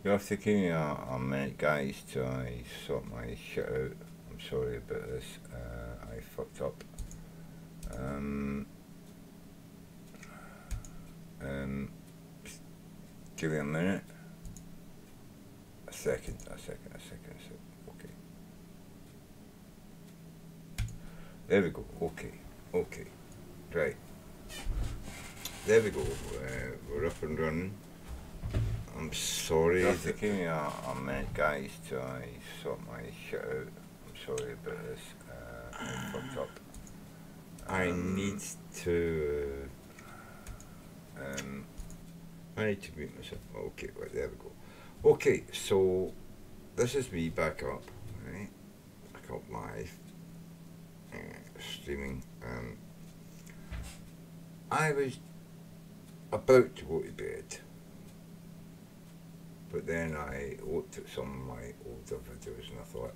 You have to give me a minute, guys, to sort my shit out. I'm sorry about this. I fucked up. Give me a minute. A second. Okay. There we go. Okay. Right. There we go. We're up and running. I'm sorry. You have to give me a minute, guys, to sort my shit out. I'm sorry about this. I fucked up. I need to mute myself. Okay, right, there we go. Okay, so this is me back up, right? Back up live, streaming. I was about to go to bed, but then I looked at some of my older videos and I thought,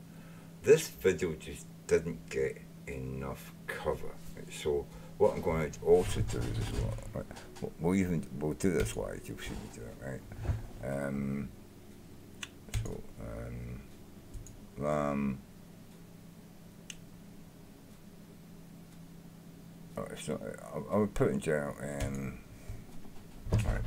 this video just didn't get enough cover. So what I'm going to also do is we'll do this live. You'll see me do it, right? So I would put in general alright.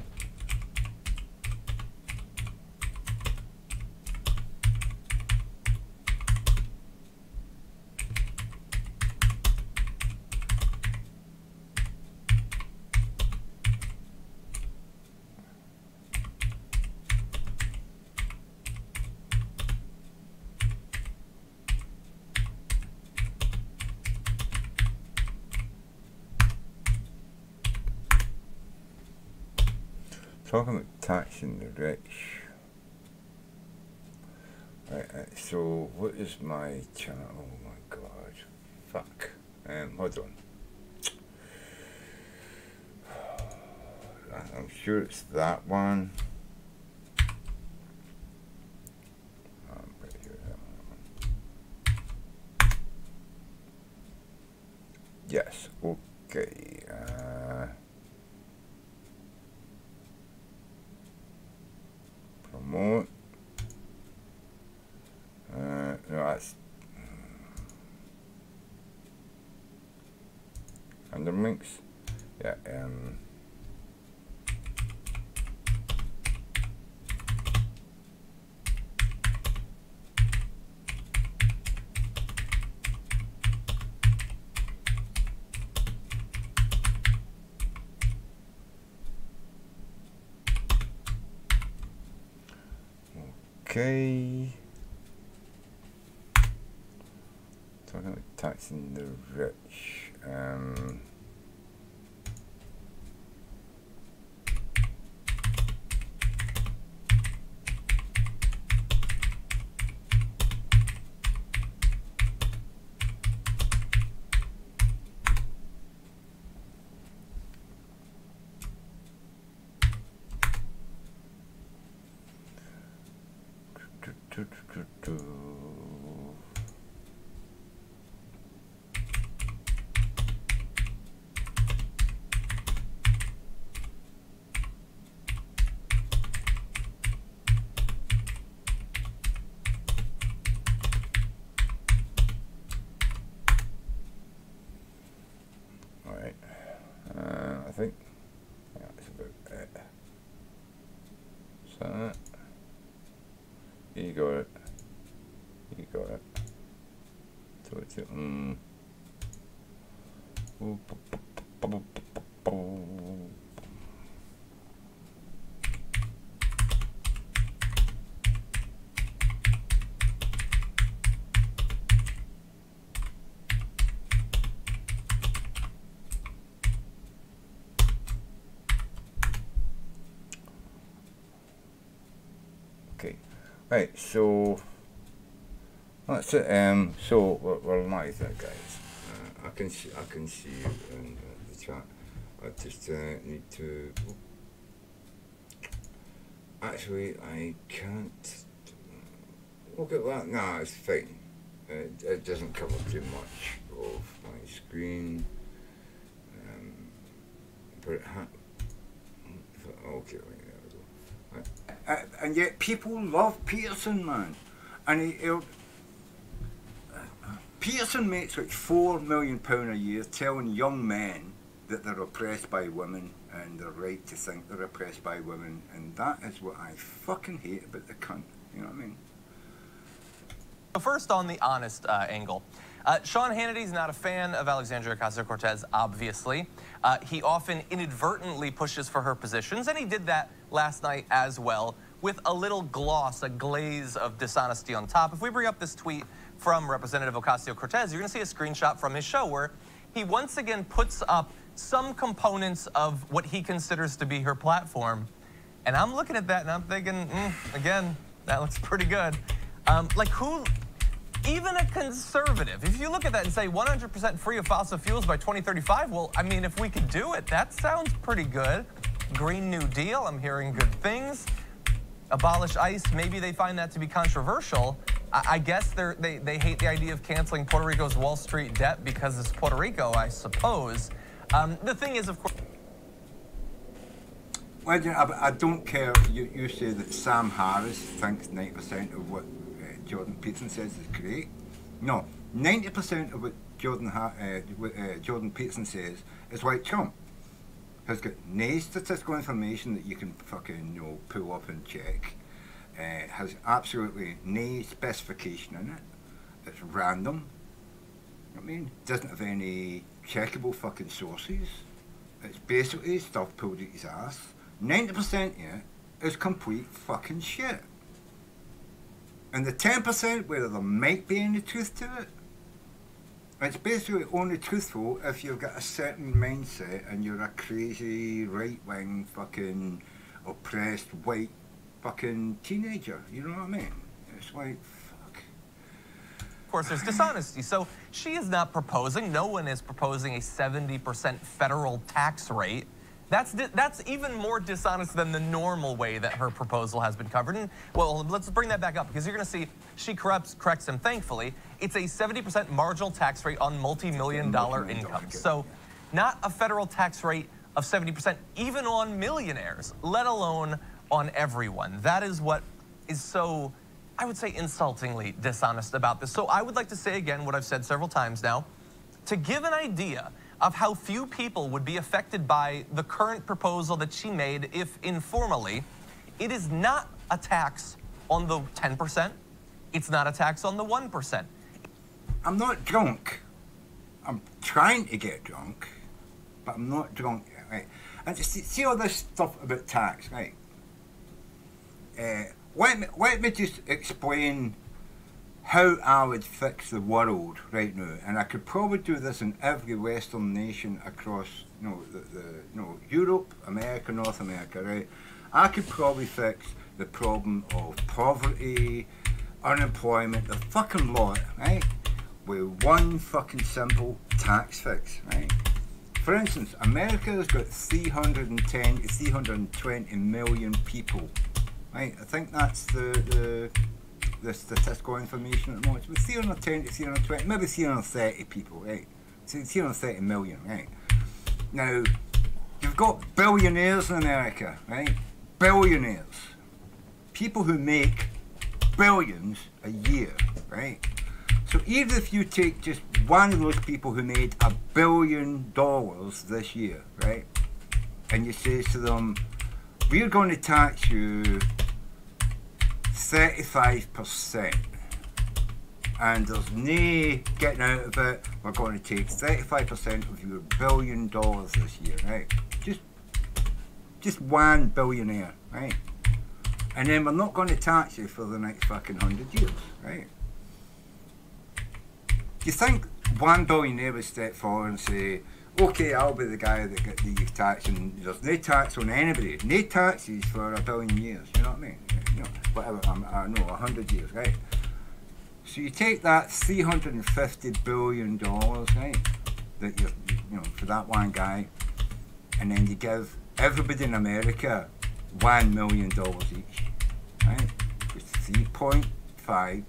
Talking about taxing the rich. Right, so what is my channel? Oh my god. Fuck. Hold on. I'm sure it's that one. Yes, okay. Promote. No, that's under links. Yeah. Okay. Talking about taxing the rich. Alright. I think that's about it. Is that it? You got it. You got it. Okay. Right, so that's it. So we're live there, guys. I can see you in the chat. I just need to. Actually, I can't. Look at that. Nah, it's fine. It doesn't cover too much of my screen. But it okay, there we go. Right. And yet people love Peterson, man. And Peterson makes like £4 million a year telling young men that they're oppressed by women and they're right to think they're oppressed by women, and that is what I fucking hate about the cunt. You know what I mean? First, on the honest angle. Sean Hannity's not a fan of Alexandria Ocasio-Cortez, obviously. He often inadvertently pushes for her positions, and he did that last night as well, with a little gloss, a glaze of dishonesty on top. If we bring up this tweet from Representative Ocasio-Cortez, you're going to see a screenshot from his show where he once again puts up some components of what he considers to be her platform. And I'm looking at that and I'm thinking, again, that looks pretty good. Like who, even a conservative, if you look at that and say 100% free of fossil fuels by 2035, well, I mean, if we could do it, that sounds pretty good. Green New Deal, I'm hearing good things. Abolish ICE, maybe they find that to be controversial. I guess they hate the idea of canceling Puerto Rico's Wall Street debt because it's Puerto Rico, I suppose. The thing is, of course... Well, I don't care. You say that Sam Harris thinks 90% of what Jordan Peterson says is correct. No, 90% of what Jordan Peterson says is like Trump. Has got no statistical information that you can fucking pull up and check. Has absolutely no specification in it. It's random. I mean, doesn't have any checkable fucking sources. It's basically stuff pulled at his ass. 90% of it is complete fucking shit. And the 10% where there might be any truth to it, it's basically only truthful if you've got a certain mindset and you're a crazy right-wing fucking oppressed white fucking teenager. You know what I mean? It's like, fuck. Of course, there's dishonesty. So she is not proposing, no one is proposing a 70% federal tax rate. That's even more dishonest than the normal way that her proposal has been covered. And, well, let's bring that back up because you're going to see she corrects him, thankfully. It's a 70% marginal tax rate on multi-million-dollar income. So not a federal tax rate of 70% even on millionaires, let alone on everyone. That is what is so, I would say, insultingly dishonest about this. So I would like to say again what I've said several times now. To give an idea of how few people would be affected by the current proposal that she made, if informally, it is not a tax on the 10%. It's not a tax on the 1%. I'm not drunk. I'm trying to get drunk, but I'm not drunk yet, right? And see all this stuff about tax, right? Let me just explain how I would fix the world right now, and I could probably do this in every Western nation across, Europe, America, North America, right? I could probably fix the problem of poverty, unemployment, the fucking lot, right? With one fucking simple tax fix, right? For instance, America has got 310 to 320 million people, right? I think that's the statistical information at the moment. It's 310 to 320, maybe 330 people, right? 330 million, right? Now, you've got billionaires in America, right? Billionaires. People who make billions a year, right? So even if you take just one of those people who made $1 billion this year, right? And you say to them, we're going to tax you 35%, and there's no getting out of it. We're going to take 35% of your $1 billion this year, right? Just one billionaire, right? And then we're not going to tax you for the next fucking 100 years, right? Do you think one billionaire would step forward and say, okay, I'll be the guy that gets the tax, and there's no tax on anybody, no taxes for 1 billion years, you know what I mean? Whatever, I know, 100 years, right? So you take that $350 billion, right, that for that one guy, and then you give everybody in America $1 million each, right? It's 3.5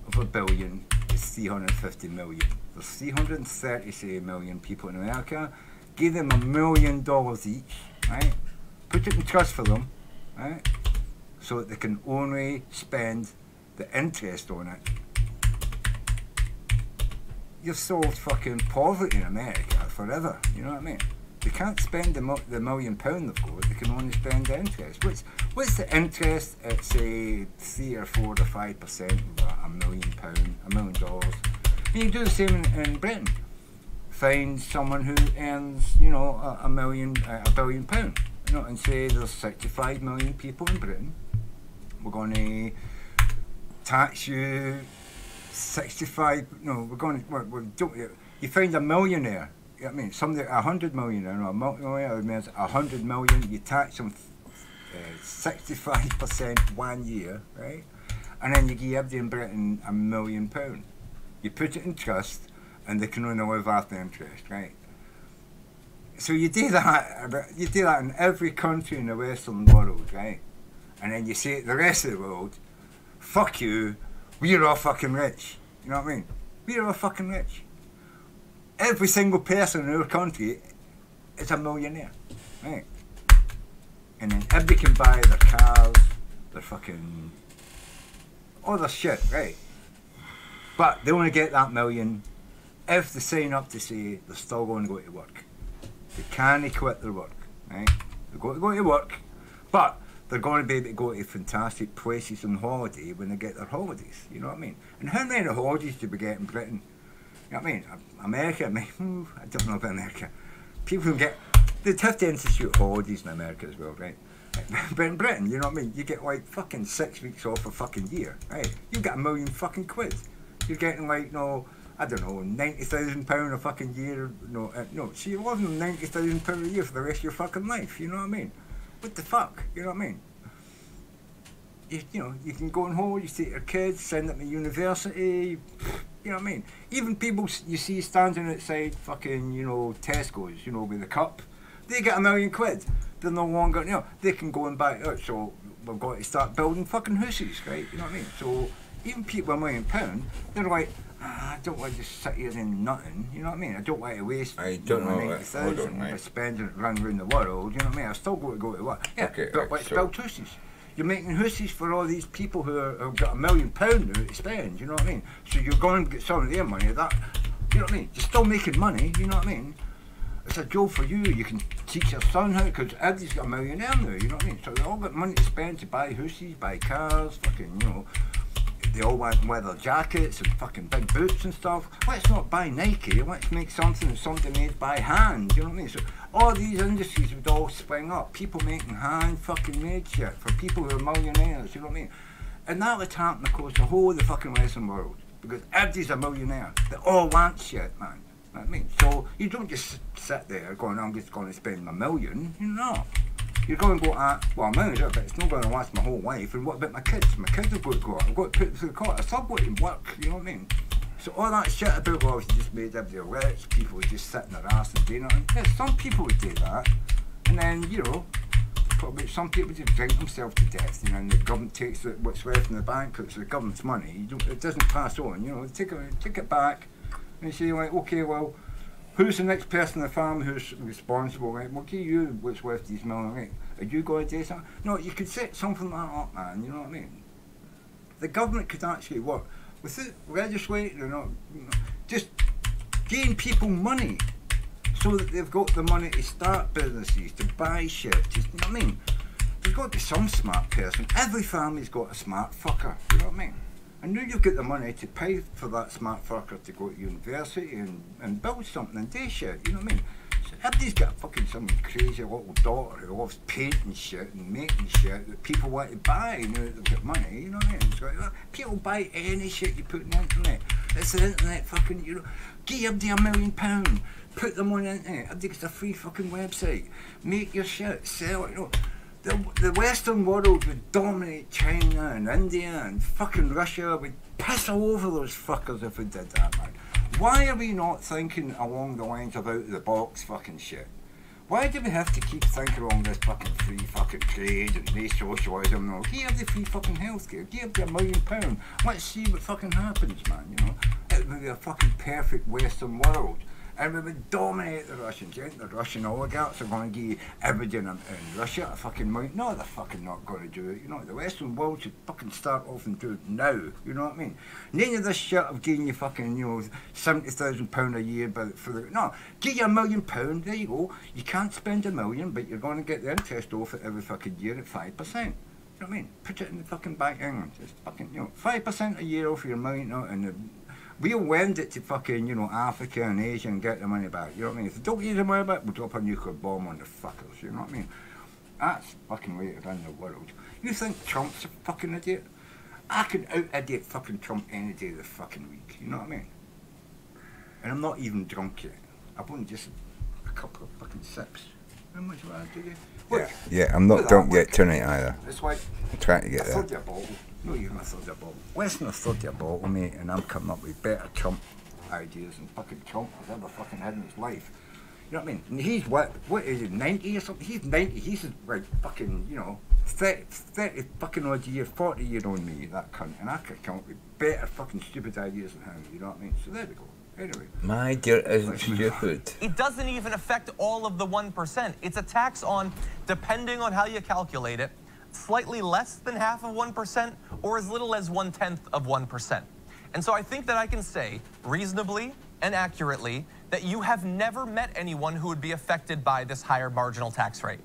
of a billion is 350 million. There's 330 million people in America. Give them $1 million each, right? Put it in trust for them. right? So that they can only spend the interest on it. You've solved fucking poverty in America forever, you know what I mean? They can't spend the £1 million they've got, they can only spend the interest. What's the interest at, say, 3 or 4 or 5% of £1 million, $1 million? And you do the same in Britain. Find someone who earns, you know, £1 billion, you know, and say there's 65 million people in Britain. We're going to tax you 65. No, you find a millionaire. You know what I mean? Somebody 100 million, or a millionaire means 100 million. You tax them 65% 1 year, right? And then you give everybody in Britain £1 million. You put it in trust, and they can only live off the interest, right? So you do that in every country in the Western world, right? And then you say to the rest of the world, fuck you, we're all fucking rich. You know what I mean? We're all fucking rich. Every single person in our country is a millionaire, right? And then everybody can buy their cars, their fucking, all their shit, right? But they only get that million if they sign up to say they're still going to go to work. They can't quit their work, right? They're going to go to work, but they're going to be able to go to fantastic places on holiday when they get their holidays, you know what I mean? And how many holidays do we get in Britain? You know what I mean? America, I don't know about America. People who they'd have to institute holidays in America as well, right? But in Britain, you know what I mean? You get like fucking 6 weeks off a fucking year, right? You get £1 million fucking quid. You're getting like, no, I don't know, £90,000 a fucking year. No, so you're living on £90,000 a year for the rest of your fucking life, you know what I mean? What the fuck, you know what I mean? You know, you can go on holiday, you take your kids, send them to university, you know what I mean? Even people you see standing outside fucking, you know, Tesco's, you know, with a cup, they get £1 million quid. They're no longer, you know, they can go and buy it. So we've got to start building fucking houses, right? You know what I mean? So even people with £1 million, they're like, I don't want to just sit here and nothing, you know what I mean? I don't want to waste 90,000 by spending it around the world, you know what I mean? I still got to go to work. Yeah, okay, but let's build houses. You're making houses for all these people who've got £1 million now to spend, you know what I mean? So you're going to get some of their money, that, you know what I mean? You're still making money, you know what I mean? It's a job for you. You can teach your son how, because everybody's got £1 million now, you know what I mean? So they all got money to spend to buy houses, buy cars, fucking, you know. They all want leather jackets and fucking big boots and stuff. Let's not buy Nike, let's make something that's somebody made by hand, you know what I mean? So all these industries would all spring up. People making hand fucking made shit for people who are millionaires, you know what I mean? And that would happen across the whole of the fucking Western world. Because everybody's a millionaire. They all want shit, man. You know what I mean? So you don't just sit there going, I'm just going to spend $1 million, you know. You're going to go well, $1 million, but it's not going to last my whole life. And what about my kids? My kids have got to go out. I've got to put them through the court. I still got to work, you know what I mean? So all that shit about, well, she just made everybody rich, people would just sit in their ass and do nothing. Yeah, some people would do that. And then, you know, probably some people just drink themselves to death, you know, and the government takes what's left in the bank, it's the government's money. It doesn't pass on, you know, take it back and say, like, okay, well, who's the next person in the family who's responsible, right? We'll give you what's left of these million, right? Are you going to do something? No, you could set something like that up, man, you know what I mean? The government could actually work without legislating or not, you know, just gain people money so that they've got the money to start businesses, to buy shit, just, you know what I mean? There's got to be some smart person. Every family's got a smart fucker, you know what I mean? And now you've got the money to pay for that smart fucker to go to university and build something and do shit, you know what I mean? So everybody's got fucking some crazy little daughter who loves painting shit and making shit that people want to buy now that they've got money, you know what I mean? So people buy any shit you put on the internet. It's the internet fucking, you know, give everybody £1 million, put them on the internet, everybody gets a free fucking website, make your shit, sell it, you know. The Western world would dominate China and India and fucking Russia. We'd piss all over those fuckers if we did that, man. Why are we not thinking along the lines of out of the box fucking shit? Why do we have to keep thinking along this fucking free fucking trade and no socialism and all? Give the free fucking healthcare, give the £1 million. Let's see what fucking happens, man, you know? It would be a fucking perfect Western world. And we would dominate the Russians. You think the Russian oligarchs are going to give you everything in Russia a fucking million? No, they're fucking not going to do it. You know, the Western world should fucking start off and do it now. You know what I mean? None of this shit of giving you fucking, you know, £70,000 a year for the... No, give you £1 million, there you go. You can't spend $1 million, but you're going to get the interest off it every fucking year at 5%. You know what I mean? Put it in the fucking Bank of England. Just fucking, you know, 5% a year off your million, you know, and we'll lend it to fucking, you know, Africa and Asia and get the money back. You know what I mean? If they don't use the money back, we'll drop a nuclear bomb on the fuckers. You know what I mean? That's fucking way to run the world. You think Trump's a fucking idiot? I can out-idiot fucking Trump any day of the fucking week. You know what I mean? And I'm not even drunk yet. I've only just a couple of fucking sips. How much will I do you? Yeah, I'm not drunk yet tonight either. It's like I'm trying to get there. a third bottle. No, you're not a third bottle. Less than a third bottle, mate, and I'm coming up with better Trump ideas than fucking Trump has ever fucking had in his life. You know what I mean? And he's what is he, 90 or something? He's 90, he's like fucking, you know, 30 fucking odd years, 40 years on me, that cunt, and I could come up with better fucking stupid ideas than him, you know what I mean? So there we go. Anyway. My dear isn't stupid. It doesn't even affect all of the 1%. It's a tax on, depending on how you calculate it, slightly less than half of 1% or as little as 1/10 of 1%. And so I think that I can say reasonably and accurately that you have never met anyone who would be affected by this higher marginal tax rate.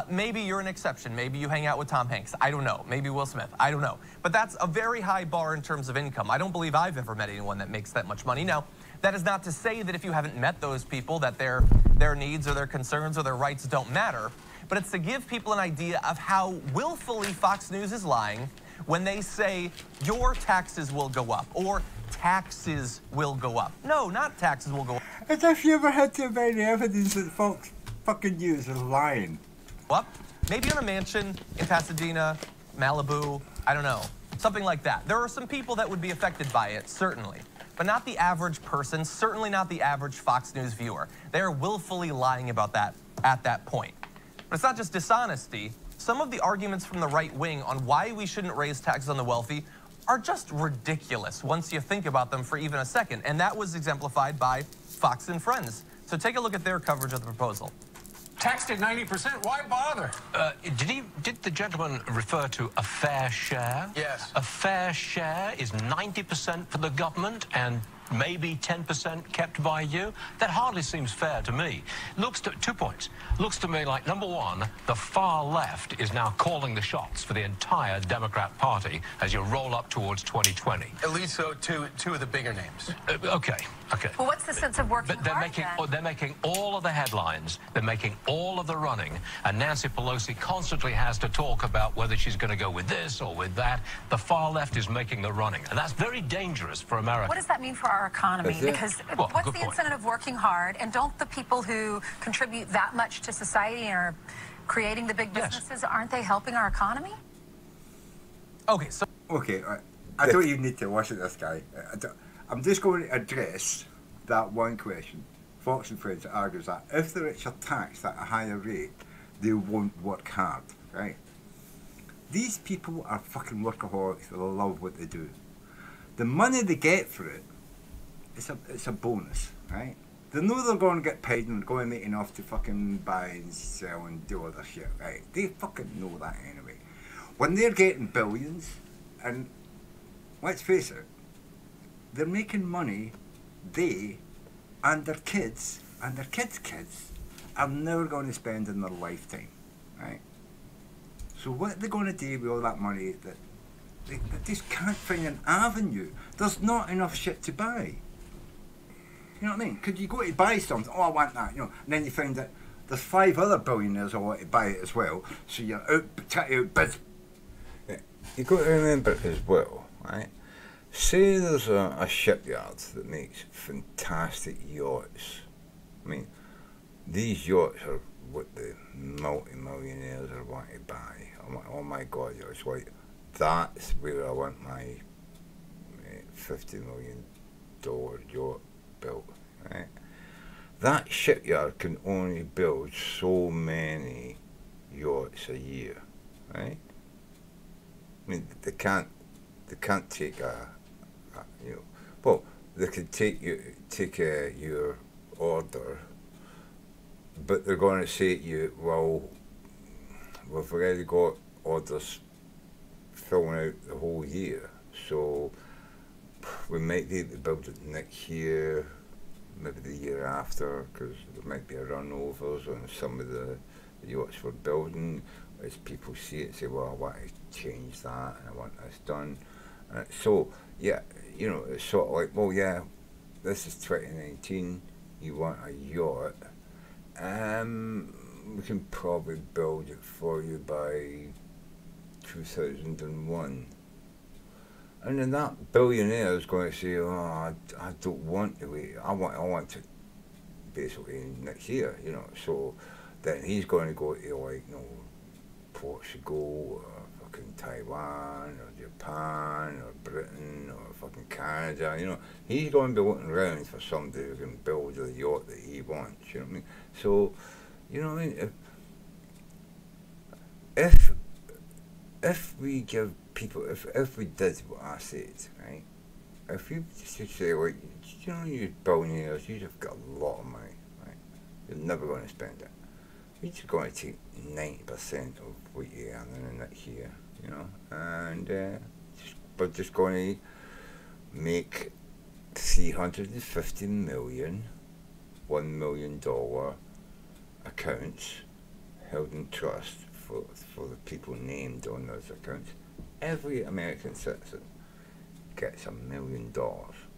Maybe you're an exception. Maybe you hang out with Tom Hanks. I don't know. Maybe Will Smith. I don't know. But that's a very high bar in terms of income. I don't believe I've ever met anyone that makes that much money. Now, that is not to say that if you haven't met those people that their needs or their concerns or their rights don't matter. But it's to give people an idea of how willfully Fox News is lying when they say your taxes will go up or taxes will go up. No, not taxes will go up. As if you ever had too many evidence that Fox fucking News is lying. Up, maybe on a mansion in Pasadena, Malibu, I don't know, something like that. There are some people that would be affected by it, certainly, but not the average person, certainly not the average Fox News viewer. They are willfully lying about that at that point. But it's not just dishonesty. Some of the arguments from the right wing on why we shouldn't raise taxes on the wealthy are just ridiculous once you think about them for even a second, and that was exemplified by Fox and Friends. So take a look at their coverage of the proposal. Taxed at 90%, why bother? Did the gentleman refer to a fair share? Yes. A fair share is 90% for the government and maybe 10% kept by you? That hardly seems fair to me. Looks to 2 points. Looks to me like, number one, the far left is now calling the shots for the entire Democrat Party as you roll up towards 2020. At least so two of the bigger names. Okay. Well, what's the sense of working But they're hard, they're making all of the headlines. They're making all of the running. And Nancy Pelosi constantly has to talk about whether she's going to go with this or with that. The far left is making the running. And that's very dangerous for America. What does that mean for our economy? Because Well, what's good the point. incentive of working hard? And don't the people who contribute that much to society and are creating the big Yes. businesses, aren't they helping our economy? Okay, so Okay, I don't even need to listen to this guy. I'm just going to address that one question. Fox and Friends argues that if the rich are taxed at a higher rate, they won't work hard, right? These people are fucking workaholics. They love what they do. The money they get for it, it's a bonus, right? They know they're going to get paid and they're going to make enough to fucking buy and sell and do other shit, right? They fucking know that anyway. When they're getting billions, and let's face it, they're making money, they and their kids and their kids' kids are never going to spend in their lifetime, right? So what are they going to do with all that money that they just can't find an avenue? There's not enough shit to buy. You know what I mean? Could you go to buy something? Oh, I want that, you know, and then you find that there's 5 other billionaires who want to buy it as well. So you're trying to outbid. You've got to remember as well, right? Say there's a shipyard that makes fantastic yachts. I mean, these yachts are what the multi-millionaires are wanting to buy. I'm like, oh my God, it's like, that's where I want my $50 million yacht built, right? That shipyard can only build so many yachts a year, right? I mean, they can't take you know, well, they could take your order, but they're going to say to you, well, we've already got orders filling out the whole year, so we might be able to build it next year, maybe the year after, because there might be a runovers on some of the yachts we're building. As people see it, say, well, I want to change that and I want this done. So, yeah, you know, it's sort of like, well, yeah, this is 2019, you want a yacht, we can probably build it for you by 2001. And then that billionaire is going to say, oh, I don't want to wait, I want to basically next year, you know. So then he's going to go to, like, you know, Portugal or fucking Taiwan or Japan or Britain or fucking Canada, you know. He's going to be looking around for somebody who can build the yacht that he wants, you know what I mean? So, you know what I mean? If we give people, if we did what I said, right? If you just say, like, you know, you billionaires, you've got a lot of money, right? You're never going to spend it. You're just going to take 90% of what you earn in the next year, you know, and we're just going to make 350 million, $1 million accounts held in trust for the people named on those accounts. Every American citizen gets $1 million,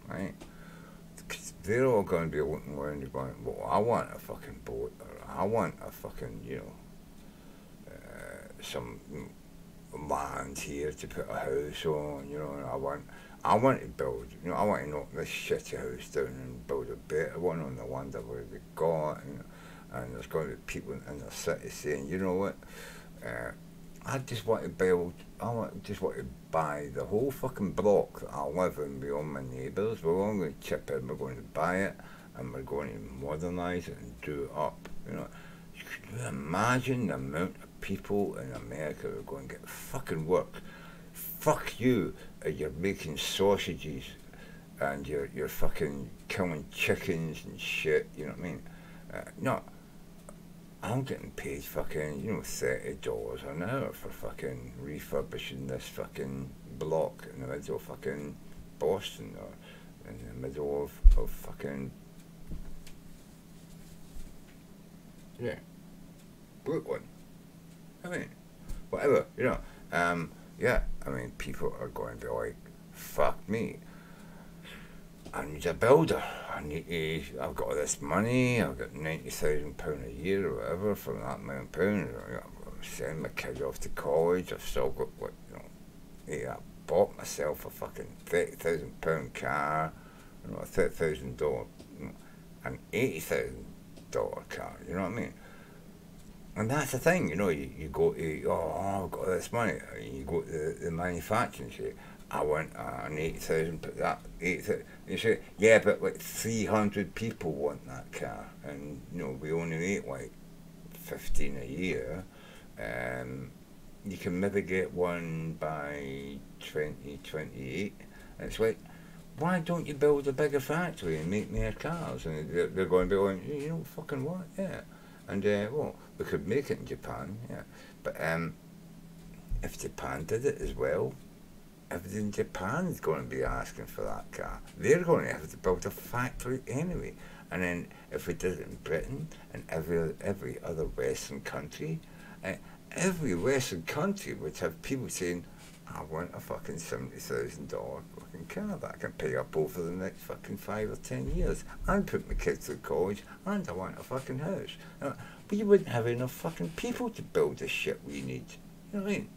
right? They're all going to be looking around and going, well, I want a fucking boat, or I want a fucking, you know, some land here to put a house on, you know, and I want to build, you know, I want to knock this shitty house down and build a better one on the one that we've already got, and there's going to be people in the city saying, you know what, I just want to build, just want to buy the whole fucking block that I live in with all my neighbours. We're all going to chip in, we're going to buy it, and we're going to modernise it and do it up. You know, can you imagine the amount of people in America who are going to get fucking work? Fuck you, you're making sausages and you're fucking killing chickens and shit, you know what I mean? No. I'm getting paid fucking, you know, $30 an hour for fucking refurbishing this fucking block in the middle of fucking Boston or in the middle of fucking, yeah, Brooklyn. I mean, whatever, you know. Yeah, I mean, people are going to be like, fuck me. I need a builder. I've got this money. I've got £90,000 a year or whatever from that £1 million. I'm sending my kid off to college. I've still got, what, you know, yeah, I bought myself a fucking £30,000 car, you know, a $30,000, you know, an $80,000 car. You know what I mean? And that's the thing, you know. You go to, oh, I've got this money. You go to the manufacturer and say, I want an 80,000, that 80,000. You say, yeah, but like 300 people want that car, and you know we only make like 15 a year. You can maybe get one by 2028. And it's like, why don't you build a bigger factory and make more cars? And they're going to be going, you know, fucking what? Yeah. And well, we could make it in Japan, yeah. But if Japan did it as well, everybody in Japan is going to be asking for that car. They're going to have to build a factory anyway. And then if we did it in Britain and every other Western country, every Western country would have people saying, I want a fucking $70,000 fucking car that I can pay up over the next fucking 5 or 10 years and put my kids through college, and I want a fucking house. But you wouldn't have enough fucking people to build the shit we need. You know what I mean?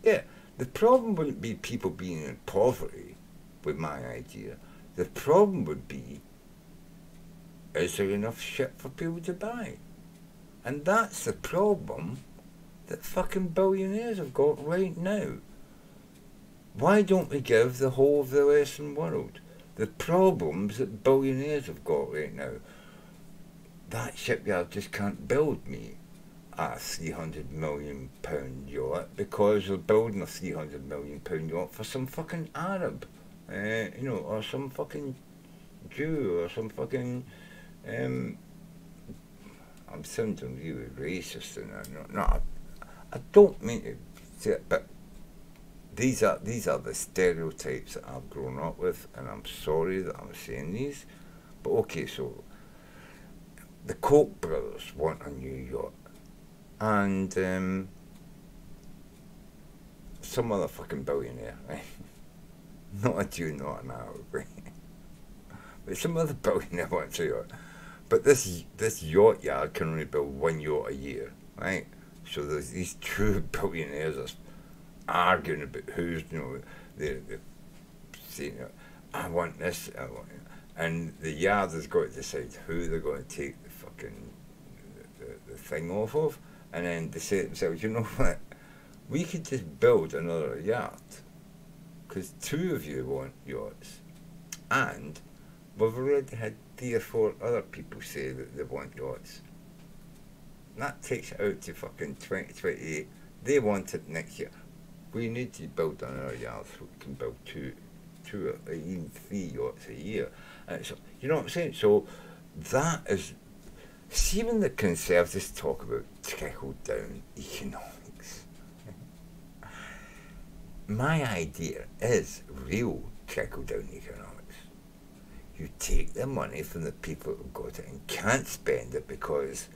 Yeah. The problem wouldn't be people being in poverty with my idea. The problem would be, is there enough shit for people to buy? And that's the problem that fucking billionaires have got right now. Why don't we give the whole of the Western world the problems that billionaires have got right now? That shipyard just can't build me a £300 million yacht because they're building a £300 million yacht for some fucking Arab, you know, or some fucking Jew or some fucking I'm sounding really racist, and I don't mean to say it, but these are the stereotypes that I've grown up with, and I'm sorry that I'm saying these, but okay, so the Koch brothers want a new yacht, and some other fucking billionaire, right? Not a Jew, not an Arab, right? But some other billionaire wants a yacht. But this yacht yard can only build one yacht a year, right? So there's these true billionaires are arguing about who's, they're saying, I want this, and the yard has got to decide who they're going to take the fucking the thing off of, and then they say to themselves, you know what, we could just build another yacht, because two of you want yachts, and we've already had 3 or 4 other people say that they want yachts. That takes it out to fucking 2028. They want it next year. We need to build another yacht so we can build two or even 3 yachts a year. And so, you know what I'm saying? So that is, see when the Conservatives talk about trickle-down economics, my idea is real trickle-down economics. You take the money from the people who've got it and can't spend it because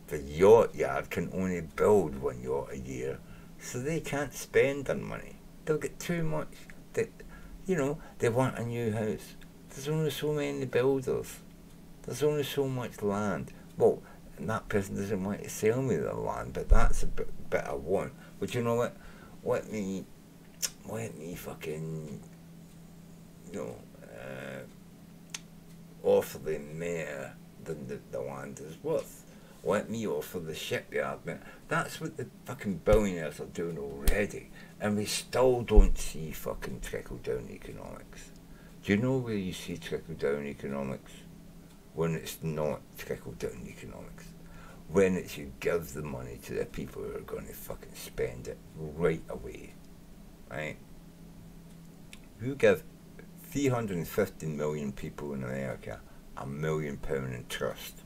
the yacht yard can only build 1 yacht a year, so they can't spend their money. They'll get too much. They want a new house. There's only so many builders. There's only so much land. Well, and that person doesn't want to sell me the land, but that's a bit I want. But you know what? Let me fucking, offer the mayor than the land is worth. Let me offer the shipyard. That's what the fucking billionaires are doing already, and we still don't see fucking trickle-down economics. Do you know where you see trickle-down economics? When it's not trickle-down economics. When it's you give the money to the people who are going to fucking spend it right away. Right? You give 350 million people in America £1 million in trust,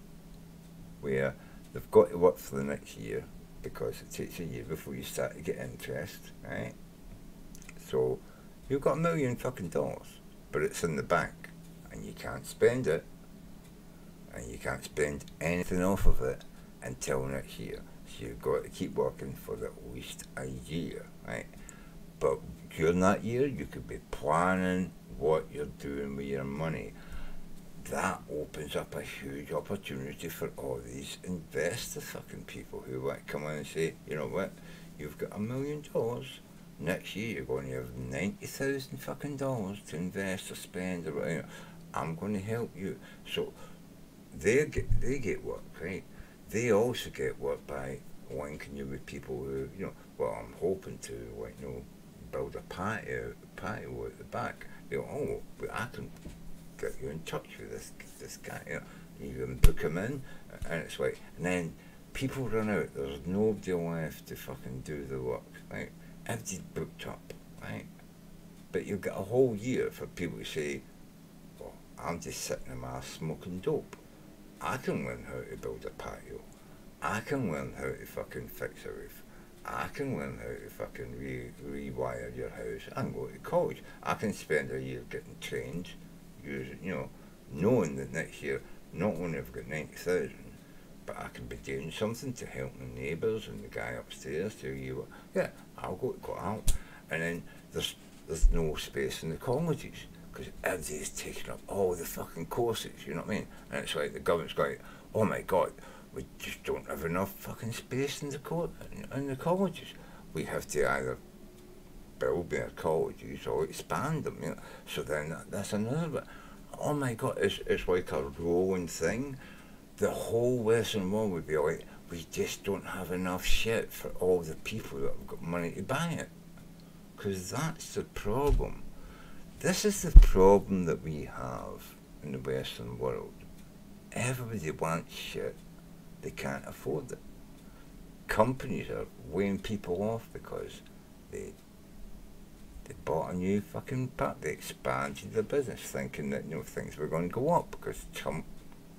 where they've got to work for the next year because it takes a year before you start to get interest, right? So you've got $1 million fucking dollars, but it's in the bank and you can't spend it, and you can't spend anything off of it until next year. So you've got to keep working for at least a year, right? But during that year, you could be planning what you're doing with your money. That opens up a huge opportunity for all these investor fucking people who want to come in and say, you know what, you've got $1 million. Next year you're going to have $90,000 fucking dollars to invest or spend, or whatever. I'm going to help you. So they get work, right? They also get work by linking you with people who, well, I'm hoping to, build a patio at the back. I can get you in touch with this guy. You can book him in, and it's like, and then people run out. There's nobody left to fucking do the work, right? Everybody's booked up, right? But you've got a whole year for people to say, well, I'm just sitting in my ass smoking dope. I can learn how to build a patio. I can learn how to fucking fix a roof. I can learn how to fucking rewire your house. I can go to college. I can spend a year getting trained, knowing that next year not only have I got 90,000, but I can be doing something to help my neighbours and the guy upstairs to I'll go out. And then there's no space in the colleges because everybody's taking up all the fucking courses, you know what I mean? And it's like the government's going, oh my God, we just don't have enough fucking space in the colleges. We have to either build their colleges or expand them, So then that's another bit. Oh my God, it's like a rolling thing. The whole Western world would be like, we just don't have enough shit for all the people that have got money to buy it. Because that's the problem. This is the problem that we have in the Western world. Everybody wants shit. They can't afford it. Companies are weighing people off because they bought a new fucking part. They expanded the business thinking that things were going to go up because Trump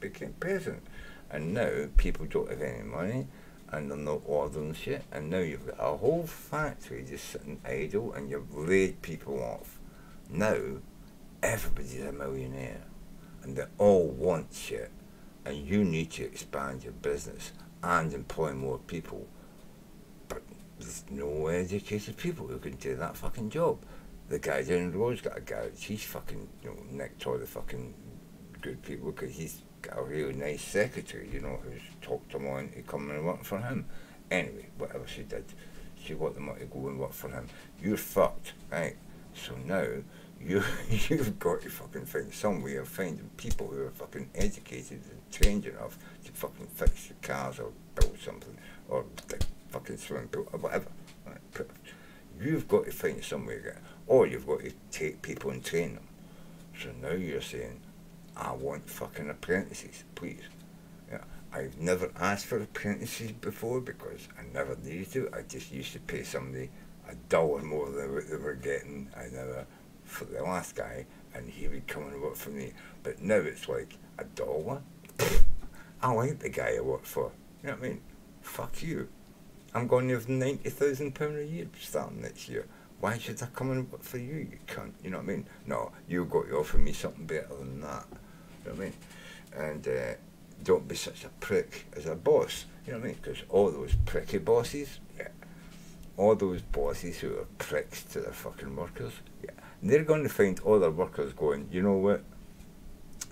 became president. And now people don't have any money, and they're not ordering shit, and now you've got a whole factory just sitting idle, and you've laid people off. Now, everybody's a millionaire, and they all want shit, and you need to expand your business and employ more people. But there's no educated people who can do that fucking job. The guy down the road's got a garage, he's fucking, next to all the fucking good people, because he's got a really nice secretary, who's talked him on to come and work for him. Anyway, whatever she did, she wanted them to go and work for him. You're fucked, right? So now, you've got to fucking find some way of finding people who are fucking educated and trained enough to fucking fix your cars or build something, or the fucking swimming pool, or whatever. Right? You've got to find some way to get it, or you've got to take people and train them. So now you're saying, I want fucking apprentices, please. Yeah, I've never asked for apprentices before because I never needed to. I just used to pay somebody $1 more than what they were getting. For the last guy, and he would come and work for me. But now it's like $1. I like the guy I work for. You know what I mean? Fuck you. I'm going to have £90,000 a year starting next year. Why should I come and work for you, you cunt? You know what I mean? No, you've got to offer me something better than that. You know what I mean? And don't be such a prick as a boss. You know what I mean? Because all those pricky bosses, yeah. All those bosses who are pricks to their fucking workers, yeah. They're going to find all their workers going, you know what?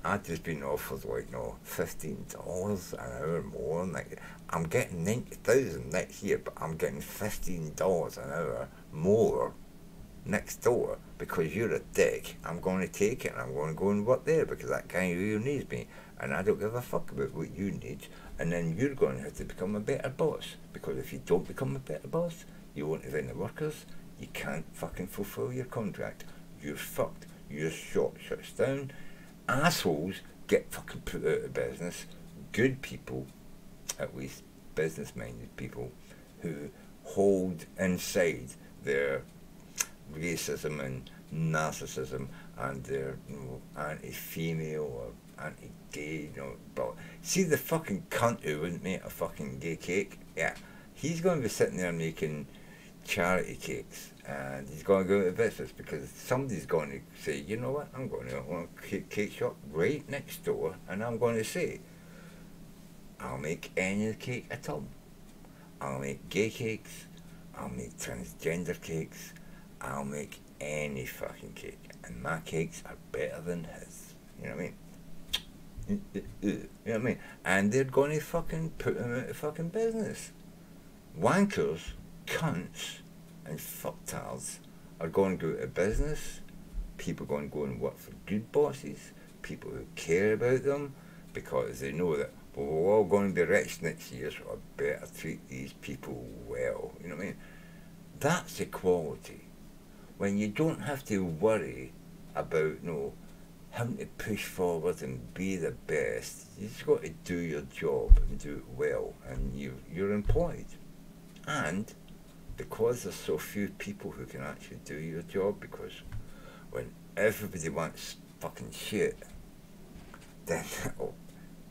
I've just been offered $15 an hour more. Like, I'm getting 90,000 next year, but I'm getting $15 an hour more next door because you're a dick. I'm going to take it and I'm going to go and work there because that guy really needs me, and I don't give a fuck about what you need. And then you're going to have to become a better boss, because if you don't become a better boss, you won't have any workers. You can't fucking fulfill your contract. You're fucked. Your shop shuts down. Assholes get fucking put out of business. Good people, at least business-minded people, who hold inside their racism and narcissism and their anti-female or anti-gay, but see the fucking cunt who wouldn't make a fucking gay cake? Yeah, he's going to be sitting there making charity cakes, and he's going to go out of business because somebody's going to say, you know what, I'm going to open a cake shop right next door, and I'm going to say, I'll make any cake at all. I'll make gay cakes, I'll make transgender cakes, I'll make any fucking cake, and my cakes are better than his. You know what I mean? You know what I mean? And they're going to fucking put him out of fucking business. Wankers, cunts, and fucktards are going to go out of business. People are going to go and work for good bosses, people who care about them, because they know that, well, we're all going to be rich next year, so I better treat these people well. You know what I mean? That's equality. When you don't have to worry about, having to push forward and be the best, you just got to do your job and do it well, and you're employed. And because there's so few people who can actually do your job, because when everybody wants fucking shit, then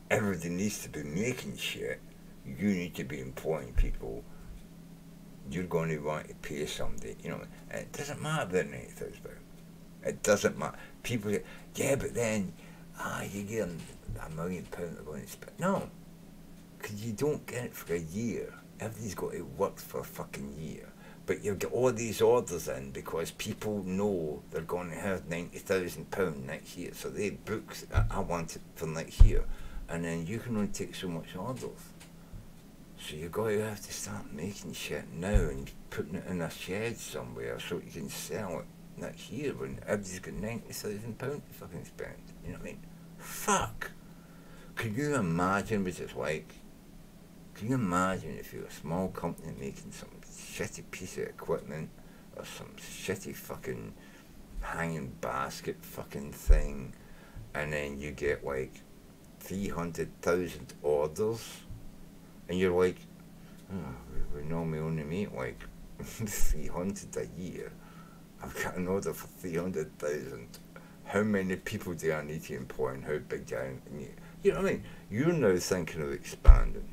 everybody needs to be making shit. You need to be employing people. You're going to want to pay somebody, and it doesn't matter about £90,000. It doesn't matter. People say, yeah, but then, you get them £1 million they're going to spend. No, because you don't get it for a year. Everybody's got to work for a fucking year. But you get all these orders in because people know they're going to have £90,000 next year. So they book, I want it for next year. And then you can only take so much orders. So you're going to have to start making shit now and putting it in a shed somewhere so you can sell it next year when everybody's got £90,000 to fucking spend. You know what I mean? Fuck! Can you imagine what it's like? Can you imagine if you're a small company making some shitty piece of equipment or some shitty fucking hanging basket fucking thing, and then you get like 300,000 orders, and you're like, we normally only make like 300 a year. I've got an order for 300,000. How many people do I need to employ, and how big do I need? You know what I mean? You're now thinking of expanding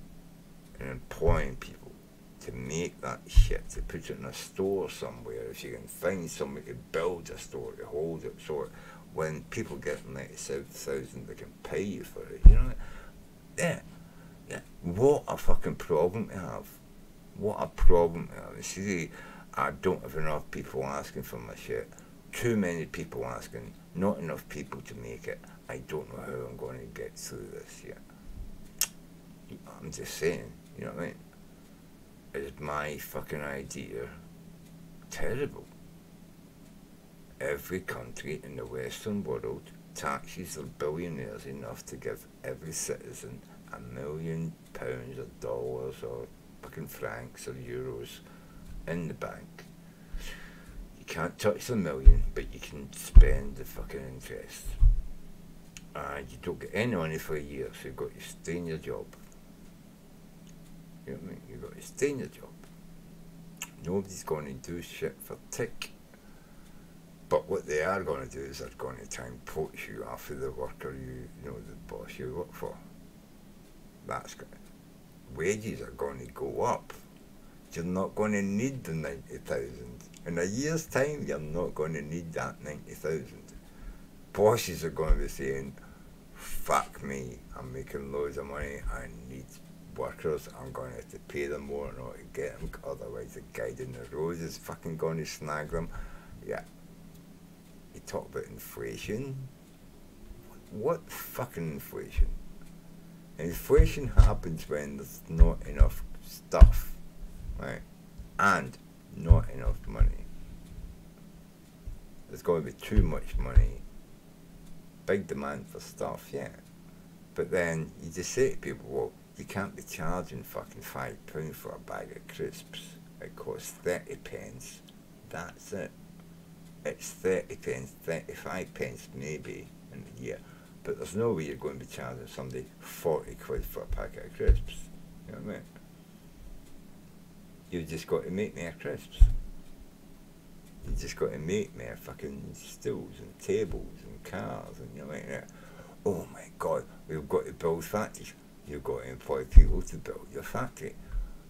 and employing people to make that shit, to put it in a store somewhere. If you can find somebody to build a store to hold it, so when people get 97,000, they can pay you for it. You know? Yeah. What a fucking problem to have. What a problem to have. You see, I don't have enough people asking for my shit. Too many people asking. Not enough people to make it. I don't know how I'm going to get through this yet. I'm just saying, you know what I mean? Is my fucking idea terrible? Every country in the Western world taxes their billionaires enough to give every citizen £1 million or dollars or fucking francs or euros in the bank. You can't touch the million, but you can spend the fucking interest. And you don't get any money for a year, so you've got to stay in your job. You know what I mean? You've got to stay in your job. Nobody's going to do shit for tick. But what they are going to do is they're going to try and poach you after the worker you know, the boss you work for. That's good. Wages are going to go up. You're not going to need the 90,000. In a year's time, you're not going to need that 90,000. Bosses are going to be saying, fuck me, I'm making loads of money, I need workers, I'm going to have to pay them more in order to get them, otherwise the guide in the road is fucking going to snag them. Yeah. You talk about inflation. What fucking inflation? Inflation happens when there's not enough stuff, right? And not enough money. There's going to be too much money. Big demand for stuff, yeah. But then you just say to people, well, you can't be charging fucking £5 for a bag of crisps. It costs 30 pence. That's it. It's 30 pence, 35 pence maybe in a year. But there's no way you're going to be charging somebody 40 quid for a packet of crisps. You know what I mean? You've just got to make me a crisps. You just got to make me a fucking stools and tables and cars and you know what I mean? Oh my God, we've got to build factories. You've got to employ people to build your factory.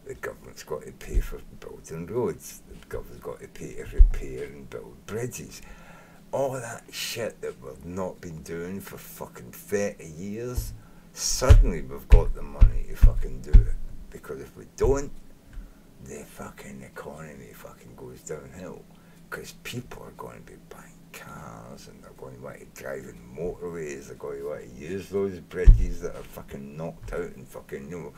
The government's got to pay for building roads. The government's got to pay to repair and build bridges. All that shit that we've not been doing for fucking 30 years, suddenly we've got the money to fucking do it. Because if we don't, the fucking economy fucking goes downhill. Because people are going to be buying cars and they're going to want to drive in motorways, they're going to want to use those bridges that are fucking knocked out and fucking, you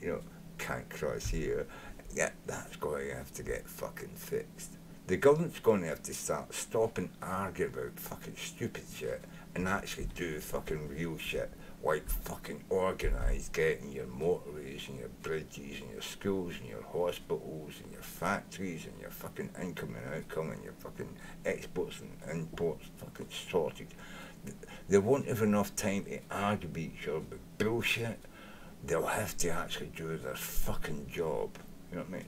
know, can't cross here. Yeah, that's going to have to get fucking fixed. The government's going to have to stop and argue about fucking stupid shit and actually do fucking real shit, like fucking organise getting your motorways and your bridges and your schools and your hospitals and your factories and your fucking income and outcome and your fucking exports and imports fucking sorted. They won't have enough time to argue with each other about bullshit. They'll have to actually do their fucking job. You know what I mean?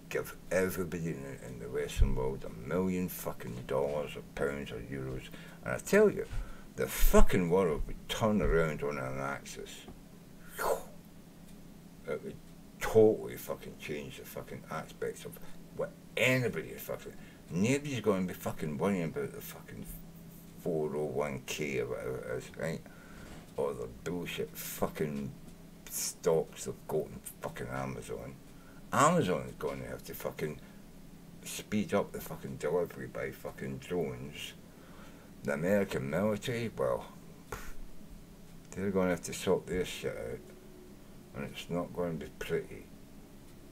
Give everybody in the Western world $1 million fucking dollars or pounds or euros. And I tell you, the fucking world would turn around on an axis. It would totally fucking change the fucking aspects of what anybody is fucking. Nobody's going to be fucking worrying about the fucking 401k or whatever it is, right? Or the bullshit fucking stocks they've got in fucking Amazon. Amazon is going to have to fucking speed up the fucking delivery by fucking drones. The American military, well, they're going to have to sort their shit out. And it's not going to be pretty.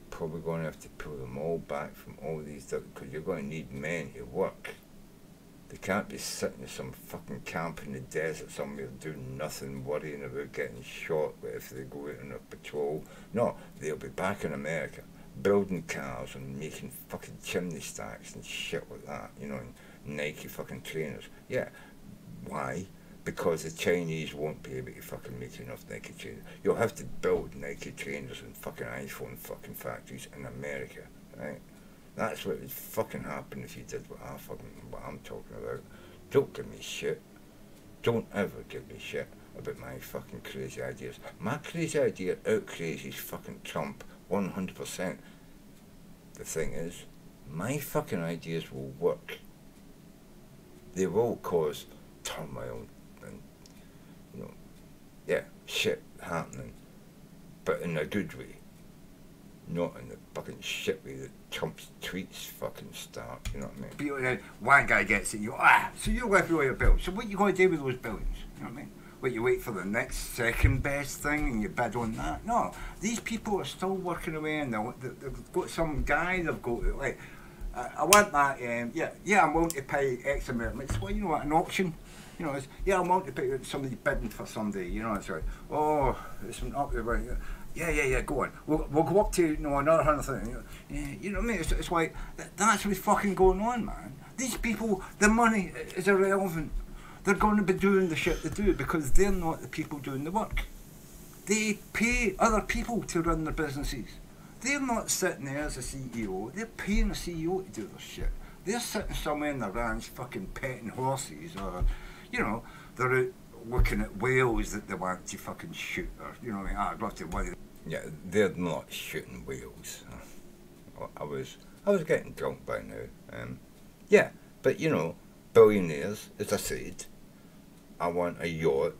Probably going to have to pull them all back from all these stuff, because you're going to need men to work. They can't be sitting in some fucking camp in the desert somewhere doing nothing, worrying about getting shot if they go out on a patrol. No, they'll be back in America, building cars and making fucking chimney stacks and shit like that, you know, and Nike fucking trainers. Yeah, why? Because the Chinese won't be able to fucking make enough Nike trainers. You'll have to build Nike trainers in fucking iPhone fucking factories in America, right? That's what would fucking happen if you did what I'm talking about. Don't give me shit. Don't ever give me shit. about my fucking crazy ideas. My crazy idea out-crazies fucking Trump 100%. The thing is, my fucking ideas will work. They will cause turmoil and, you know, yeah, shit happening, but in a good way. Not in the fucking shit way that Trump's tweets fucking start, you know what I mean? People, one guy gets it, you go, so you're left with all your bills. So what you going to do with those billions? You know what I mean? What, you wait for the next second best thing and you bid on that? No, these people are still working away and they've got some guy they've got, like, I want that, I'm willing to pay X amount. It's, well, you know what, an auction? You know, it's, I'm willing to pay somebody bidding for somebody, you know, it's like, oh, it's up there, yeah, go on. We'll go up to, you know, another 100,000. You know what I mean? It's like, that's what's fucking going on, man. These people, the money is irrelevant. They're going to be doing the shit they do because they're not the people doing the work. They pay other people to run their businesses. They're not sitting there as a CEO. They're paying a CEO to do their shit. They're sitting somewhere in the ranch fucking petting horses, or, you know, they're out looking at whales that they want to fucking shoot, or, you know what I mean? I'd love to one. Yeah, they're not shooting whales. I was getting drunk by now. Yeah, but you know, billionaires, as I said, I want a yacht.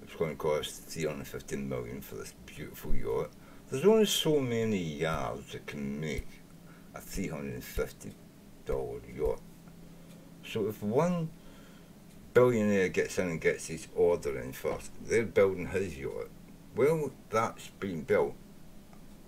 It's going to cost $350 million for this beautiful yacht. There's only so many yards that can make a $350 yacht. So if one billionaire gets in and gets his order in first, they're building his yacht. Well, that's been built.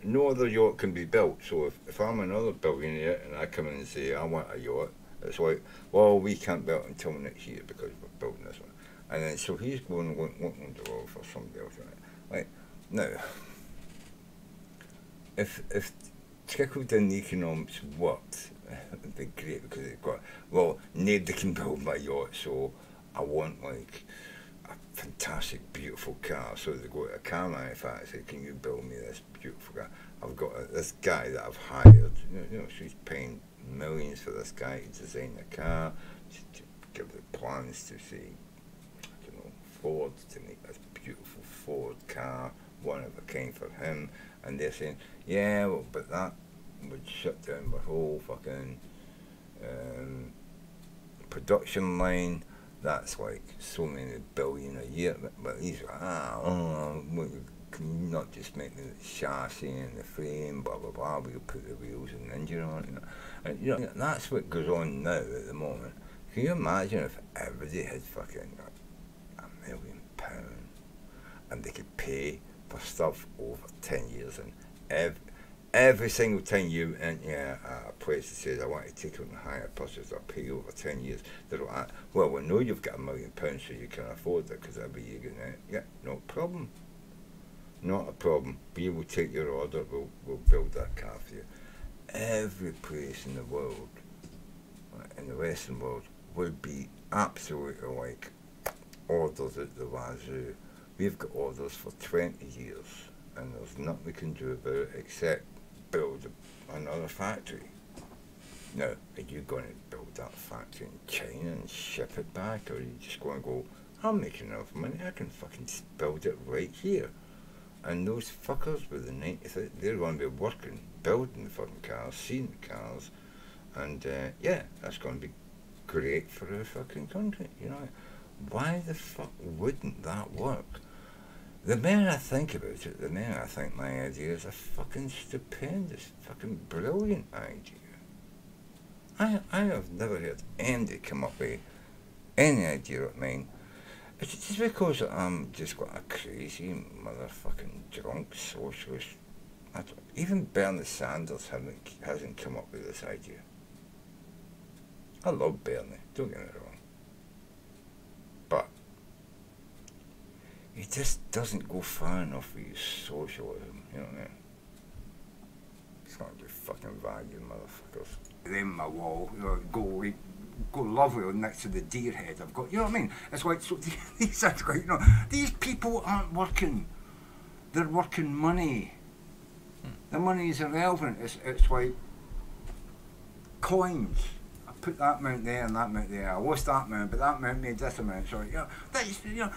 No other yacht can be built. So if I'm another billionaire and I come in and say I want a yacht, it's like, well, we can't build it until next year because we're building this one. And then so he's going and looking the world for somebody else. Right? Like, now, if trickle-down economics worked, it'd be great because they've got, well, nobody can build my yacht, so I want like a fantastic, beautiful car. So they go to a car manufacturer, can you build me this beautiful car? I've got this guy that I've hired, you know, she's paying millions for this guy to design the car, to give the plans to see, I don't know, Ford to make this beautiful Ford car, one of a kind for him. And they're saying, yeah, well, but that would shut down the whole fucking production line. That's like so many billion a year. But he's like, can you not just make the chassis and the frame, blah, blah, blah, we'll put the wheels and the engine on, you know. And, you know, that's what goes on now at the moment. Can you imagine if everybody had fucking £1 million and they could pay for stuff over 10 years, and every single time you enter a place that says I want to take on a higher purchase or pay over 10 years, they're like, well, we know you've got £1 million so you can afford it because every year you're going to, yeah, no problem. Not a problem. We will take your order, we'll build that car for you. Every place in the world, in the Western world, would be absolutely like orders at the wazoo. We've got orders for 20 years and there's nothing we can do about it except build another factory. Now, are you going to build that factory in China and ship it back, or are you just going to go, I'm making enough money, I can fucking build it right here? And those fuckers with the 90, they're going to be working, building the fucking cars, seeing the cars, and yeah, that's going to be great for our fucking country, you know. Why the fuck wouldn't that work? The more I think about it, the more I think my idea is a fucking stupendous, fucking brilliant idea. I have never heard anybody come up with any idea of mine. It's just because I'm just got a crazy motherfucking drunk socialist. Even Bernie Sanders hasn't come up with this idea. I love Bernie, don't get me wrong. But he just doesn't go far enough with his socialism, you know what I mean? It's not just fucking value, motherfuckers. Them my wall, you know, go lovely next to the deer head I've got, you know what I mean? It's like, so these are, you know, these people aren't working. They're working money. The money is irrelevant. It's like coins. I put that amount there and that amount there. I lost that amount, but that amount made this amount. So, you know, that's, you know,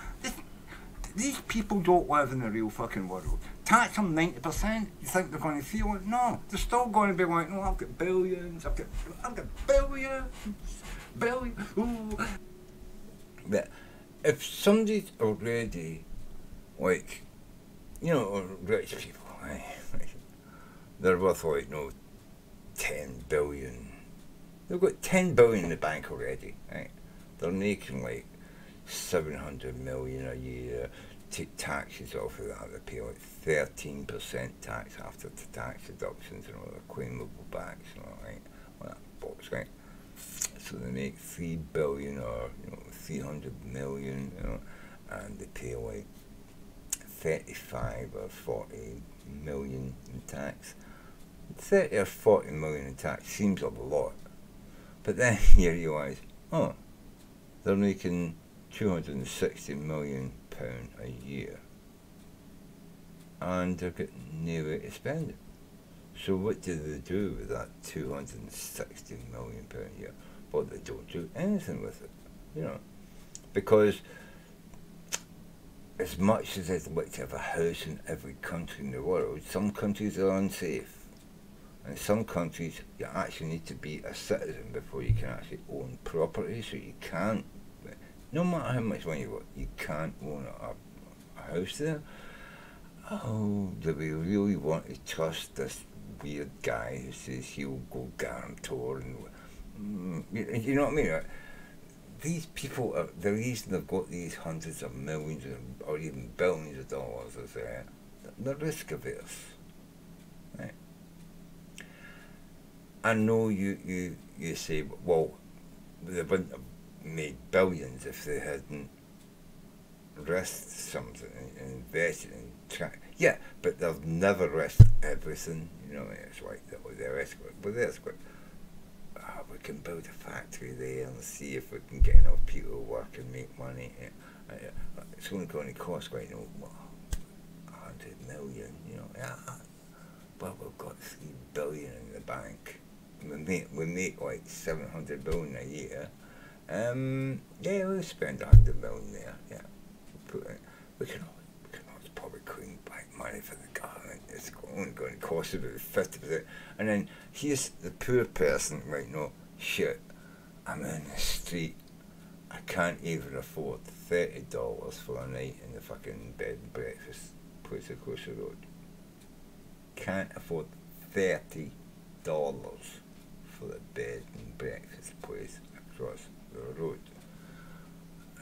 these people don't live in the real fucking world. Tax them 90%. You think they're going to feel it? No, they're still going to be like, no, I've got billions. I've got billions. Ooh. But if somebody's already, like, you know, rich people, right? They're worth like, 10 billion. They've got 10 billion in the bank already, right? They're making like 700 million a year. Take taxes off of that. They pay like 13% tax after the tax deductions and all the claimable backs and all, right? All that box, right? So they make 3 billion or 300 million, and they pay like 35 or 40 million in tax. 30 or 40 million in tax seems a lot, but then you realise, oh, they're making £260 million a year, and they've got no way to spend it. So what do they do with that £260 million a year? Well, they don't do anything with it, because as much as I'd like to have a house in every country in the world, some countries are unsafe. And in some countries, you actually need to be a citizen before you can actually own property, so you can't, no matter how much money you got, you can't own a house there. Oh, do we really want to trust this weird guy who says he'll go guarantor and, you know what I mean? Right? These people are, the reason they've got these hundreds of millions or even billions of dollars is they're risk averse. Right? I know you say, well, they wouldn't have made billions if they hadn't risked something and invested and tried. Yeah, but they've never risked everything. It's like they risk it. But that's good. We can build a factory there and see if we can get enough people to work and make money. It's only going to cost like 100 million. But we've got 3 billion in the bank. We make like 700 million a year. Yeah, we'll spend 100 million there. Yeah, we can always probably clean back money for the government. It's only going to cost about 50%. And then here's the poor person, right? No, shit, I'm in the street. I can't even afford $30 for a night in the fucking bed and breakfast place across the road. Can't afford $30 for the bed and breakfast place across the road.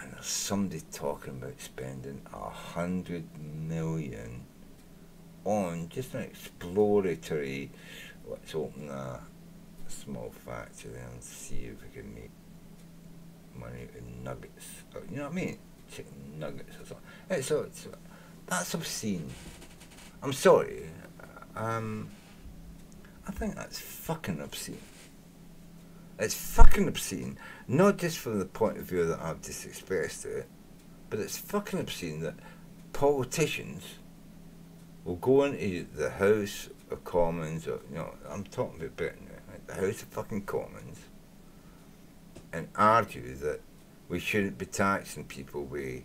And there's somebody talking about spending 100 million on just an exploratory, let's open a small factory and see if we can make money in nuggets. You know what I mean? Chicken nuggets or something. That's obscene. I'm sorry. I think that's fucking obscene. It's fucking obscene, not just from the point of view that I've just expressed it, but it's fucking obscene that politicians will go into the House of Commons, or, I'm talking about Britain, right? The House of fucking Commons, and argue that we shouldn't be taxing people with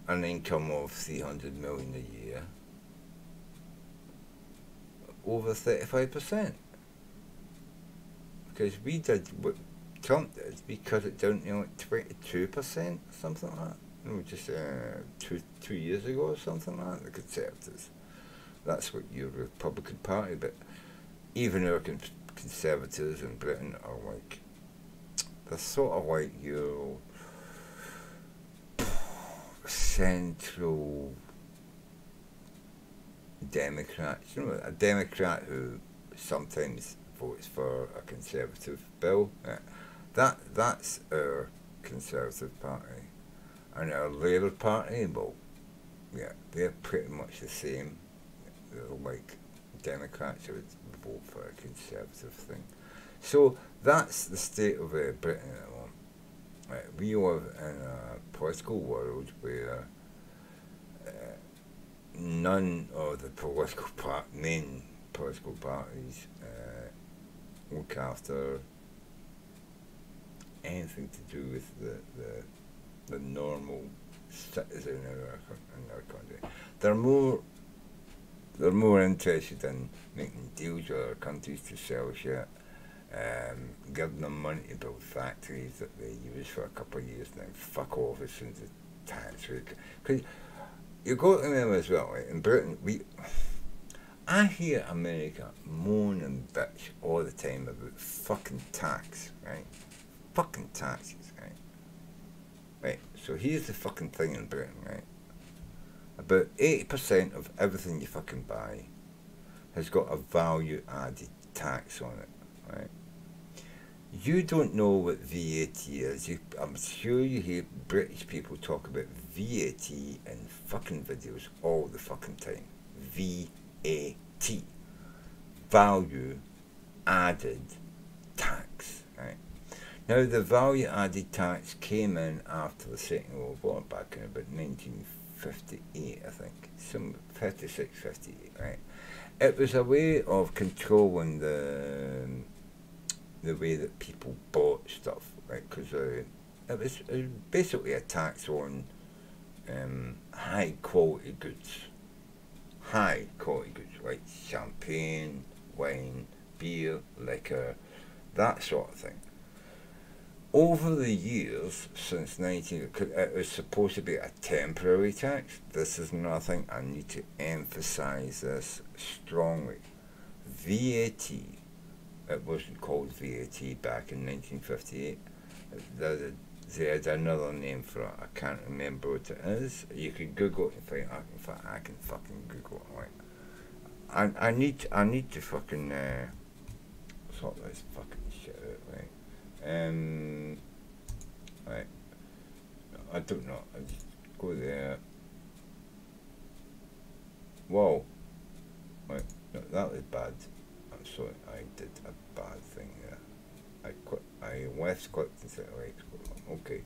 an income of 300 million a year over 35%. Because we did what Trump did, we cut it down to like 22%, something like that. Just 2 years ago or something like that, the Conservatives. That's what your Republican Party, but even our Conservatives in Britain are like, they're sort of like your central Democrats. A Democrat who sometimes votes for a Conservative bill. That's our Conservative Party. And our Labour Party, well, yeah, they're pretty much the same. They're like Democrats who would vote for a Conservative thing. So that's the state of Britain at the moment. We live in a political world where none of the main political parties look after anything to do with the normal citizen in our country. They're more interested in making deals with other countries to sell shit, giving them money to build factories that they use for a couple of years and then fuck off as soon as the tax rate. Because you got to remember as well, right, in Britain, I hear America moan and bitch all the time about fucking tax, right? Fucking taxes, right? Right, so here's the fucking thing in Britain, right? About 80% of everything you fucking buy has got a value added tax on it, right? You don't know what VAT is. I'm sure you hear British people talk about VAT in fucking videos all the fucking time. VAT. Value added tax, right? Now, the value added tax came in after the Second World War back in about 1958, I think. Some 56, 58, right? It was a way of controlling the way that people bought stuff, right? Because it was basically a tax on high quality goods. High quality goods, like champagne, wine, beer, liquor, that sort of thing. Over the years, since it was supposed to be a temporary tax. This is nothing. I need to emphasize this strongly. VAT, it wasn't called VAT back in 1958. They had another name for it. I can't remember what it is. You can Google it and find it. In fact, I can fucking Google it. Right? I need to fucking sort this fucking shit out, right? Right. I don't know. I just go there. Whoa. Right. No, that was bad. I'm sorry. I did a bad thing there. I left clicked and said right. Okay.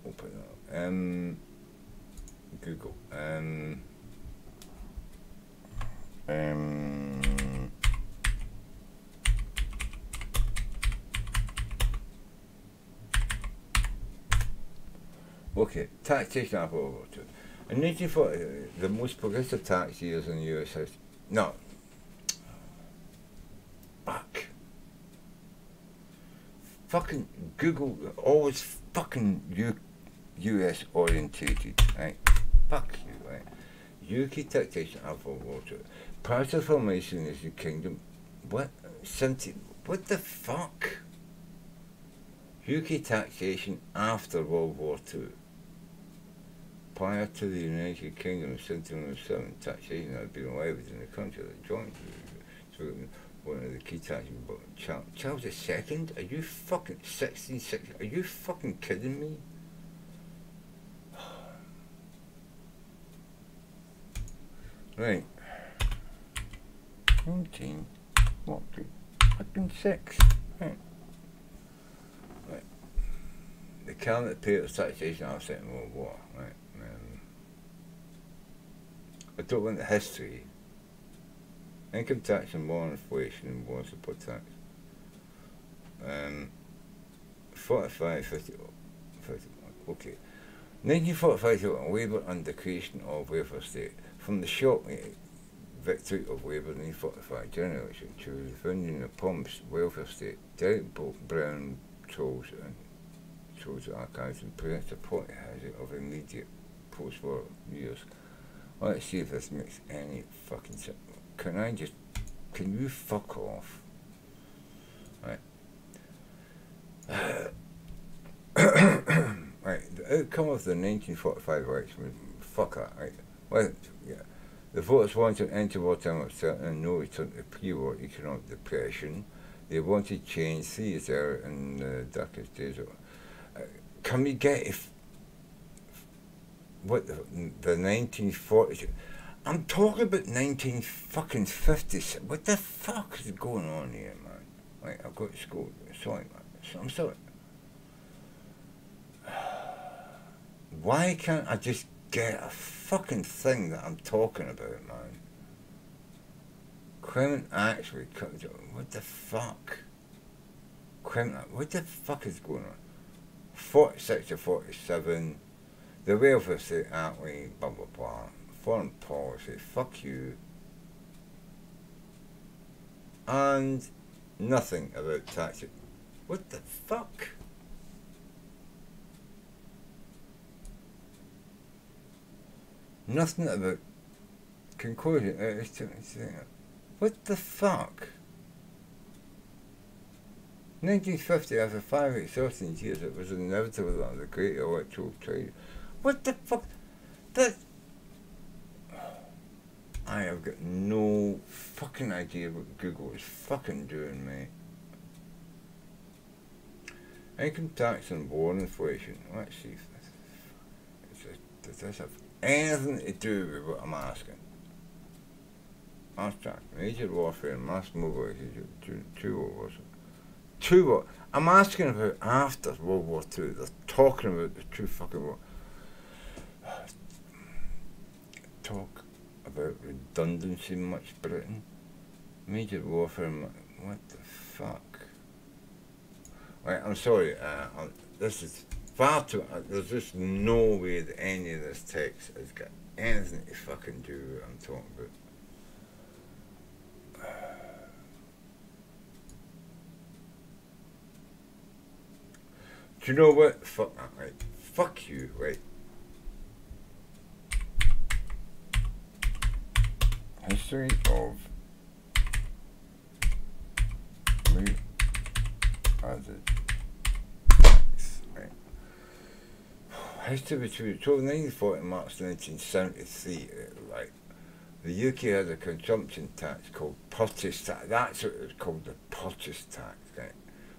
Open it up. Google. Okay, taxation after World War II. In 1940, the most progressive tax years in the US history. No. Fuck. Fucking Google, always fucking US orientated, right? Fuck you, right? UK taxation after World War II. Prior to the formation of the Kingdom, what the fuck? UK taxation after World War II. Prior to the United Kingdom in 1707, taxation had been levied in the country that joined one of the key taxes. Charles II? Are you fucking 1660? Are you fucking kidding me? Right. 19. What? Fucking 6. Right. Right. The cabinet paid its taxation after the Second World War. Right. I don't want the history. Income tax and more inflation and more support tax. 45, 50, 51. Okay. 1945, Labour and the creation of welfare state. From the shock victory of Labour in 1945 general election to the founding of Pom's welfare state, Derek Brown chose the archives and presents a portrait of immediate post-war years. Let's see if this makes any fucking sense. Can you fuck off? Right. Right, the outcome of the 1945 election, fuck that, right? Well, yeah. The voters wanted an end to wartime uncertainty and no return to pre-war economic depression. They wanted change 3 years earlier in the darkest days of can we get what the 1940s? I'm talking about 1950s. What the fuck is going on here, man? Right, I've got to school. Sorry, man. I'm sorry. Why can't I just get a fucking thing that I'm talking about, man? Criminal acts, what the fuck? Criminal, what the fuck is going on? 46 to 47, The welfare state, aren't we? Blah blah blah. Foreign policy. Fuck you. And nothing about taxes. What the fuck? Nothing about conclusion. What the fuck? 1950, after 5 exhausting years, it was inevitable that the great electoral trade. What the fuck? That. I have got no fucking idea what Google is fucking doing, mate. Income tax and war inflation. Let's see if does this have anything to do with what I'm asking? Abstract, major warfare and mass mobilization. Two wars. Two what? I'm asking about after World War II. They're talking about the two fucking war. Talk about redundancy, much Britain. Major warfare. What the fuck? Right, I'm sorry. This is far too. There's just no way that any of this text has got anything to fucking do with what I'm talking about. Do you know what? Fuck that, right? Fuck you, right? History of added tax, right? History between 1940 and March 1973, right? The UK had a consumption tax called purchase tax. That's what it was called, the purchase tax, right?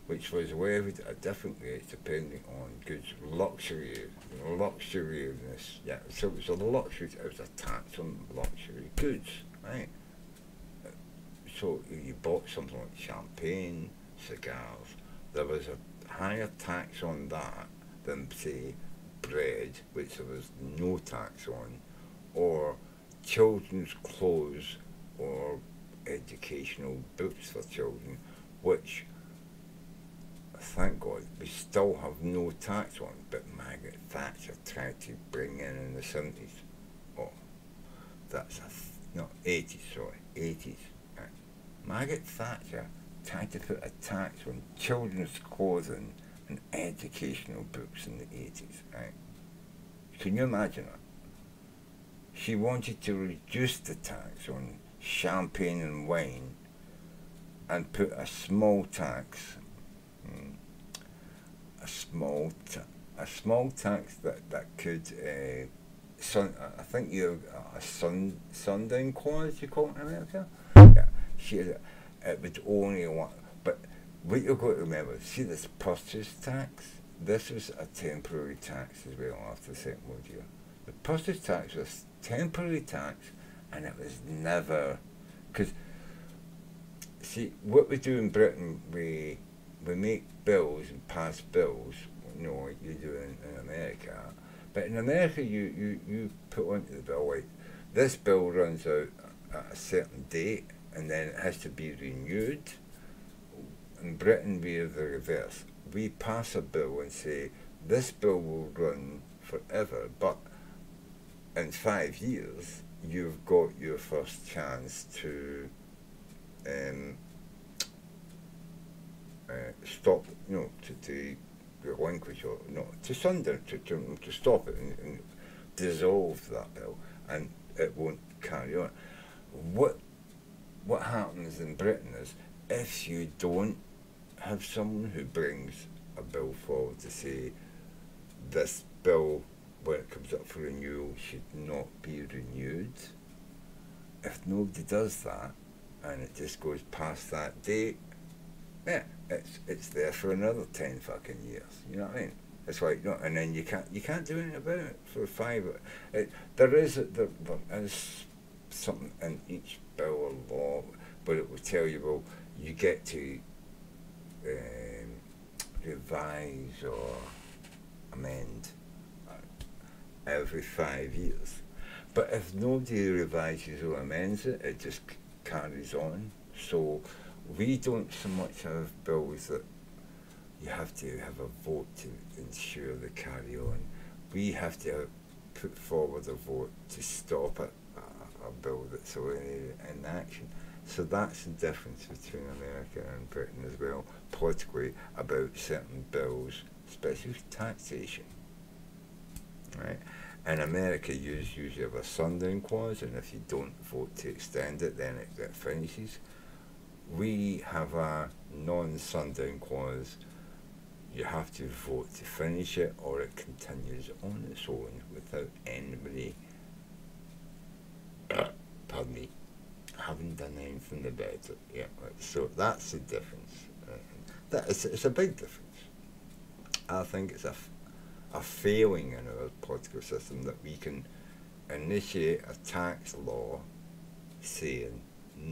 Which was levied at different rates depending on goods, luxuriousness. Yeah, so it was a luxury. It was a tax on luxury goods, right? So you bought something like champagne, cigars. There was a higher tax on that than, say, bread, which there was no tax on, or children's clothes, or educational books for children, which, thank God, we still have no tax on, but Margaret Thatcher tried to bring in the 70s. Oh, that's no, 80s, sorry, 80s. Right. Margaret Thatcher tried to put a tax on children's clothing and educational books in the 80s, right? Can you imagine that? She wanted to reduce the tax on champagne and wine and put a small tax, a small tax that could, I think you have a sundown clause, you call it in America? Yeah, it would only want, but what you've got to remember, see this purchase tax? This was a temporary tax as well after the Second World War. The purchase tax was temporary tax, and it was never, because, see, what we do in Britain, we make bills and pass bills, you know, like you do in America. But in America, you put onto the bill, like, this bill runs out at a certain date, and then it has to be renewed. In Britain, we are the reverse. We pass a bill and say, this bill will run forever, but in 5 years, you've got your first chance to stop, you know, to relinquish or to sunder, to stop it and dissolve that bill, and it won't carry on. What happens in Britain is, if you don't have someone who brings a bill forward to say this bill, when it comes up for renewal, should not be renewed, if nobody does that and it just goes past that date, yeah, it's there for another 10 fucking years. You know what I mean? It's like, no, and then you can't do anything about it for 5. There is something in each bill or law, but it will tell you, well, you get to revise or amend every 5 years. But if nobody revises or amends it, it just carries on. So we don't so much have bills that you have to have a vote to ensure they carry on. we have to put forward a vote to stop it, a bill that's already in action. So that's the difference between America and Britain as well, politically, about certain bills, especially taxation. Right? In America, you usually have a sundown clause, and if you don't vote to extend it, then it finishes. We have a non-sundown clause. You have to vote to finish it, or it continues on its own without anybody, pardon me, having done anything about it. Yeah, right. So that's the difference. It's a big difference. I think it's a failing in our political system that we can initiate a tax law, say in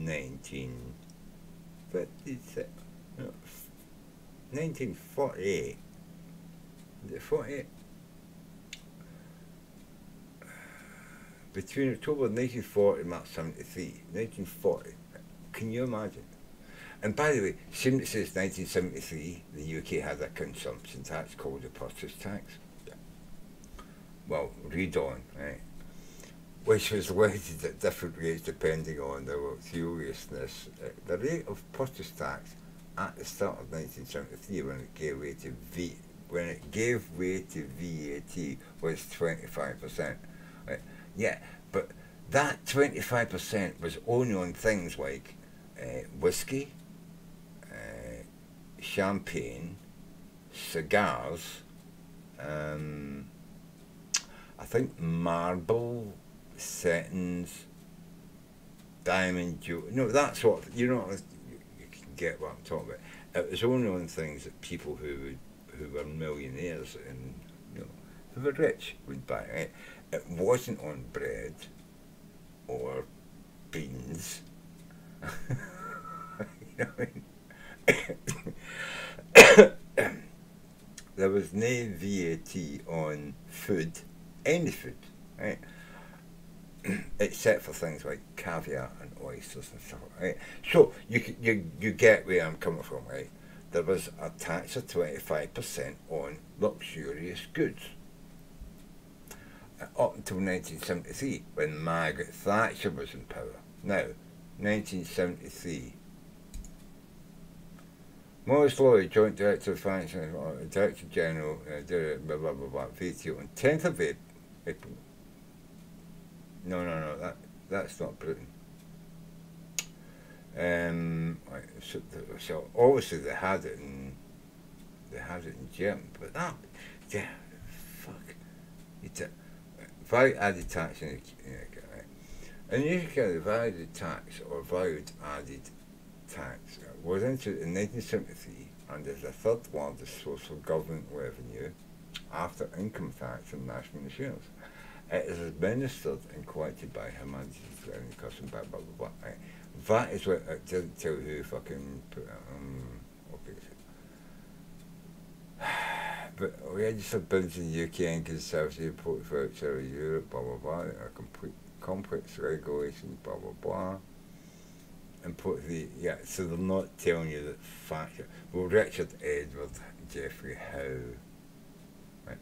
1956, no, 1948. Is it 48? Between October 1940 and March 73, 1940. Can you imagine? And by the way, since it says 1973, the UK had a consumption tax called the purchase tax. Yeah. Well, read on, right? Which was levied at different rates depending on the luxuriousness. The rate of purchase tax at the start of 1973, when it gave way to VAT, was 25%. Right? Yeah, but that 25% was only on things like whiskey, champagne, cigars, I think marble, satins, diamond jewelry. No, that sort of, you can get what I'm talking about. It was only on things that people who were millionaires and who were rich would buy. Right? It wasn't on bread or beans. You know what I mean? There was no VAT on food, any food, right? Except for things like caviar and oysters and stuff, right? So you get where I'm coming from, right? There was a tax of 25% on luxurious goods. Up until 1973, when Margaret Thatcher was in power. Now, 1973. Morris Lloyd, Joint Director of Finance, Director General, blah, blah, blah, blah, VAT on 10th of April. No, that's not Britain. So obviously they had it in Germany, but that, yeah, fuck. Value added tax in the right? And you can the value added tax or valued added tax was entered in 1973 and is the third largest source of government revenue after income tax and national insurance. It is administered and collected by Her Majesty's Revenue Custom, blah, blah, blah, blah. Right? That is what it doesn't tell you who fucking put it But registered buildings in the UK and conservative imported for outside of Europe, blah, blah, blah. There are complete complex regulations, blah, blah, blah. So they're not telling you that fact. Well, Richard Edward Geoffrey Howe. Right?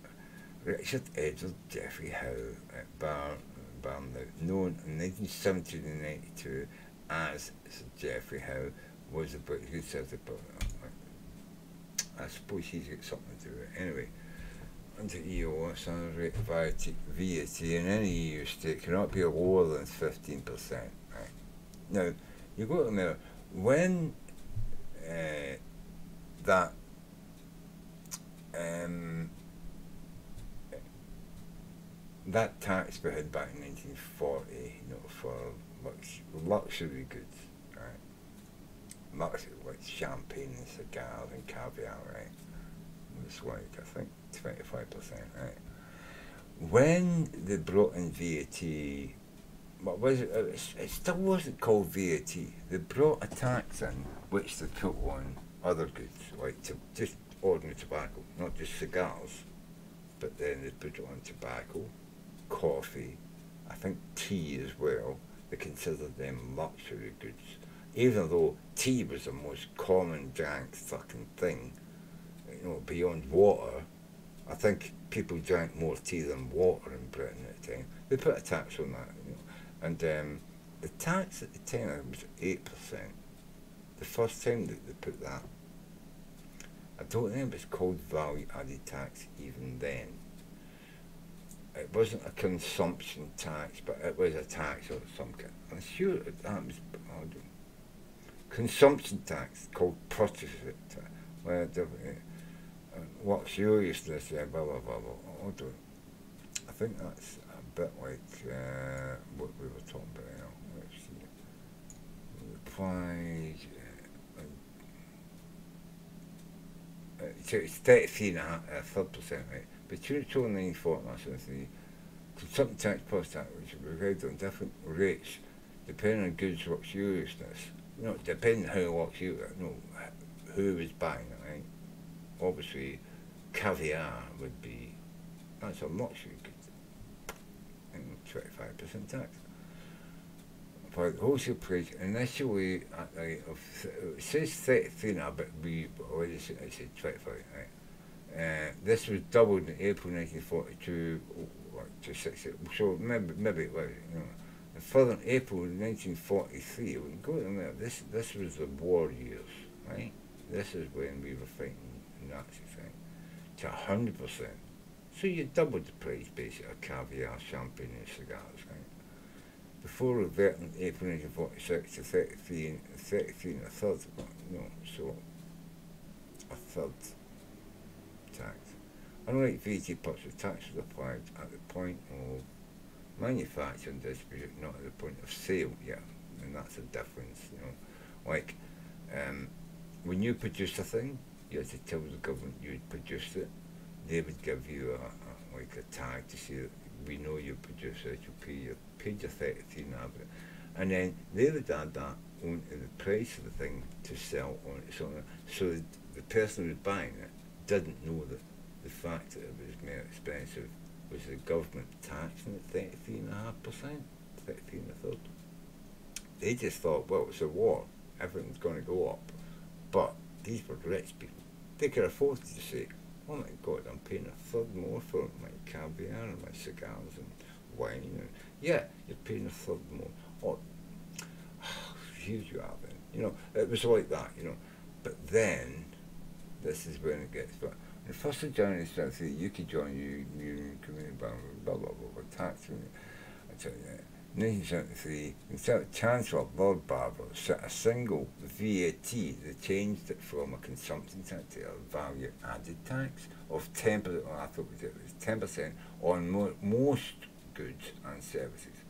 Richard Edward Geoffrey Howe at Barnout, known in 1970 to 92 as Sir Geoffrey Howe, was a British conservative. I suppose he's got something to do with it. Anyway, under EU standard rate of VAT in any EU state cannot be lower than 15%. Right? Now, you go to America, when that tax was had back in 1940, for luxury goods, right? Luxury, like champagne and cigars and caviar, right? It was like, I think, 25%, right? When they brought in VAT, what was it? It still wasn't called VAT. They brought a tax in which they put on other goods, like just ordinary tobacco, not just cigars, but then they put it on tobacco, coffee, I think tea as well. They considered them luxury goods, even though tea was the most common drank fucking thing, beyond water. I think people drank more tea than water in Britain at the time. They put a tax on that, you know. And the tax at the time was 8%. The first time that they put that, I don't think it was called value added tax even then. It wasn't a consumption tax, but it was a tax of some kind. I'm sure that was consumption tax called purchase tax, where the luxuriousness, blah blah blah blah. I think that's a bit like what we were talking about now. Let's see. Replies. So it's 33.5%, right? Between 1940 and the consumption tax plus tax, which was regarded on different rates depending on goods luxuriousness. You know, depending on how luxurious, no, who was buying it, right? Obviously, caviar would be, that's a luxury good, and 25% tax. For the wholesale price, initially at the rate of, it says 33 now, but we already said 25, right? This was doubled in April 1942 to 60, so maybe it was, you know. And further in April 1943, we can go to there, this was the war years, right? This is when we were fighting Nazis, right? To 100%. So you doubled the price basically of caviar, champagne and cigars, right? Before reverting April 1946 to 33 and a third, no, so a third tax. Unlike VAT purchase, tax was applied at the point of manufacture and distribution, not at the point of sale, yeah, and that's a difference, you know. Like, when you produce a thing, you had to tell the government you had produced it. They would give you like a tag to say that we know you produced it, you paid your 33 now, and then they would add that onto the price of the thing to sell on it. So the person who was buying it didn't know that the fact that it was more expensive was the government taxing it 33.5%, 33 and a third. They just thought, well, it's a war, everything's going to go up. But these were rich people. They could afford to say, oh my God, I'm paying a third more for my caviar and my cigars and wine. And yeah, you're paying a third more. Oh, huge you are then. You know, it was like that, you know. But then, this is when it gets, but on the 1st of January 1973, you could join Union Community blah blah blah tax. I tell you that. 1973, Chancellor Lord Barber set a single VAT that changed it from a consumption tax to a value added tax of 10%, well, I thought it was 10% on most goods and services.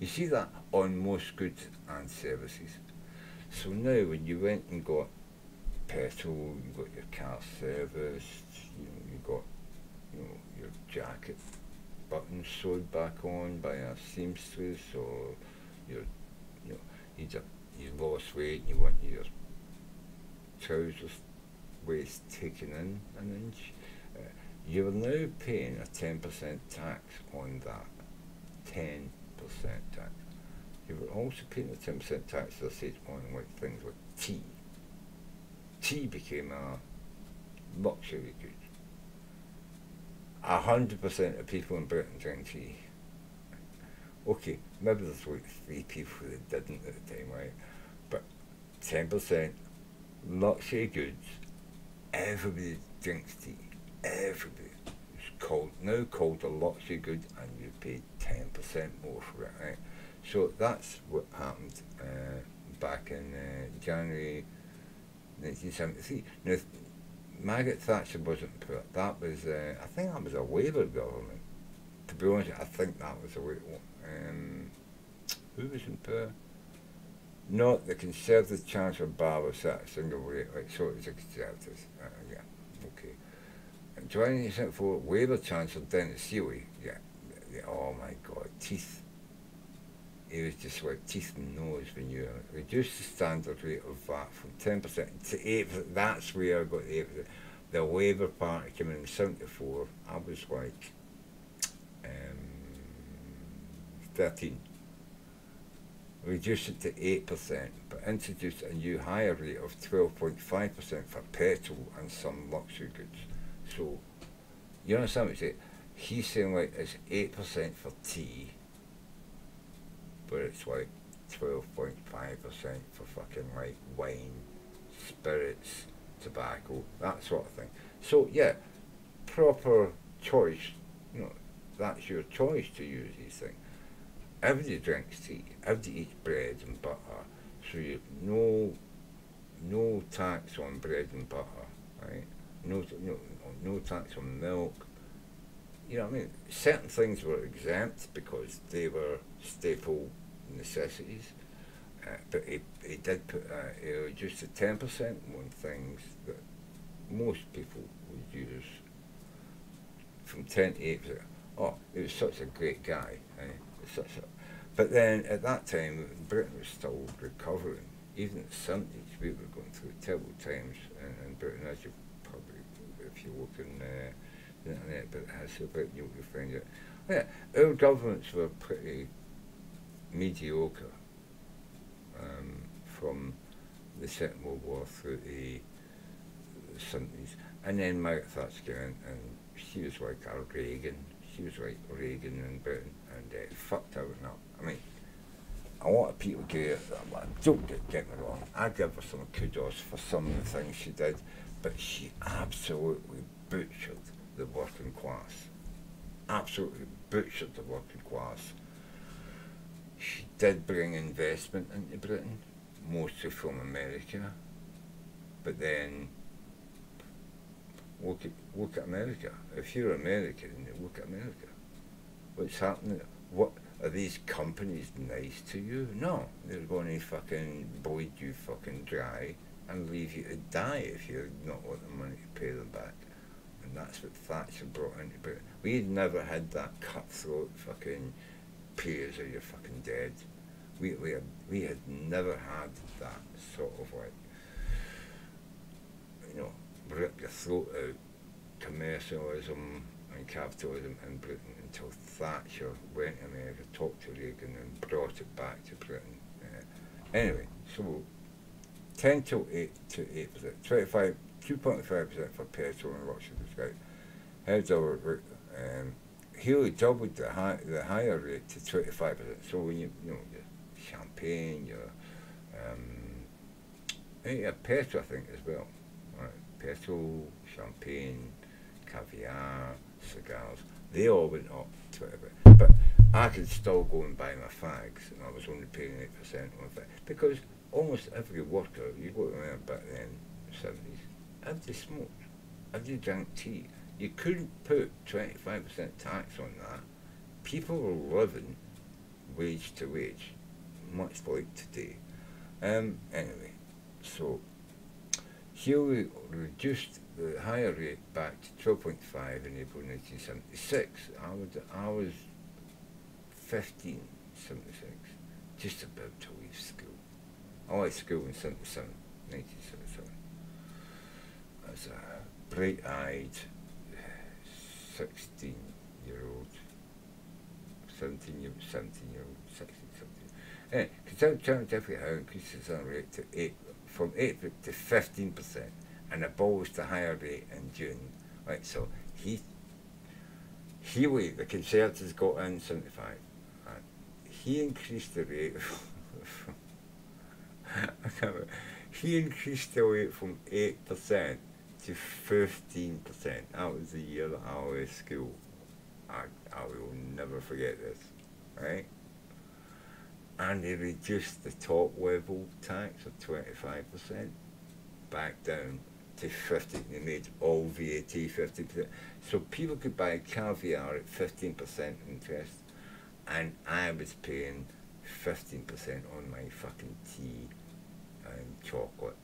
You see that on most goods and services. So now when you went and got petrol, you got your car serviced, you got your jacket buttons sewed back on by a seamstress, or you lost weight and you want your trousers waist taken in an inch, you're now paying a 10% tax on that. 10% tax. You were also paying a 10% tax, as I said, on like things like tea. Tea became a luxury good. 100% of people in Britain drink tea. Okay, maybe there's like 3 people that didn't at the time, right? But 10% luxury goods, everybody drinks tea. Everybody. It's now called a luxury good, and you pay 10% more for it, right? So that's what happened back in January 1973. Now, Margaret Thatcher wasn't poor. That was, I think that was a Labour government. To be honest, I think that was a who was in power? Not the Conservative Chancellor Barber set a single rate, right? So it was a Conservative. Yeah, okay. And joining 1974, Labour Chancellor Dennis Seeley, yeah, oh my God, teeth. It was just like teeth and nose when you reduce the standard rate of VAT from 10% to 8%. That's where I got the 8%. The Labour Party came in 1974. I was like 13. Reduced it to 8%, but introduced a new higher rate of 12.5% for petrol and some luxury goods. So You understand what I'm saying? He's saying like it's 8% for tea, but it's like 12.5% for fucking like wine, spirits, tobacco, that sort of thing. So yeah, proper choice. You know, that's your choice to use these things. Everybody drinks tea. Everybody eats bread and butter. So you no tax on bread and butter, right? No tax on milk. You know what I mean? Certain things were exempt because they were staple necessities. But he did put he reduced to 10% on things that most people would use, from 10 to 8%. Oh, he was such a great guy. But then at that time, Britain was still recovering. Even in the 70s, we were going through terrible times in Britain, as you probably, if you look in the internet, but it has about you'll find it. Yeah, our governments were pretty mediocre from the Second World War through the 70s. And then Margaret Thatcher came in, and she was like our Reagan. She was like Reagan in Britain, and fucked everything up. I mean, a lot of people don't get me wrong, I give her some kudos for some of the things she did, but she absolutely butchered the working class. Absolutely butchered the working class. She did bring investment into Britain, mostly from America, but then look at America. If you're American, look at America. What's happening? What are these companies nice to you? No, they're going to fucking bleed you fucking dry and leave you to die if you're not got the money to pay them back. And that's what Thatcher brought into Britain. We had never had that cutthroat fucking pay as or you're fucking dead. We had never had that sort of like, you know, rip your throat out commercialism and capitalism in Britain until Thatcher went to America, talked to Reagan and brought it back to Britain. Anyway, so 10 to 8%, 2.5% for petrol and Russia. Heads over, Healy doubled the higher rate to 25%. So when you know your champagne, your petrol I think as well. Right, petrol, champagne, caviar, cigars, they all went up 20%. But I could still go and buy my fags, and I was only paying 8% on fag, because almost every worker, you go to there back then, 70s, everybody smoked, everybody drank tea. You couldn't put 25% tax on that. People were living wage to wage, much like today. Anyway, so Healy reduced the higher rate back to 12.5 in April 1976. I was 15, 76, just about to leave school. I left school in 1977. As a bright-eyed 16-year-old, 17-year-old, 16, 17. Anyway, Conservative definitely how increases the rate to from 8 to 15%, and abolished the higher rate in June. Right, so Healy, the Conservatives got in 75. Right. He increased the rate from he increased the rate from 8% to 15%. That was the year that I left school. I will never forget this, right? And he reduced the top level tax of 25% back down to 50%. They made all VAT 50%. So people could buy caviar at 15% interest, and I was paying 15% on my fucking tea and chocolate,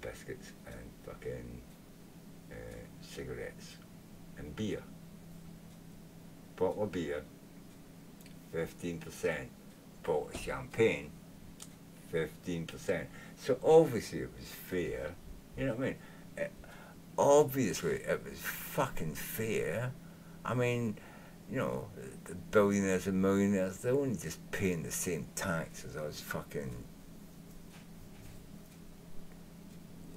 biscuits and fucking cigarettes and beer. Bottle of beer, 15%. Bottle of champagne, 15%. So obviously it was fair, you know what I mean? Obviously it was fucking fair. I mean, you know, the billionaires and millionaires, they're only just paying the same tax as us fucking,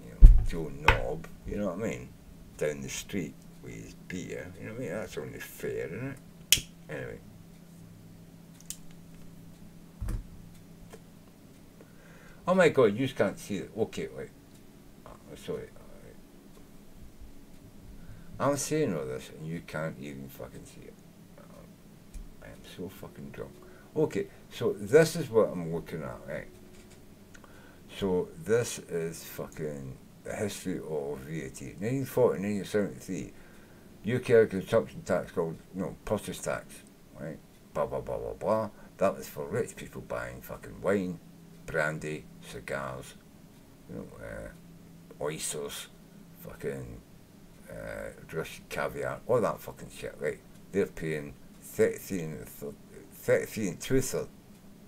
you know, Joe Knob, you know what I mean? Down the street with his beer. You know what I mean? That's only fair, isn't it? Anyway. Oh my God, you just can't see it. Okay, wait. Oh, sorry. I'm saying all this and you can't even fucking see it. I am so fucking drunk. Okay, so this is what I'm looking at, right? So this is fucking the history of VAT. 1940, 1973, UK had a consumption tax called, purchase tax, right? Blah, blah, blah, blah, blah. That was for rich people buying fucking wine, brandy, cigars, oysters, fucking Russian caviar, all that fucking shit, right? They're paying 33 and 2/3,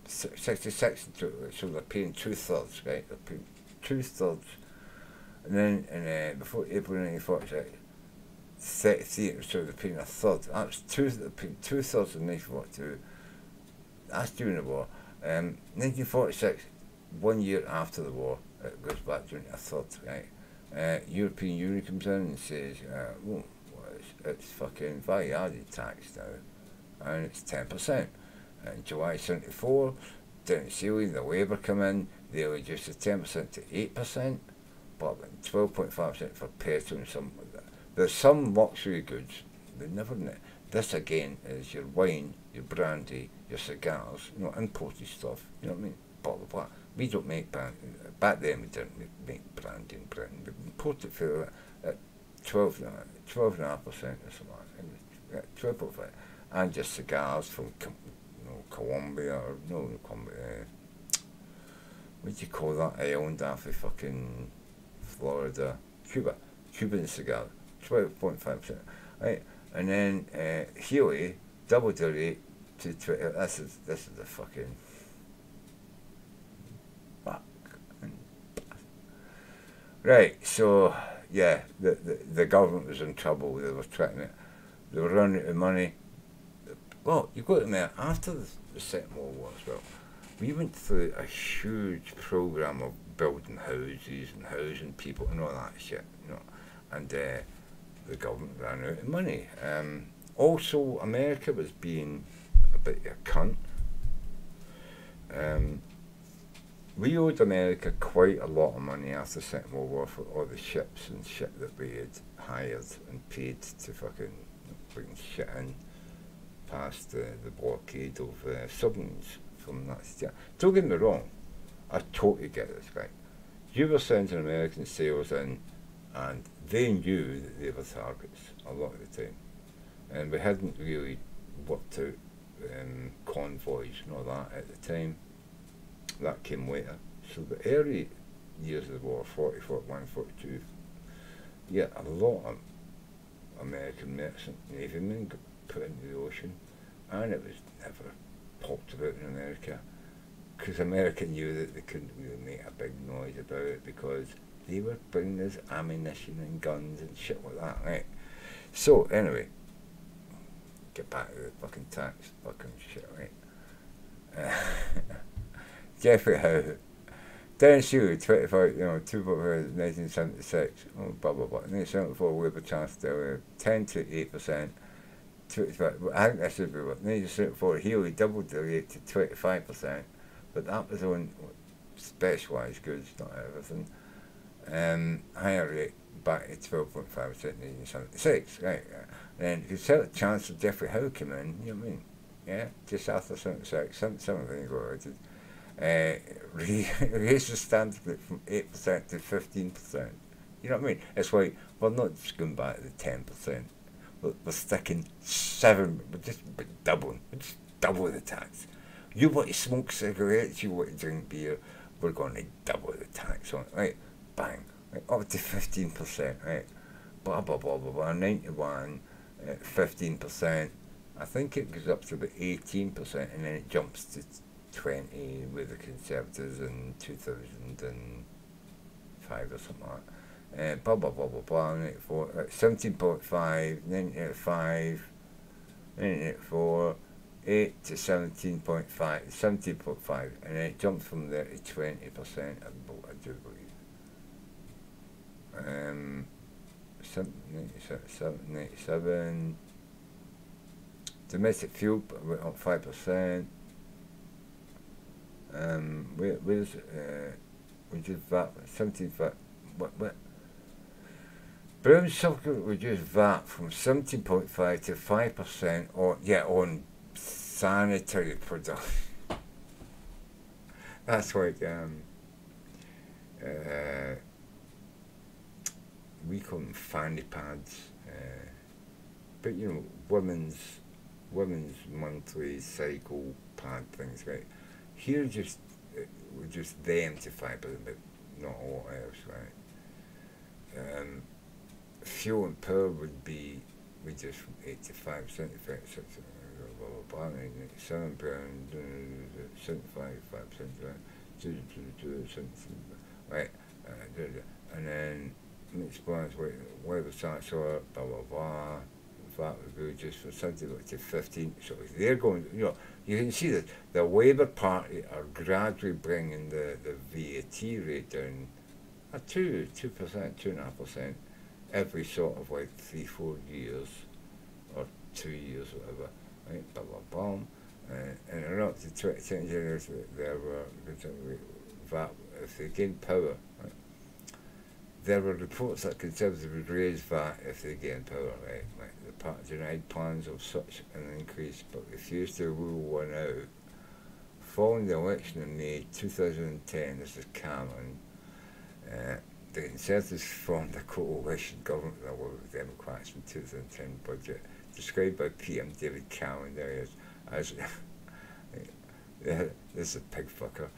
66 and 2, so they're paying 2/3, right? They're paying 2/3, and then before April 1946, 33, so they're paying 1/3. That's they're paying 2/3 in 1942. That's during the war. 1946, 1 year after the war, it goes back to 1/3, right? European Union comes in and says, it's fucking value added tax now, and it's 10%. In July 74, down in Sealy, the Labour come in, they reduced the 10% to 8%, but 12.5% for petrol and some. There's some luxury goods, but never. This again is your wine, your brandy, your cigars, imported stuff. You know what I mean? Blah blah blah. We don't make brandy. Back then we didn't make brandy in Britain. We imported it for at 12.5% or something. 12.5, and just cigars from Colombia or Colombia. What do you call that island after fucking Florida? Cuban cigar, 12.5%. Right, and then Healy doubled the rate to 20. This is the fucking. Right, so yeah, the government was in trouble. They were they were running out of money. Well, you've got to admit, after the Second World War as well, we went through a huge program of building houses and housing people and all that shit, and the government ran out of money. Also, America was being a bit of a cunt. We owed America quite a lot of money after the Second World War for all the ships and shit that we had hired and paid to fucking bring shit in past the blockade of submarines from that state. Don't get me wrong, I totally get this, right? You were sending American sailors in and they knew that they were targets a lot of the time. And we hadn't really worked out convoys and all that at the time. That came later. So the early years of the war, 40, 41, 42, yeah, a lot of American merchant navymen got put into the ocean, and it was never talked about in America, because America knew that they couldn't really make a big noise about it because they were bringing us ammunition and guns and shit like that, right? So anyway, get back to the fucking tax, fucking shit, right? Jeffrey Howe, Dennis Hugh, 25, 1976, blah blah blah. 1974 Labour Chancellor, 10 to 8%. 25, I think that should be what. 1974 Healy doubled the rate to 25%, but that was on specialised goods, not everything. Higher rate back at 12.5% in 1976, right? And then Conservative Chancellor Jeffrey Howe came in, you know what I mean? Yeah, just after 76, some things were related. Raised the standard from 8% to 15%. You know what I mean? It's like, we're not just going back to the 10%. We're sticking 7, we're just doubling. We're just double the tax. You want to smoke cigarettes, you want to drink beer, we're going to double the tax on it, right? Bang. Right, up to 15%, right? Blah, blah, blah, blah, blah. 91, 15%. I think it goes up to about 18%, and then it jumps to 20 with the Conservatives in 2005 or something like that. Blah blah blah blah blah. 17.5, 1985, 1984, 8 to 17.5, 17.5, and then it jumps from there to 20%. I do believe. 97. Domestic fuel went up 5%. Where's reduced VAT 17 VAT? What? Brown sugar reduced VAT from 17.5 to 5% on sanitary products. That's like we call them fanny pads, but you know, women's monthly cycle pad things, right? Here we're just them to 5%, but not a lot else, right? Fuel and power would be reduced from 8 to 5%, effect 6, blah blah blah, £7, 75, 5%, right? And then next balance, where the tax are, blah blah blah. VAT would be reduced from 70 to 15. So they're going, you know, you can see that the Labour Party are gradually bringing the VAT rate down at 2%, 2.5% every sort of like 3-4 years or 2 years, whatever, right? Blah blah blah. And around to 2010 years, there were VAT if they gained power. Right? There were reports that Conservatives would raise VAT if they gained power, right? Like the party denied plans of such an increase, but refused to rule one out. Following the election in May 2010, this is Cameron, the Conservatives formed a coalition government with the Democrats in 2010 budget, described by PM David Cameron there as this is a pig fucker.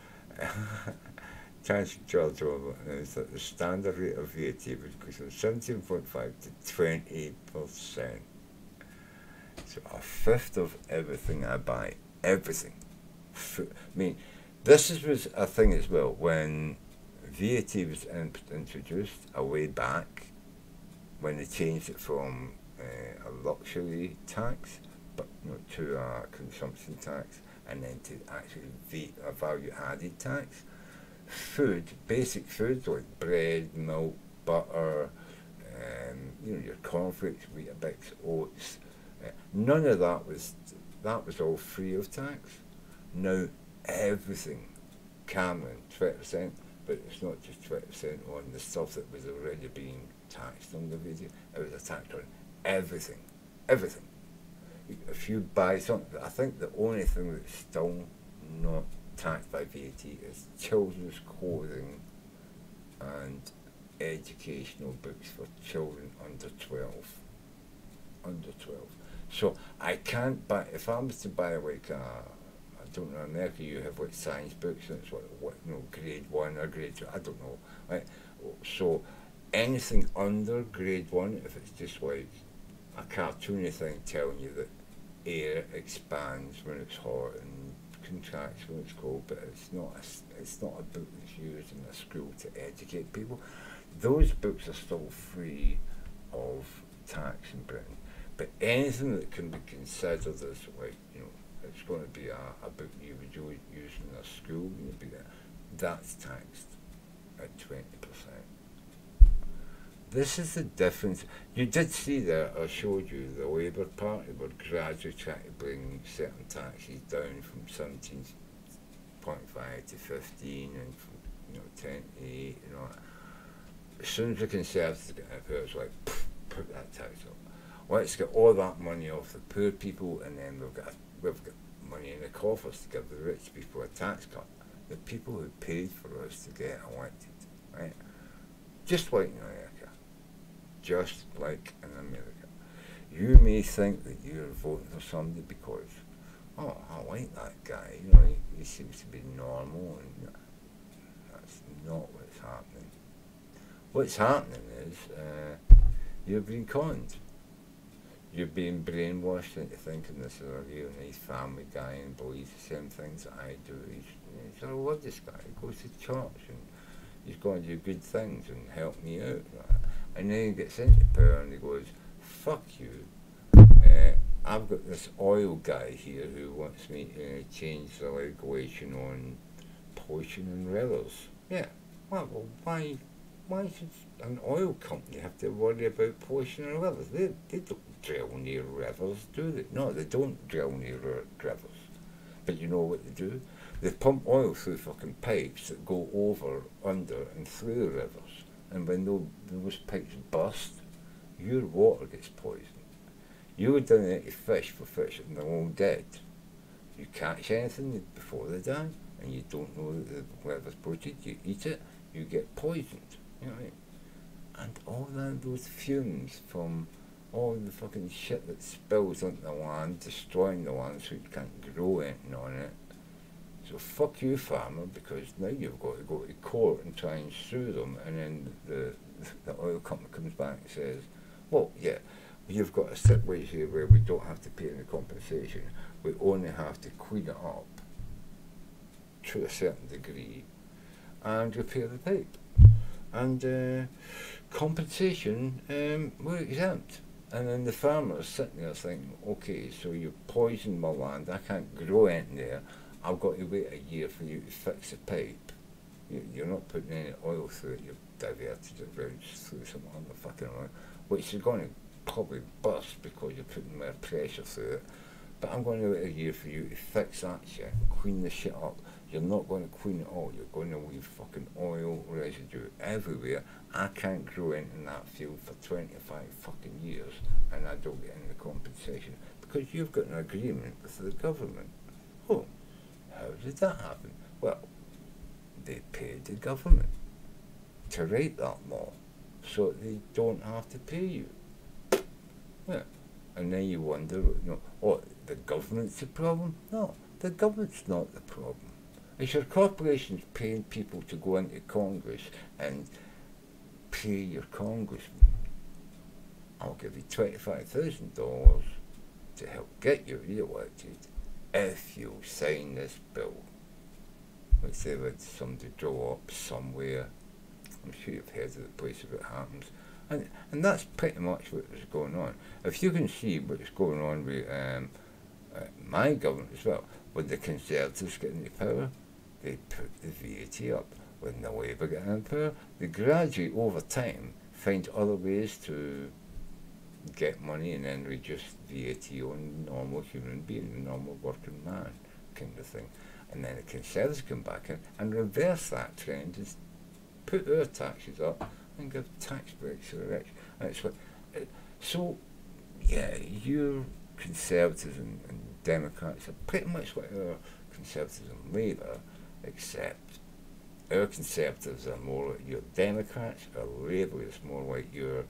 Chancellor George Orwell announced that the standard rate of VAT would increase from 17.5 to 20%. So a fifth of everything I buy, everything. I mean, this was a thing as well when VAT was introduced a way back, when they changed it from a luxury tax, but to a consumption tax, and then to actually a value-added tax. Food, basic foods like bread, milk, butter, your cornflakes, Weetabix, oats. None of that was all free of tax. Now everything, Cameron, 20%, but it's not just 20% on the stuff that was already being taxed on the VAT. It was a tax on everything, everything. If you buy something, I think the only thing that's still not taxed by VAT is children's clothing and educational books for children under 12. So I can't buy, if I was to buy like I don't know, in America you have like science books and it's grade 1 or grade 2, I don't know, right? So anything under grade 1, if it's just like a cartoony thing telling you that air expands when it's hot and contracts when it's cold, but it's not a book that's used in a school to educate people. Those books are still free of tax in Britain. But anything that can be considered as like, it's going to be a book you would use in a school, that's taxed at 20%. This is the difference. You did see there, I showed you, the Labour Party were gradually trying to bring certain taxes down from 17.5 to 15 and from 10 to 8, As soon as the Conservatives get in power, it's like, put that tax up. Let's get all that money off the poor people, and then we've got money in the coffers to give the rich people a tax cut. The people who paid for us to get elected, right? Just like in America. Just like in America. You may think that you're voting for somebody because, I like that guy, he seems to be normal, and that's not what's happening. What's happening is you're being conned. You're being brainwashed into thinking this is a real nice family guy and believes the same things that I do. I love this guy. He goes to church and he's going to do good things and help me out. And then he gets into power and he goes, fuck you. I've got this oil guy here who wants me to change the regulation on pollution and rivers. Yeah, well, why Why should an oil company have to worry about pollution in rivers? They don't drill near rivers, do they? No, they don't drill near rivers. But you know what they do? They pump oil through fucking pipes that go over, under, and through the rivers. And when those pipes burst, your water gets poisoned. You go down there to fish for fish and they're all dead. You catch anything before they die, and you don't know that the river's polluted, you eat it, you get poisoned. You know what I mean? And all those fumes from all the fucking shit that spills onto the land, destroying the land so you can't grow anything on it. So fuck you, farmer, because now you've got to go to court and try and sue them, and then the oil company comes back and says, well, yeah, you've got a situation here where we don't have to pay any compensation, we only have to clean it up to a certain degree and repair the pipe. And compensation, we're exempt. And then the farmer's sitting there thinking, okay, so you poisoned my land, I can't grow anything there, I've got to wait a year for you to fix the pipe. You're not putting any oil through it, you've diverted it round through some other fucking oil, which is going to probably burst because you're putting more pressure through it. But I'm going to wait a year for you to fix that shit, clean the shit up. You're not going to clean it all, you're going to leave fucking oil residue everywhere. I can't grow in that field for 25 fucking years and I don't get any compensation because you've got an agreement with the government. Oh, how did that happen? Well, they paid the government to write that law so they don't have to pay you. Yeah. And then you wonder, you know, oh, the government's the problem? No, the government's not the problem. It's your corporations paying people to go into Congress and pay your congressman. I'll give you $25,000 to help get you re-elected if you sign this bill. Which they would somebody draw up somewhere. I'm sure you've heard of the place if it happens. And that's pretty much what was going on. If you can see what's going on with my government as well, when the Conservatives get into power, they put the VAT up. When the Labour get into power, they gradually, over time, find other ways to get money and then reduce VAT on normal human being, normal working man, kind of thing. And then the Conservatives come back in and reverse that trend and put their taxes up and give tax breaks to the rich. And it's what, so, yeah, your Conservatives and Democrats are pretty much like our Conservatives and Labour, except our Conservatives are more like your Democrats, our Labour is more like your,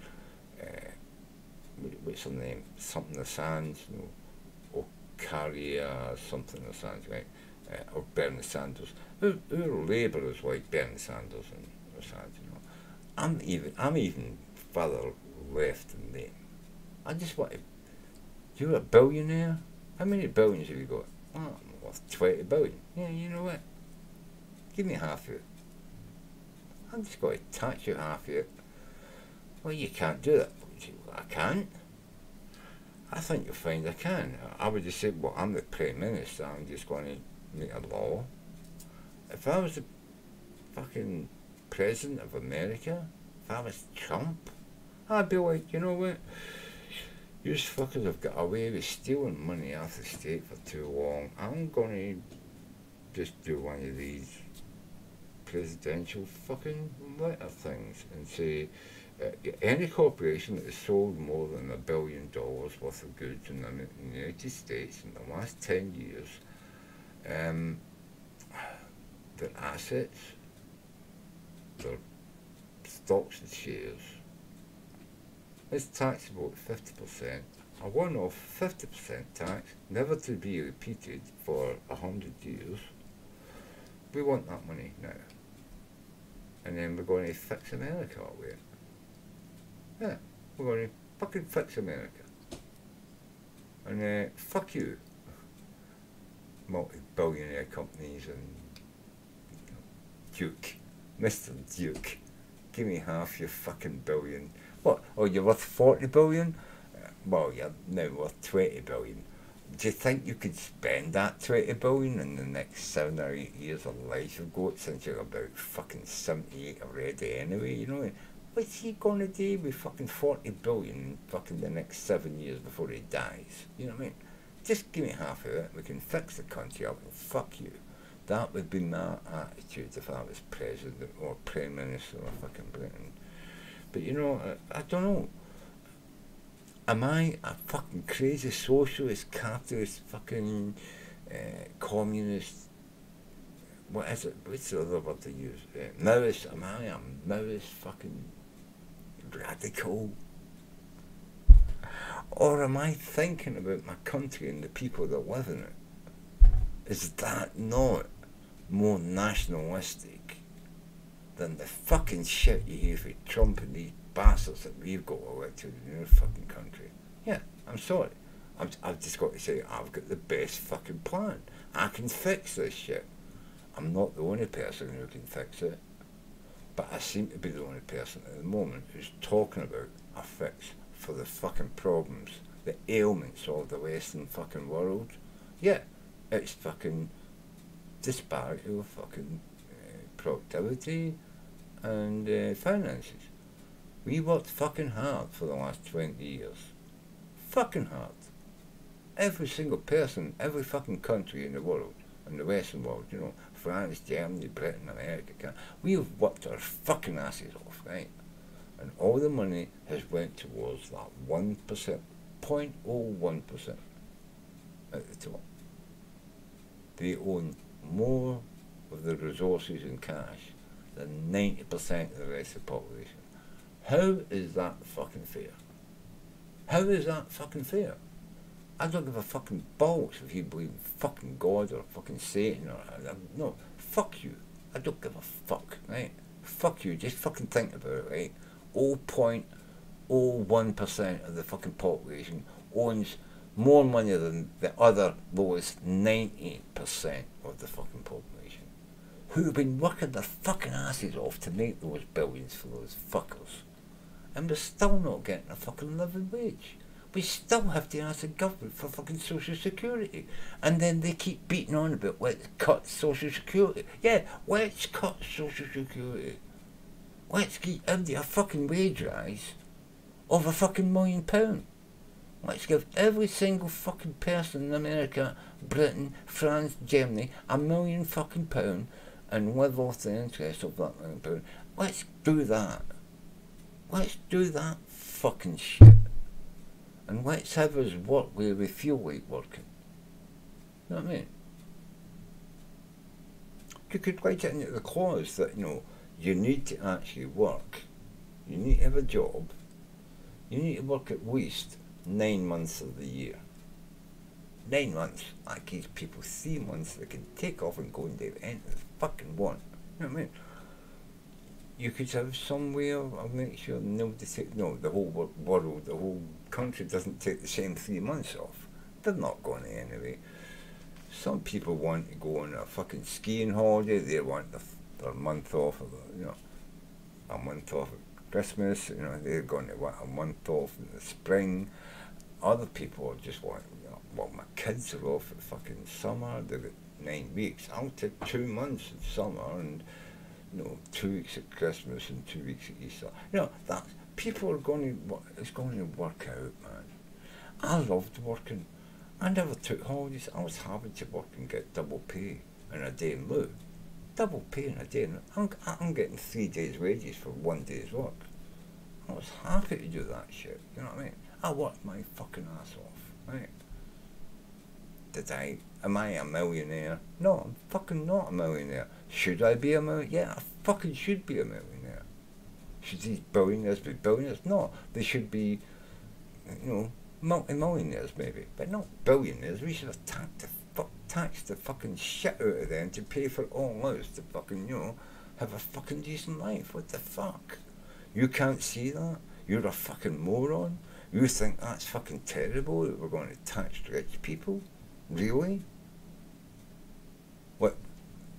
what's her name, something the Sands, you know, O'Carrier, something the Sands, right, or Bernie Sanders. Our Labour is like Bernie Sanders and Sands, you know. I'm even further left than them. I just want to, you're a billionaire? How many billions have you got? Oh, I'm worth 20 billion. Yeah, you know what? Give me half of it. I'm just going to tax you half of it. Well, you can't do that. I can't. I think you'll find I can. I would just say, well, I'm the Prime Minister, I'm just going to make a law. If I was the fucking President of America, if I was Trump, I'd be like, you know what? You fuckers have got away with stealing money off the state for too long. I'm going to just do one of these presidential fucking letter things and say, any corporation that has sold more than $1 billion worth of goods in the United States in the last 10 years, their assets, their stocks and shares, is taxable at 50%, a one-off 50% tax, never to be repeated for 100 years. We want that money now. And then we're going to fix America that way. Yeah, we're going to fucking fix America. And fuck you, multi-billionaire companies and Duke, Mr. Duke, give me half your fucking billion. What? Oh, you're worth 40 billion? Well, you're now worth 20 billion. Do you think you could spend that 20 billion in the next 7 or 8 years of life you've got, since you're about fucking 78 already anyway, you know? What's he gonna do with fucking 40 billion in fucking the next 7 years before he dies? You know what I mean? Just give me half of it, we can fix the country up and fuck you. That would be my attitude if I was president or prime minister of fucking Britain. But you know, I don't know. Am I a fucking crazy socialist, capitalist, fucking communist? What is it? What's the other word to use? Maoist? Am I a Maoist fucking radical? Or am I thinking about my country and the people that live in it? Is that not more nationalistic than the fucking shit you hear from Trump and these bastards that we've got elected in your fucking country? Yeah, I'm sorry. I've just got to say, I've got the best fucking plan. I can fix this shit. I'm not the only person who can fix it, but I seem to be the only person at the moment who's talking about a fix for the fucking problems, the ailments of the Western fucking world. Yeah, it's fucking disparity of fucking productivity and finances. We worked fucking hard for the last 20 years. Fucking hard. Every single person, every fucking country in the world, in the Western world, you know, France, Germany, Britain, America, we have worked our fucking asses off, right? And all the money has went towards that 1%, 0.01% at the top. They own more of the resources in cash than 90% of the rest of the population. How is that fucking fair? How is that fucking fair? I don't give a fucking balls if you believe in fucking God or fucking Satan or... No, fuck you. I don't give a fuck, right? Fuck you, just fucking think about it, right? 0.01% of the fucking population owns more money than the other lowest 90% of the fucking population, who have been working their fucking asses off to make those billions for those fuckers. And we're still not getting a fucking living wage. We still have to ask the government for fucking social security. And then they keep beating on about, let's cut social security. Yeah, let's cut social security. Let's give everybody a fucking wage rise of a fucking £1 million. Let's give every single fucking person in America, Britain, France, Germany £1 million fucking pound and live off the interest of that £1 million pound. Let's do that. Let's do that fucking shit. And let's have us work where we feel like working. You know what I mean? You could write it into the clause that, you know, you need to actually work. You need to have a job. You need to work at least 9 months of the year. 9 months. That gives people 3 months they can take off and go and do anything they fucking want. You know what I mean? You could have some way of making sure nobody take, no, the whole world, the whole country doesn't take the same 3 months off. They're not going to anyway. Some people want to go on a fucking skiing holiday. They want their month off, you know, a month off at Christmas. You know, they're going to want a month off in the spring. Other people just want, you know, well, my kids are off at fucking summer. They've got 9 weeks. I'll take 2 months in summer and, you know, 2 weeks at Christmas and 2 weeks at Easter. You know, that people are going to, it's going to work out, man. I loved working. I never took holidays. I was happy to work and get double pay and a day in lieu. Double pay and a day in lieu. I'm getting 3 days' wages for 1 day's work. I was happy to do that shit. You know what I mean? I worked my fucking ass off, right? Am I a millionaire? No, I'm fucking not a millionaire. Should I be a millionaire? Yeah, I fucking should be a millionaire. Should these billionaires be billionaires? No, they should be, you know, multi-millionaires maybe, but not billionaires. We should have taxed the fucking shit out of them to pay for all us to fucking, you know, have a fucking decent life. What the fuck? You can't see that? You're a fucking moron? You think that's fucking terrible that we're going to tax rich people? Really? What?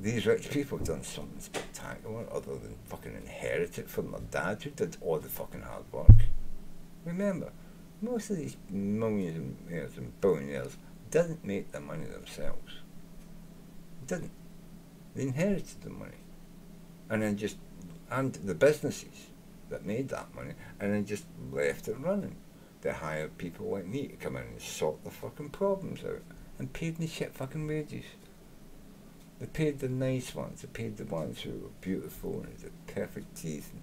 These rich people have done something spectacular other than fucking inherit it from their dad who did all the fucking hard work. Remember, most of these millionaires and billionaires didn't make the money themselves. They didn't. They inherited the money. And then and the businesses that made that money, and then just left it running. They hired people like me to come in and sort the fucking problems out, and paid them shit fucking wages. They paid the nice ones, they paid the ones who were beautiful and had perfect teeth and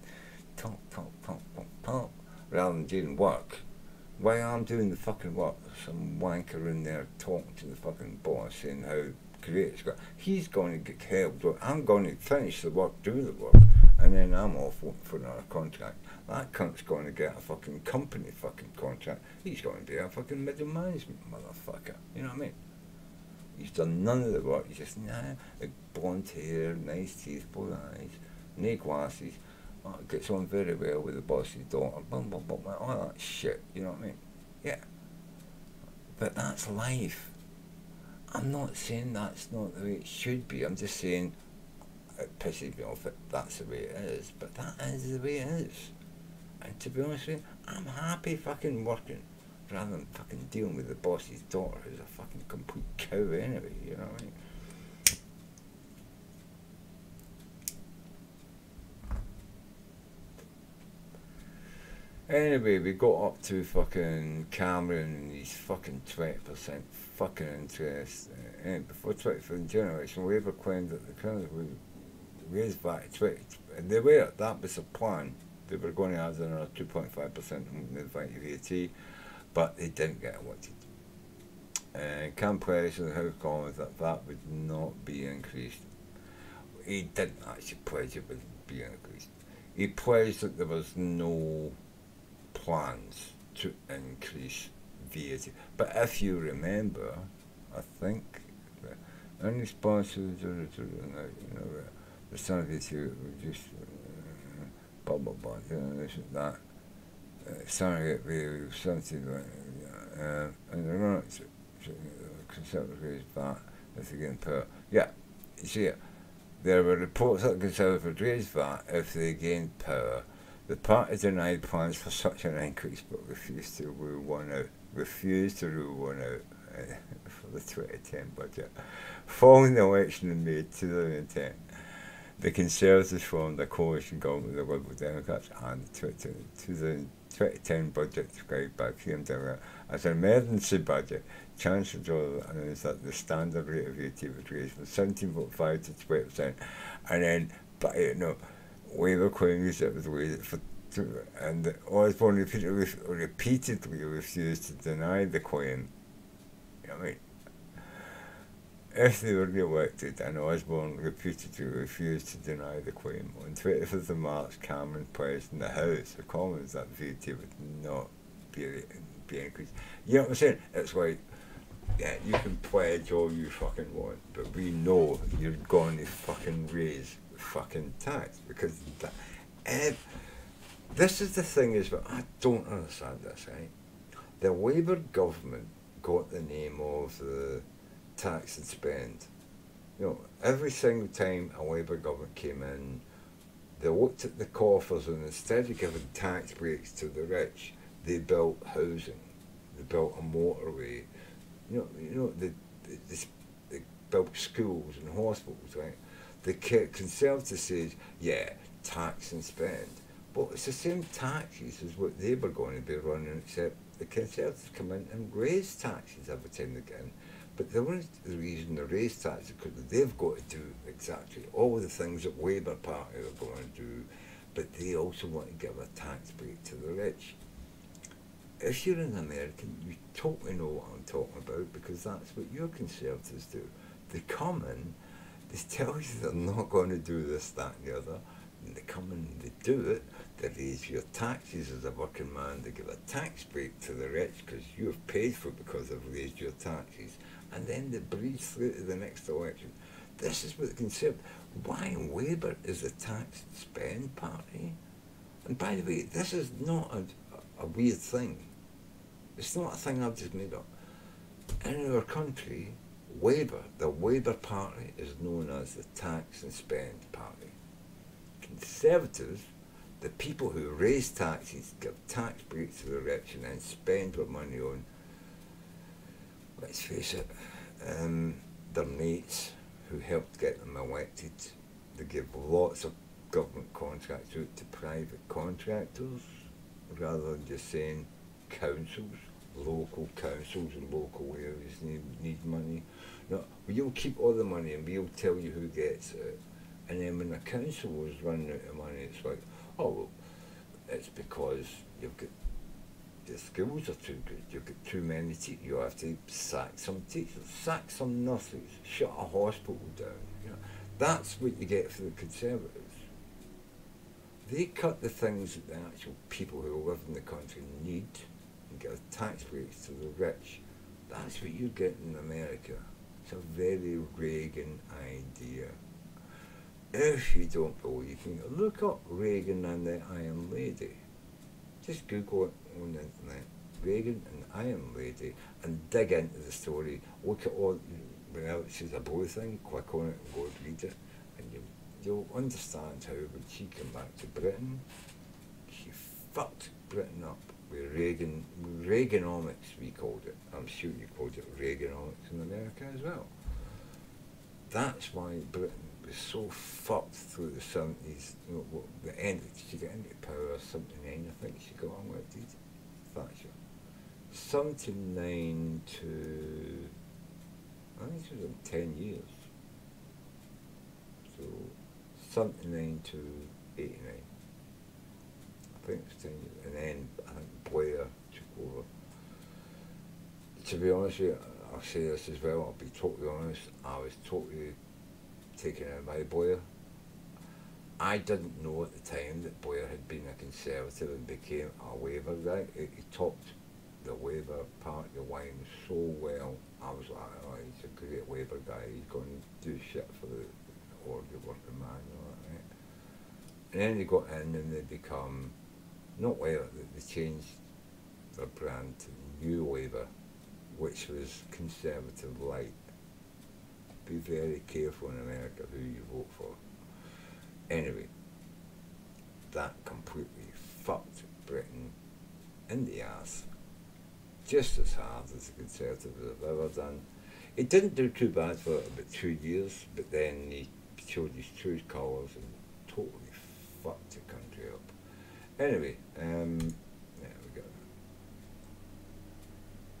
talk, rather than doing work. While I'm doing the fucking work, some wanker in there talking to the fucking boss saying how great it's got. He's going to get help. I'm going to finish the work, do the work, and then I'm off for another contract. That cunt's going to get a fucking company fucking contract. He's going to be a fucking middle management motherfucker. You know what I mean? He's done none of the work. He's just, like blonde hair, nice teeth, blue eyes, no glasses. Gets on very well with the boss's daughter, all that shit, you know what I mean? Yeah. But that's life. I'm not saying that's not the way it should be. I'm just saying it pisses me off that that's the way it is. But that is the way it is. And to be honest with you, I'm happy fucking working rather than fucking dealing with the boss's daughter who's a fucking complete cow anyway, you know what I mean? Anyway, we got up to fucking Cameron and his fucking 20% fucking interest. And before 25th generation, Labour claimed that the Criminals would raise VAT to 20. And that was the plan. They were going to add another 2.5% on the VAT, but they didn't get elected. And Cam pledged in the House Commons that VAT would not be increased. He didn't actually pledge it would be increased. He pledged that there was no plans to increase VAT. But if you remember, I think, in response to the Senate VAT reduced blah blah blah, this and that, Senate VAT 70, and they're not Conservatives raised VAT if they get in power. Yeah, you see, there were reports that Conservatives would raise VAT if they gained power. The party denied plans for such an increase, but refused to rule one out. For the 2010 budget. Following the election in May 2010, the Conservatives formed a coalition government with the Liberal Democrats, and the 2010 budget described by PM Democrat as an emergency budget. Chancellor Joe announced that the standard rate of VAT was raised from 17.5 to 20%, and then, Labour claims it was raised and Osborne repeatedly refused to deny the claim. You know what I mean? If they were re-elected, and Osborne repeatedly refused to deny the claim, on 25th of March, Cameron pledged in the House of Commons that VAT would not be increased. You know what I'm saying? It's like, yeah, you can pledge all you fucking want, but we know you're going to fucking raise fucking tax, because this is the thing is, but I don't understand this, right? The Labour government got the name of the tax and spend. Every single time a Labour government came in, they looked at the coffers, and instead of giving tax breaks to the rich, they built housing, they built a motorway, they built schools and hospitals, right? The Conservatives says, yeah, tax and spend. But it's the same taxes as what they were going to be running, except the Conservatives come in and raise taxes every time they get in. But the reason they raise taxes is because they've got to do exactly all the things that Labour Party are going to do, but they also want to give a tax break to the rich. If you're an American, you totally know what I'm talking about, because that's what your Conservatives do. They come in, they tell you they're not going to do this, that and the other, and they come in and they do it. They raise your taxes as a working man, they give a tax break to the rich because you've paid for it because they've raised your taxes, and then they breeze through to the next election. This is what the Conservatives, why Labour is the tax and spend party? And by the way, this is not a weird thing. It's not a thing I've just made up. In our country, Labour, the Labour Party, is known as the tax and spend party. Conservatives, the people who raise taxes, give tax breaks to the rich, and then spend their money on let's face it, their mates who helped get them elected, they give lots of government contracts out to private contractors rather than just saying councils, local councils in local areas need money. No, we'll keep all the money and we'll tell you who gets it. And then when the council was running out of money, it's like, oh, well, it's because you've got, the schools are too good, you've got too many teachers, you have to sack some teachers, sack some nurses, shut a hospital down. You know, that's what you get for the Conservatives. They cut the things that the actual people who live in the country need and give tax breaks to the rich. That's what you get in America. It's a very Reagan idea. If you don't believe, you can look up Reagan and the Iron Lady. Just Google it on the internet, Reagan and the Iron Lady, and dig into the story. Look at all, well, she's a blue thing, click on it and go and read it, and you'll understand how when she came back to Britain, she fucked Britain up with Reagan, Reaganomics we called it. I'm sure you called it Reaganomics in America as well. That's why Britain was so fucked through the 70s. You know, the end, she got into power 79, I think she got elected, Thatcher. 79 to, I think she was in 10 years. So 79 to 89. I think it was 10 years. And then I think Blair took over. To be honest with you, I'll say this as well, I'll be totally honest, I was totally taken out by Blair. I didn't know at the time that Blair had been a Conservative and became a Labour guy. He topped the Labour Party line so well. I was like, oh, he's a great Labour guy, he's going to do shit for the ordinary working man and all that, right? And then they got in and they become, not Labour, they changed their brand to New Labour, which was Conservative light. Be very careful in America who you vote for. Anyway, that completely fucked Britain in the ass, just as hard as the Conservatives have ever done. It didn't do too bad for about 2 years, but then he showed his true colours and totally fucked the country up. Anyway, there we go.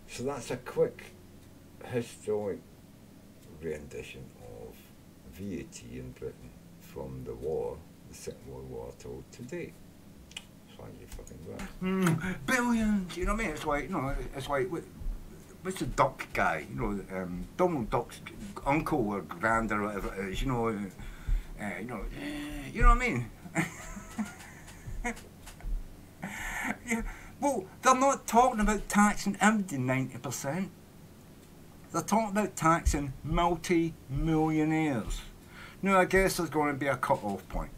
So that's a quick historic rendition of VAT in Britain from the war, the Second World War, till today. So you fucking glad. Billions, you know what I mean? It's like, you know, it's like, what's the Duck guy? You know, Donald Duck's uncle or grand or whatever it is, you know what I mean? Yeah, well, they're not talking about taxing everybody 90%. They're talking about taxing multi-millionaires. Now, I guess there's going to be a cut-off point.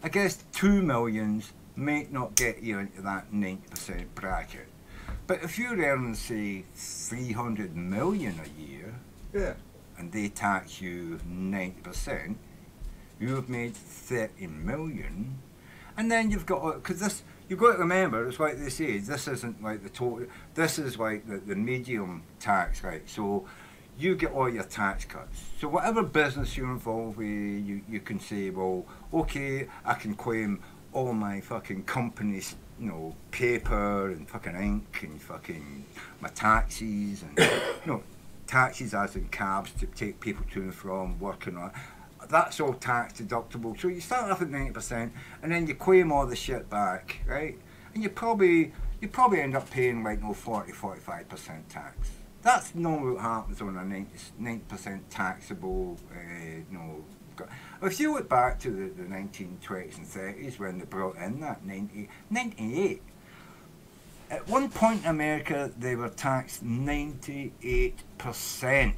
I guess 2 millions might not get you into that 90% bracket. But if you're earning, say, 300 million a year, Yeah. and they tax you 90%, you've made 30 million, and then you've got, because this, you've got to remember, it's like they say, this isn't like the total, this is like the medium tax, right? So you get all your tax cuts. So whatever business you're involved with, you can say, well, okay, I can claim all my fucking company's, you know, paper and fucking ink and fucking my taxis and, you know, taxis as in cabs to take people to and from working on. That's all tax deductible. So you start off at 90% and then you claim all the shit back, right? And you probably end up paying like 40-45% tax. That's normally what happens on a 90% taxable, If you look back to the 1920s and 30s when they brought in that 98, at one point in America they were taxed 98%,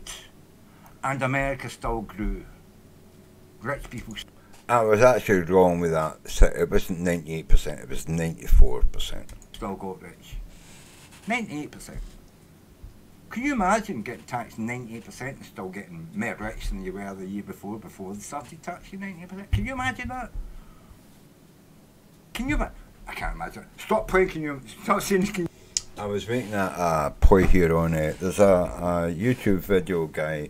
and America still grew. Rich people. I was actually wrong with that. It wasn't 98%, it was 94%. Still got rich. 98%. Can you imagine getting taxed 98% and still getting more rich than you were the year before they started taxing 98%? Can you imagine that? Can you imagine? I can't imagine. Stop playing, can you? Stop saying, can you? I was making a point here on it. There's a YouTube video guy,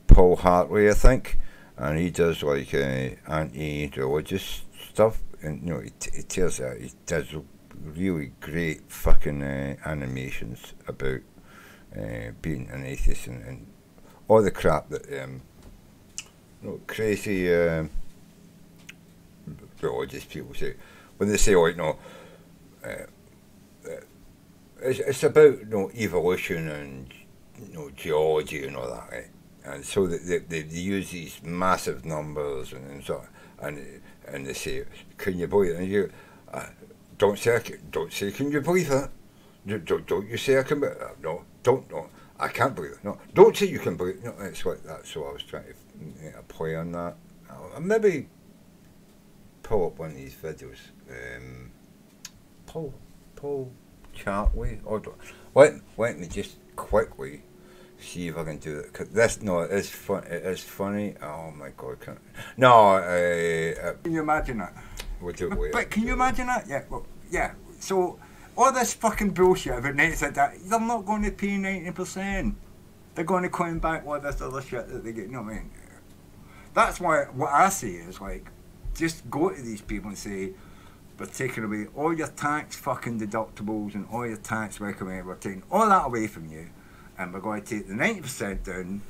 Paul Hartley, I think, and he does like anti-religious stuff, and you know he tells that he does really great fucking animations about being an atheist and all the crap that you know, crazy religious people say when they say, like, no. It's about, you know, evolution and, you know, geology and all that, right? And so they use these massive numbers and so and they say, can you believe it? And you don't say can you believe that? Don't you say I can believe that? No, no, I can't believe it. No, don't say you can believe it. No, it's like that. So I was trying to make a play on that. I'll maybe pull up one of these videos. Paul Chartway, or let me just quickly see if I can do it. Cause this, no, it is fun. It is funny. Oh my god, no. Can you imagine that? We'll do it. But can you imagine that? Yeah, well, yeah. So all this fucking bullshit about 90% that they're not going to pay 90%. They're going to claim back all this other shit that they get. You know what I mean? That's why what I say is, like, just go to these people and say, we're taking away all your tax fucking deductibles and all your tax recommended. We're taking all that away from you, and we're going to take the 90% down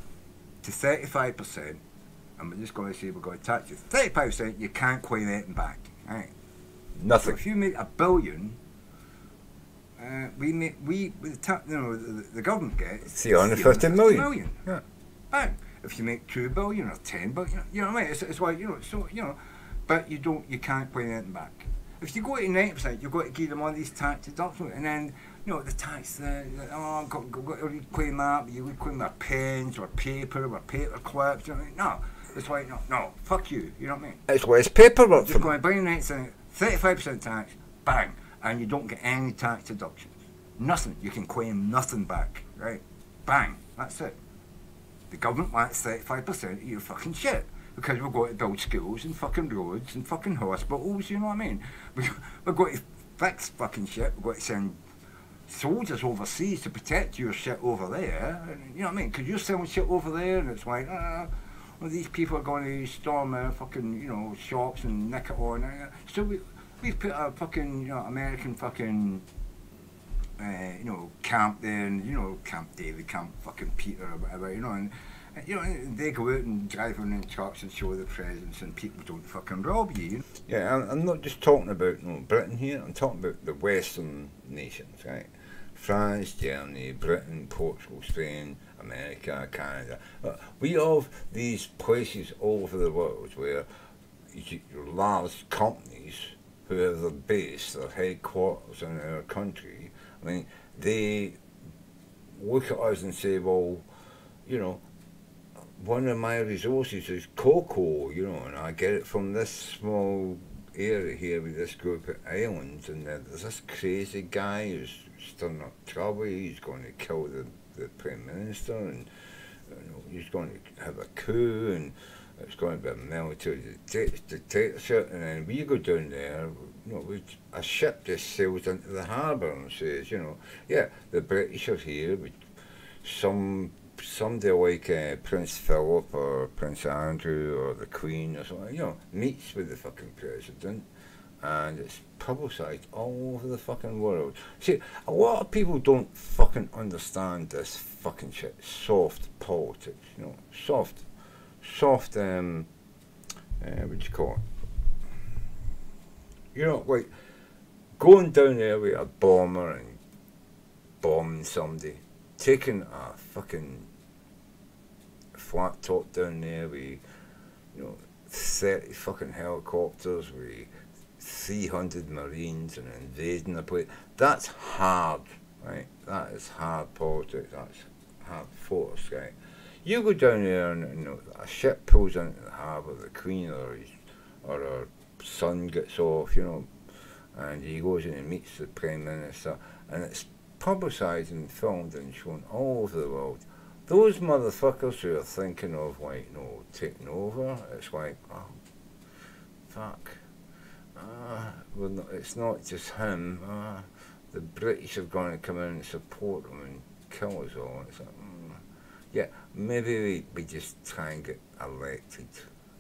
to 35%, and we're just going to say we're going to tax you 35%. You can't claim anything back, right? Nothing. So if you make $1 billion, the government gets 350 million. Yeah. Bang. If you make $2 billion or $10 billion, you know what I mean? It's like, you know, so you know, but you can't claim anything back. If you go to 90%, you've got to give them all these tax deductions, and then, you know, the tax, I've got to reclaim that, you reclaim their pens or paper clips, you know what I mean? No, it's like, no, fuck you, you know what I mean? It's less paperwork. Just going to bring 90%, 35% tax, bang, and you don't get any tax deductions. Nothing, you can claim nothing back, right? Bang, that's it. The government wants 35% of your fucking shit. Because we're going to build schools and fucking roads and fucking hospitals, you know what I mean? We're going to fix fucking shit. We're going to send soldiers overseas to protect your shit over there. And, you know what I mean? Because you're selling shit over there, and it's like, well, these people are going to storm fucking, you know, shops and nick it on. So we put a fucking, you know, American fucking, you know, camp there, and, you know, Camp David, Camp fucking Peter or whatever, you know, and you know, they go out and drive around in trucks and show their presence, and people don't fucking rob you. Yeah, I'm not just talking about, you know, Britain here. I'm talking about the Western nations, right? France, Germany, Britain, Portugal, Spain, America, Canada. We have these places all over the world where large companies who have their base, their headquarters in our country. I mean, they look at us and say, well, you know, one of my resources is cocoa, you know, and I get it from this small area here with this group of islands, and there's this crazy guy who's stirring up trouble. He's going to kill the Prime Minister, and, you know, he's going to have a coup, and it's going to be a military dictatorship. And then we go down there, you know, a ship just sails into the harbour and says, you know, yeah, the British are here with somebody like Prince Philip or Prince Andrew or the Queen or something, you know, meets with the fucking president, and it's publicised all over the fucking world. See, a lot of people don't fucking understand this fucking shit. Soft politics, you know, soft, what do you call it? You know, like, going down there with a bomber and bombing somebody, taking a fucking flat top down there with, you know, 30 fucking helicopters with 300 Marines and invading the place. That's hard, right? That is hard politics. That's hard force, right? You go down there and, you know, a ship pulls into the harbour, the Queen or her son gets off, you know, and he goes in and meets the Prime Minister, and it's publicised and filmed and shown all over the world. Those motherfuckers who are thinking of, like, you know, taking over, it's like, oh, fuck. Well, no, it's not just him. the British are going to come in and support them and kill us all. It's like, yeah, maybe we just try and get elected,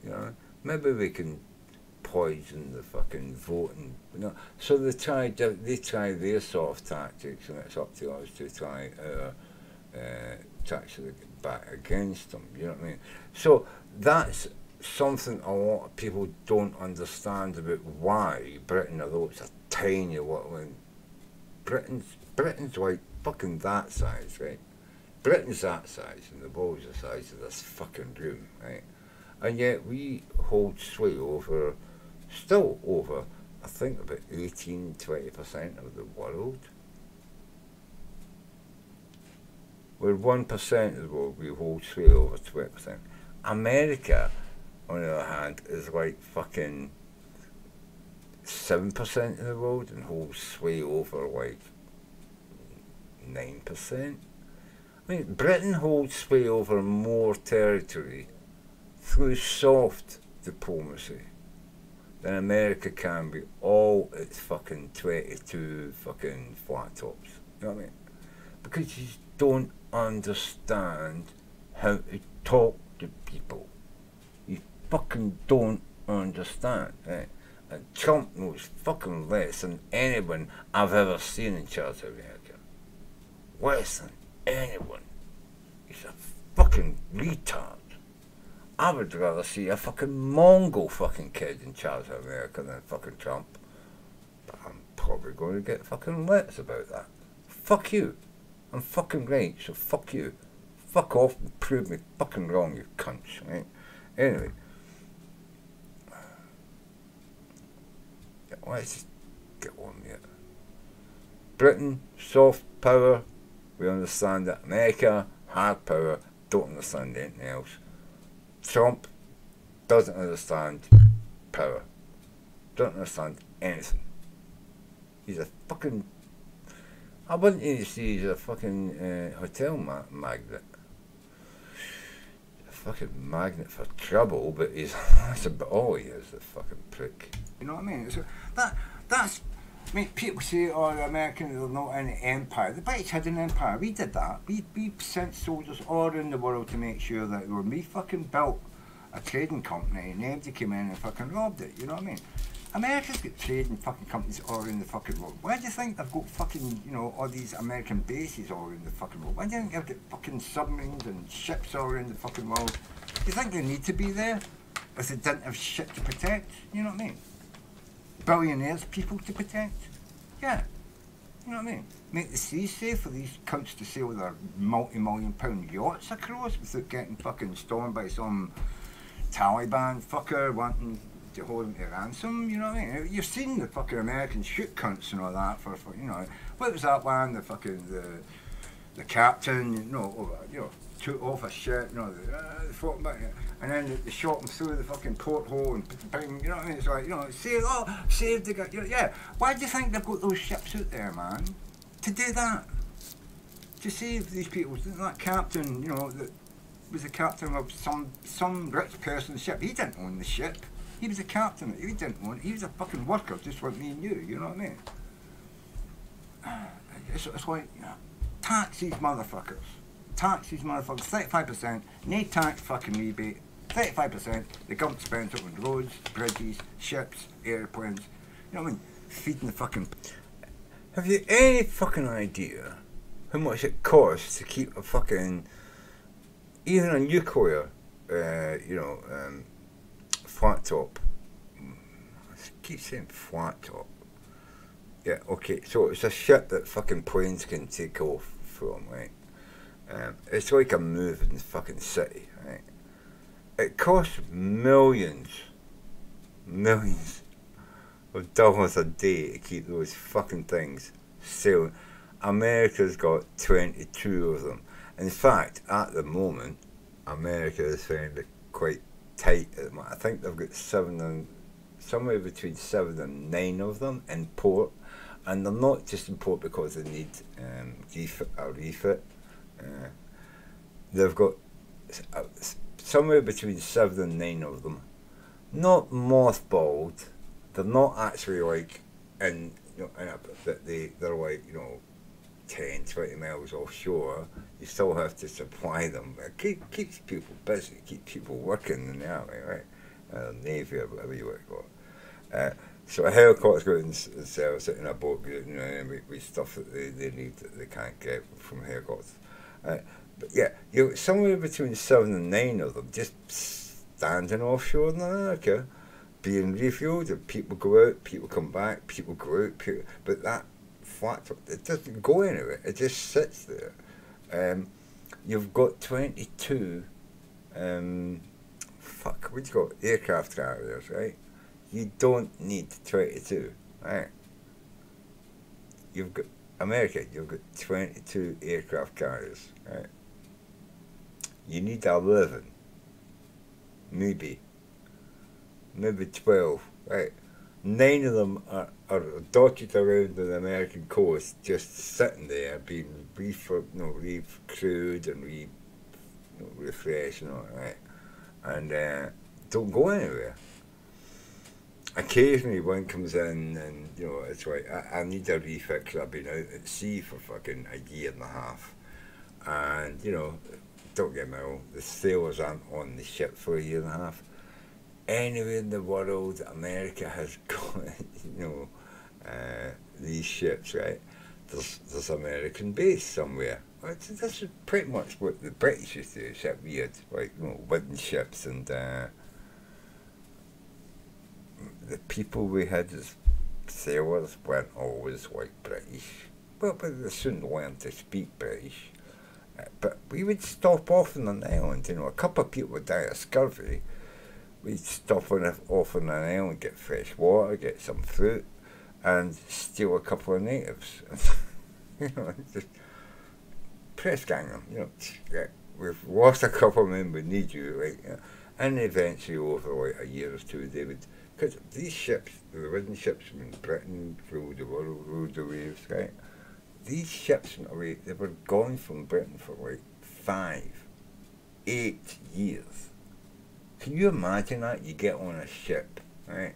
you know? Maybe we can poison the fucking voting, you know? So they try their sort of tactics, and it's up to us to try to actually get back against them, you know what I mean? So that's something a lot of people don't understand about why Britain, although it's a tiny little, Britain's like fucking that size, right? Britain's that size, and the world's the size of this fucking room, right? And yet we hold sway over, still over, I think about 18-20% of the world. We're 1% of the world, we hold sway over 20%. America, on the other hand, is like fucking 7% of the world and holds sway over like 9%. I mean, Britain holds sway over more territory through soft diplomacy than America can be all its fucking 22 fucking flat tops. You know what I mean? Because you don't understand how to talk to people. You fucking don't understand, right? And Trump knows fucking less than anyone I've ever seen in charge of America. Less than anyone. He's a fucking retard. I would rather see a fucking Mongol fucking kid in charge of America than fucking Trump. But I'm probably going to get fucking lit about that. Fuck you. I'm fucking right, so fuck you. Fuck off and prove me fucking wrong, you cunts, right? Anyway. Let's just get on with it. Britain, soft power, we understand that. America, hard power, don't understand anything else. Trump doesn't understand power. Doesn't understand anything. He's a fucking... I wouldn't even say he's a fucking hotel magnet. A fucking magnet for trouble, but he's... that's about all he is, the fucking prick. You know what I mean? So that's... I mean, people say, oh, the Americans are not in the empire. The British had an empire. We did that. We sent soldiers all around the world to make sure that when we fucking built a trading company and everybody came in and fucking robbed it, you know what I mean? America's got trading fucking companies all around the fucking world. Why do you think they've got fucking, you know, all these American bases all around the fucking world? Why do you think they've got fucking submarines and ships all around the fucking world? Do you think they need to be there if they didn't have shit to protect? You know what I mean? Billionaires, people to protect? Yeah. You know what I mean? Make the seas safe for these cunts to sail their multi-million-pound yachts across without getting fucking stormed by some Taliban fucker wanting to hold them to ransom, you know what I mean? You've seen the fucking American shoot cunts and all that for you know, what was that one, the fucking, the captain, you know, took off a shit, you know, they fought back, and then they shot him through the fucking porthole and bang, you know what I mean? It's like, you know, save the guy, you know, yeah. Why do you think they've got those ships out there, man? To do that. To save these people. That captain, you know, that was the captain of some rich person's ship. He didn't own the ship. He was a captain. He didn't own it. He was a fucking worker, just like me and you know what I mean? It's like, you know, tax these motherfuckers. Tax these motherfuckers, 35%, no tax fucking rebate, 35%, the government spends it on roads, bridges, ships, airplanes, you know what I mean? Feeding the fucking... Have you any fucking idea how much it costs to keep a fucking, even a nuclear, flat top? I keep saying flat top. Yeah, okay, so it's a ship that fucking planes can take off from, right? It's like a moving fucking city, right? It costs millions of dollars a day to keep those fucking things sailing. America's got 22 of them. In fact, at the moment, America is finding it quite tight at the moment. I think they've got somewhere between 7 and 9 of them in port, and they're not just in port because they need refit. They've got somewhere between 7 and 9 of them, not mothballed. They're not actually like in you know, but they're like, you know, 10, 20 miles offshore. You still have to supply them. It keeps people busy, keeps people working in the army, right? Navy or whatever you want to call it. So a helicopter's going and sells it in a boat, you know, and with stuff that they need that they can't get from helicopters. But yeah, you know, somewhere between 7 and 9 of them just standing offshore in America, being refueled, and people go out, people come back, people go out, but that flat, it doesn't go anywhere, it just sits there. You've got 22, what do you call it, aircraft carriers, right? You don't need 22, right? You've got, America, you've got 22 aircraft carriers, right? You need 11, maybe 12, right? 9 of them are dotted around the American coast, just sitting there, being recrewed and refreshed, you know, right? And don't go anywhere. Occasionally one comes in and, you know, it's like, I need a refix. I've been out at sea for fucking a year and a half. And, you know, don't get me wrong, the sailors aren't on the ship for a year and a half. Anywhere in the world, America has got, you know, these ships, right? There's American base somewhere. This is pretty much what the British used to do, except weird, like, you know, wooden ships, and the people we had as sailors weren't always like British. Well, but they soon learned to speak British. But we would stop off on an island, you know, a couple of people would die of scurvy. We'd stop off on an island, get fresh water, get some fruit, and steal a couple of natives. You know, just press gang them, you know. Yeah, we've lost a couple of men, we need you, right? Yeah. And eventually, over like a year or two, they would, because these ships, the wooden ships from Britain ruled the world, ruled the waves, right? These ships, in a way, they were gone from Britain for like 5, 8 years. Can you imagine that? You get on a ship, right?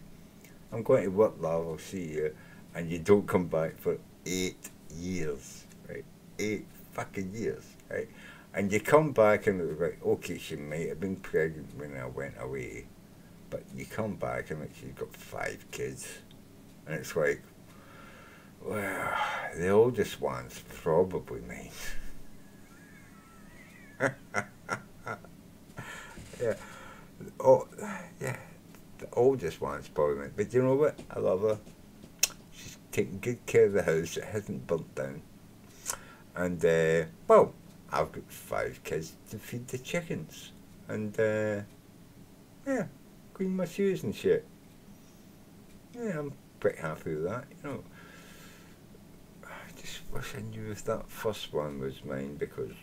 I'm going to work, love, I'll see you, and you don't come back for 8 years, right? 8 fucking years, right? And you come back and it was like, okay, she might have been pregnant when I went away, but you come back and she's got 5 kids, and it's like, well, the oldest one's probably mine. Yeah. Oh, yeah, the oldest one's probably mine. But you know what? I love her. She's taking good care of the house. It hasn't burnt down. And, well, I've got 5 kids to feed the chickens. And, yeah, clean my shoes and shit. Yeah, I'm pretty happy with that, you know. I just wish I knew if that first one was mine, because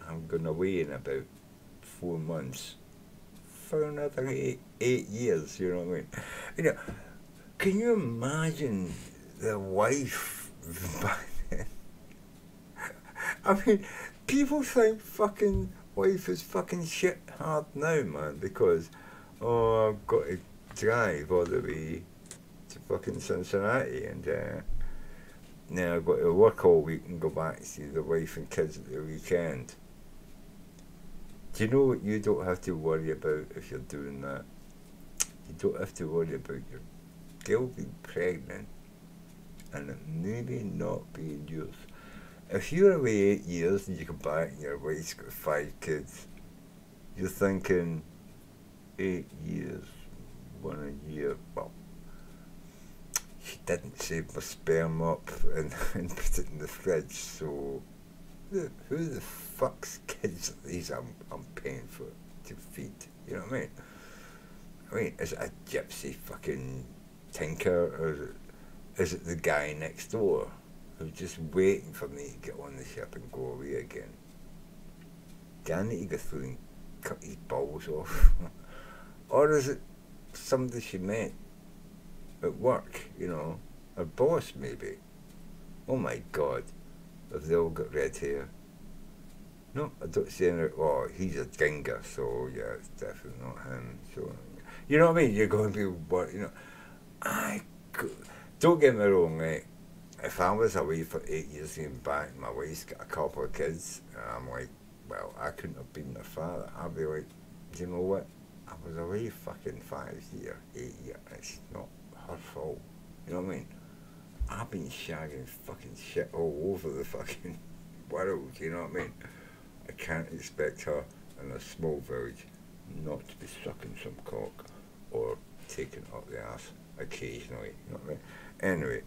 I'm going away in about 4 months for another 8 years, you know what I mean? You know, can you imagine the wife back then? I mean, people think fucking life is fucking shit hard now, man, because, oh, I've got to drive all the way to fucking Cincinnati, and now I've got to work all week and go back to see the wife and kids at the weekend. Do you know what you don't have to worry about if you're doing that? You don't have to worry about your girl being pregnant and it maybe not being yours. If you're away 8 years and you come back and your wife's got 5 kids, you're thinking 8 years, 1 a year. Well, she didn't save my sperm up and put it in the fridge, so who the fuck's kids are these I'm paying for to feed? You know what I mean? I mean, is it a gypsy fucking tinker, or is it the guy next door who's just waiting for me to get on the ship and go away again? Do I need to go through and cut his balls off? Or is it somebody she met at work, you know, her boss maybe? Oh my God, have they all got red hair? No, I don't see any. Oh, he's a ginger, so yeah, it's definitely not him. So, you know what I mean? You're going to be, you know, don't get me wrong, right? If I was away for 8 years going back and my wife's got a couple of kids, and I'm like, well, I couldn't have been their father, I'd be like, do you know what? I was away fucking 5 years, 8 years, it's not her fault. You know what I mean? I've been shagging fucking shit all over the fucking world, you know what I mean? I can't expect her in a small village not to be sucking some cock or taking it up the ass occasionally, you know what I mean? Anyway,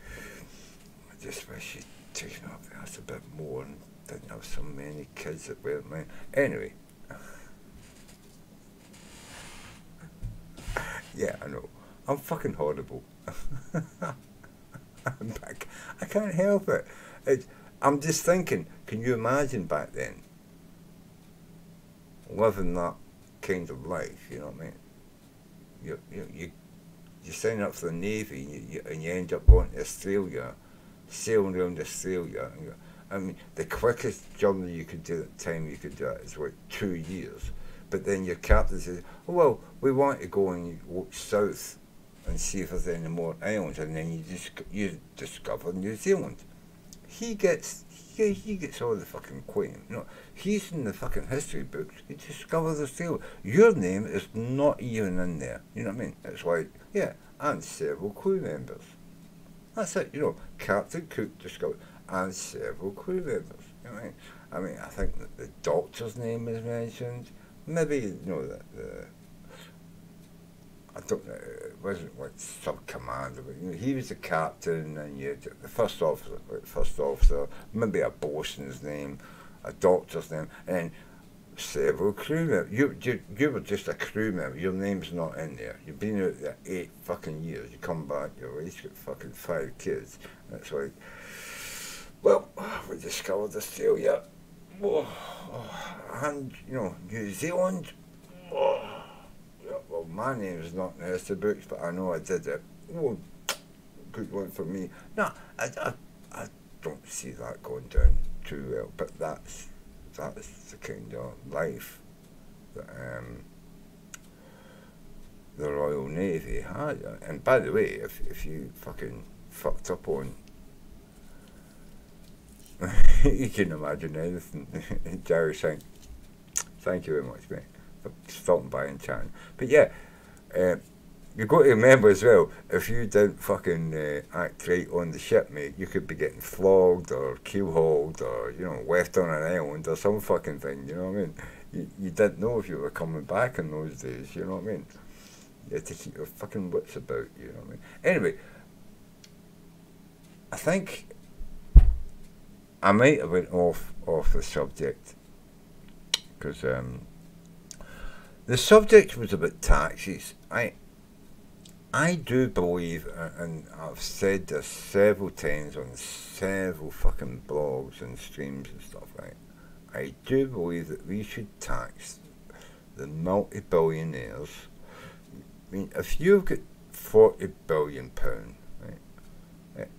I just wish she'd taken it up the ass a bit more and didn't have so many kids that weren't mine. Anyway. Yeah, I know. I'm fucking horrible. I can't help it. I'm just thinking, can you imagine back then living that kind of life? You know what I mean? You sign up for the Navy and you end up going to Australia, sailing around Australia. I mean, the quickest journey you could do at the time you could do it is like 2 years. But then your captain says, oh, well, we want to go and walk south and see if there's any more islands, and then you discover New Zealand. He gets all the fucking claim. You know, he's in the fucking history books. He discovers Australia. Your name is not even in there. You know what I mean? It's like, yeah, and several crew members. That's it. You know, Captain Cook discovered, and several crew members. You know what I mean? I mean, I think that the doctor's name is mentioned. Maybe, you know, I don't know, it wasn't like sub-commander, but you know, he was the captain, and you had the first officer, maybe a bosun's name, a doctor's name, and several crew members. You were just a crew member, your name's not in there. You've been out there 8 fucking years, you come back, your wife's got fucking 5 kids, and it's like, well, we discovered Australia, and, you know, New Zealand, well, my name's not in the history books, but I know I did it. Oh, good one for me. No, I don't see that going down too well, but that's the kind of life that the Royal Navy had. And by the way, if you fucking fucked up on you can imagine anything. Jerry saying, thank you very much, mate, for stopping by and chatting. But yeah, you've got to remember as well, if you didn't fucking act right on the ship, mate, you could be getting flogged or keel-hauled or, you know, left on an island or some fucking thing, you know what I mean? You didn't know if you were coming back in those days, you know what I mean? You had to keep your fucking wits about, you know what I mean? Anyway, I think I might have went off the subject, because the subject was about taxes. I do believe, and I've said this several times on several fucking blogs and streams and stuff, right? I do believe that we should tax the multi-billionaires. I mean, if you've got £40 billion, right,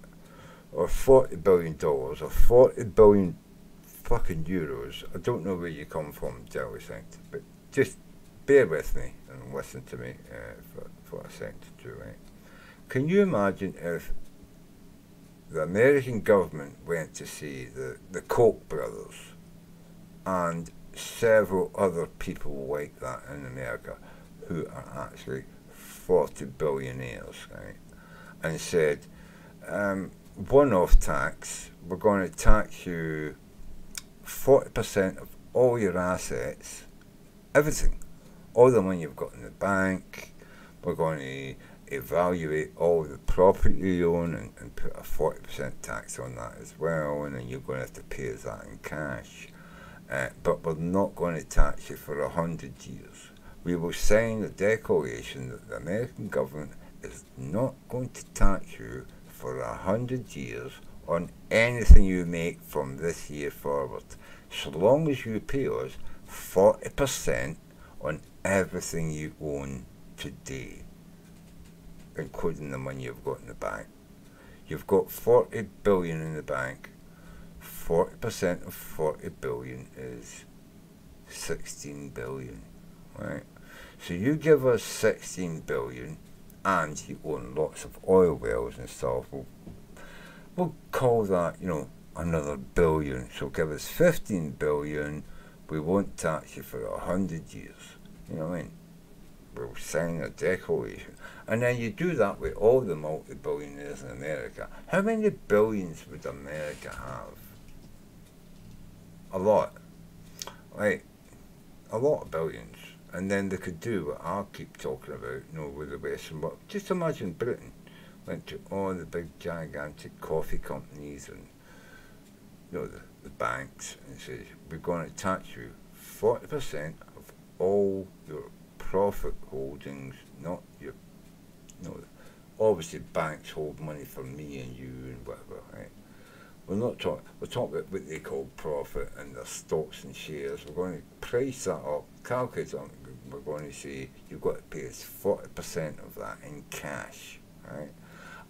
or $40 billion, or 40 billion fucking euros, I don't know where you come from, Jelly Saint, but just bear with me and listen to me for a second or two, right? Can you imagine if the American government went to see the Koch brothers and several other people like that in America who are actually 40 billionaires, right, and said, one-off tax, we're going to tax you 40% of all your assets, everything, all the money you've got in the bank. We're going to evaluate all the property you own and put a 40% tax on that as well, and then you're going to have to pay us that in cash. But we're not going to tax you for 100 years. We will sign a declaration that the American government is not going to tax you for 100 years on anything you make from this year forward, so long as you pay us 40% on everything you own today, including the money you've got in the bank. You've got 40 billion in the bank. 40% of 40 billion is 16 billion, right? So you give us 16 billion, and you own lots of oil wells and stuff, we'll call that, you know, another billion. So give us 15 billion, we won't tax you for 100 years. You know what I mean? We'll sign a declaration. And then you do that with all the multi-billionaires in America. How many billions would America have? A lot. Like, a lot of billions. And then they could do what I keep talking about, you know, with the Western world. Just imagine Britain went to all the big gigantic coffee companies and, you know, the banks, and says, we're going to tax you 40% of all your profit holdings, not your, you know, obviously banks hold money for me and you and whatever, right? We're talking about what they call profit and their stocks and shares. We're going to price that up, calculate it, we're going to say you've got to pay us 40% of that in cash, right?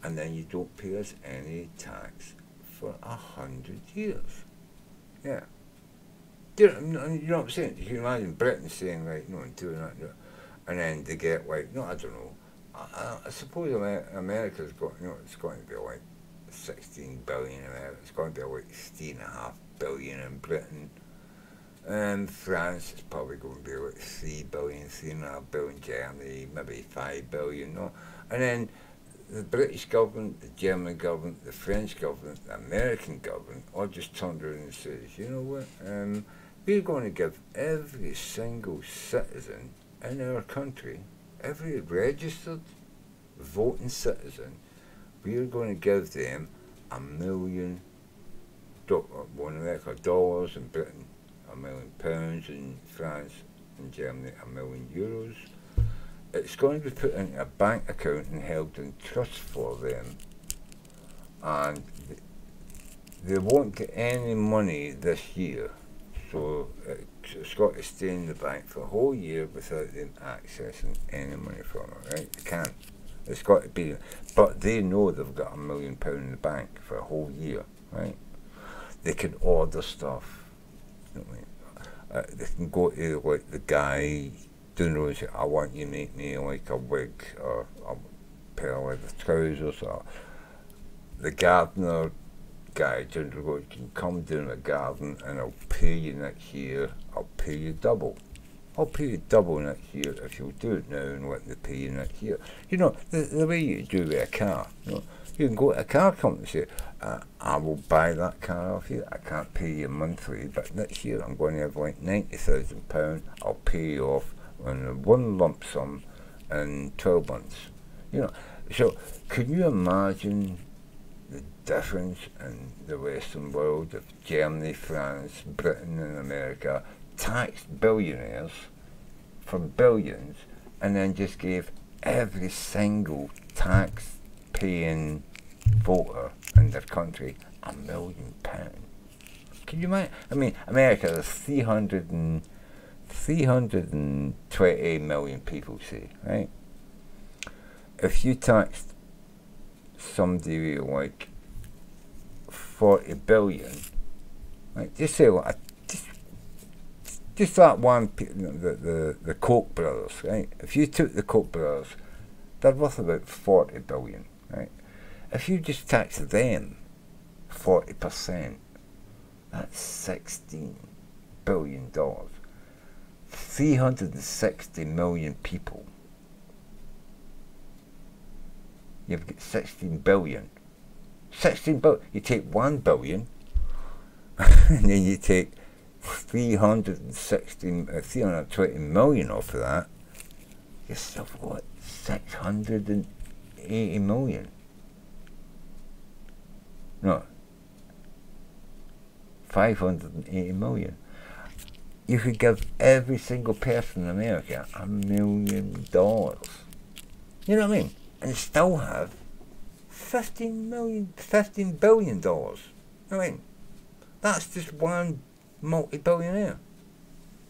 And then you don't pay us any tax for 100 years. Yeah. You know what I'm saying? You can imagine Britain saying, right, no, doing that, and then they get like, no, I don't know. I suppose America's got, you know, it's going to be like 16 billion in America. It's going to be like 3.5 billion in Britain. And France is probably going to be like 3 billion, 3.5 billion. Germany, maybe 5 billion. No, and then the British government, the German government, the French government, the American government all just turned around and says, you know what, we're going to give every single citizen in our country, every registered voting citizen, we're going to give them $1 million, dollars in Britain, £1 million in France and Germany, €1 million. It's going to be put into a bank account and held in trust for them, and they won't get any money this year, so it's got to stay in the bank for a whole year without them accessing any money from it, right? They can't. It's got to be, but they know they've got £1 million in the bank for a whole year, right? They can order stuff. You know what I mean? They can go to like the guy doing those, I want you to make me like a wig or a pair of leather trousers, or the gardener guy doing the road can come down the garden and I'll pay you next year, I'll pay you double. I'll pay you double next year if you'll do it now and let me pay you next year. You know, the way you do with a car, you know, you can go to a car company and say, I will buy that car off you, I can't pay you monthly, but next year I'm going to have like £90,000, I'll pay you off in one lump sum in 12 months. You know, so can you imagine the difference in the Western world if Germany, France, Britain and America taxed billionaires for billions and then just gave every single tax-paying voter in their country £1 million? Can you imagine? I mean, America, there's 320 million people, say, right? If you taxed somebody like 40 billion, right? Just say, like, just that one, the Koch brothers, right? If you took the Koch brothers, they're worth about 40 billion, right? If you just tax them 40%, that's $16 billion. 360 million people. You've got 16 billion. 16 billion. You take 1 billion, and then you take 320 million off of that. You're still what? 680 million. No. 580 million. You could give every single person in America $1 million. You know what I mean? And still have $15 billion. You know what I mean? That's just one multi-billionaire.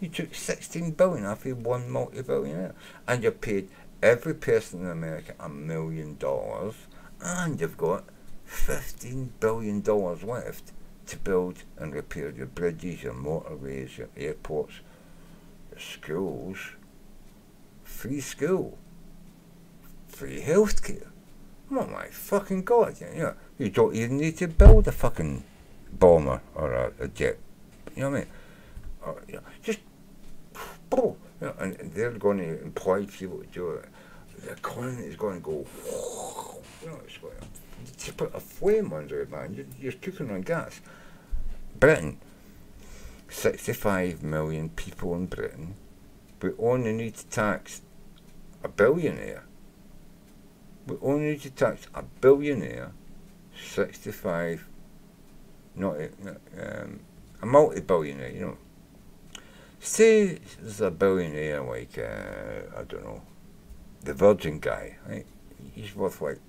You took 16 billion off of one multi-billionaire, and you paid every person in America $1 million, and you've got $15 billion left to build and repair your bridges, your motorways, your airports, your schools. Free school. free healthcare. Oh my fucking god! You know, you don't even need to build a fucking bomber or a jet. You know what I mean? Or, you know, just you know, and they're going to employ people to do it. The economy is going to go. You know, it's like to put a flame under it, man. You're cooking on gas. Britain, 65 million people in Britain. We only need to tax a billionaire. We only need to tax a billionaire, 65, not a multi-billionaire, you know. Say there's a billionaire like, I don't know, the Virgin guy, right? He's worth like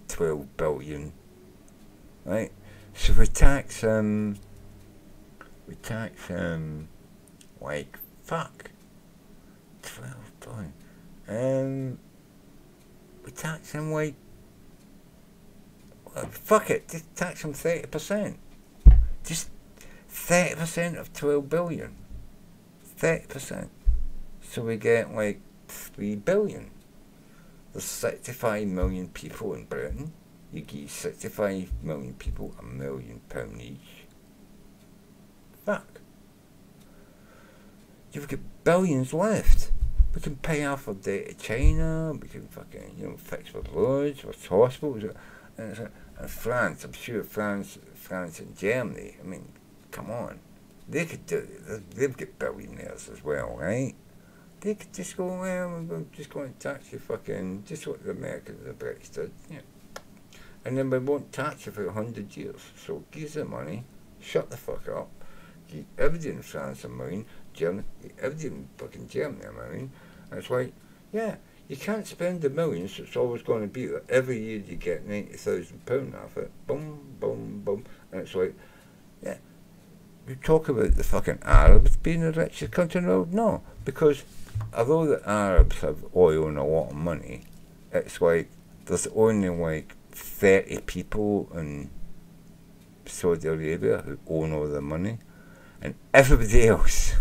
12 billion, right? So we tax like, fuck, 12 billion. We tax him like, well, fuck it, just tax him 30%. Just 30% of 12 billion. 30%. So we get like 3 billion. There's 65 million people in Britain. You give 65 million people £1 million each. Fuck. You've got billions left. We can pay off our debt to China, we can fucking, you know, fix our roads, our hospitals, and France, I'm sure France and Germany, I mean, come on. They could do it, they've got billionaires as well, right? They could just go, well, we're just going to tax you fucking, just what the Americans and the Brits did, yeah. And then we won't tax you for 100 years, so give the money, shut the fuck up, give everything in France a million, Germany, everything fucking Germany, I mean, and it's like, yeah, you can't spend the millions, so it's always going to be that every year you get £90,000 off it, boom, boom, boom, and it's like, yeah, you talk about the fucking Arabs being the richest country in the world, no, because although the Arabs have oil and a lot of money, it's like, there's only like 30 people in Saudi Arabia who own all the money, and everybody else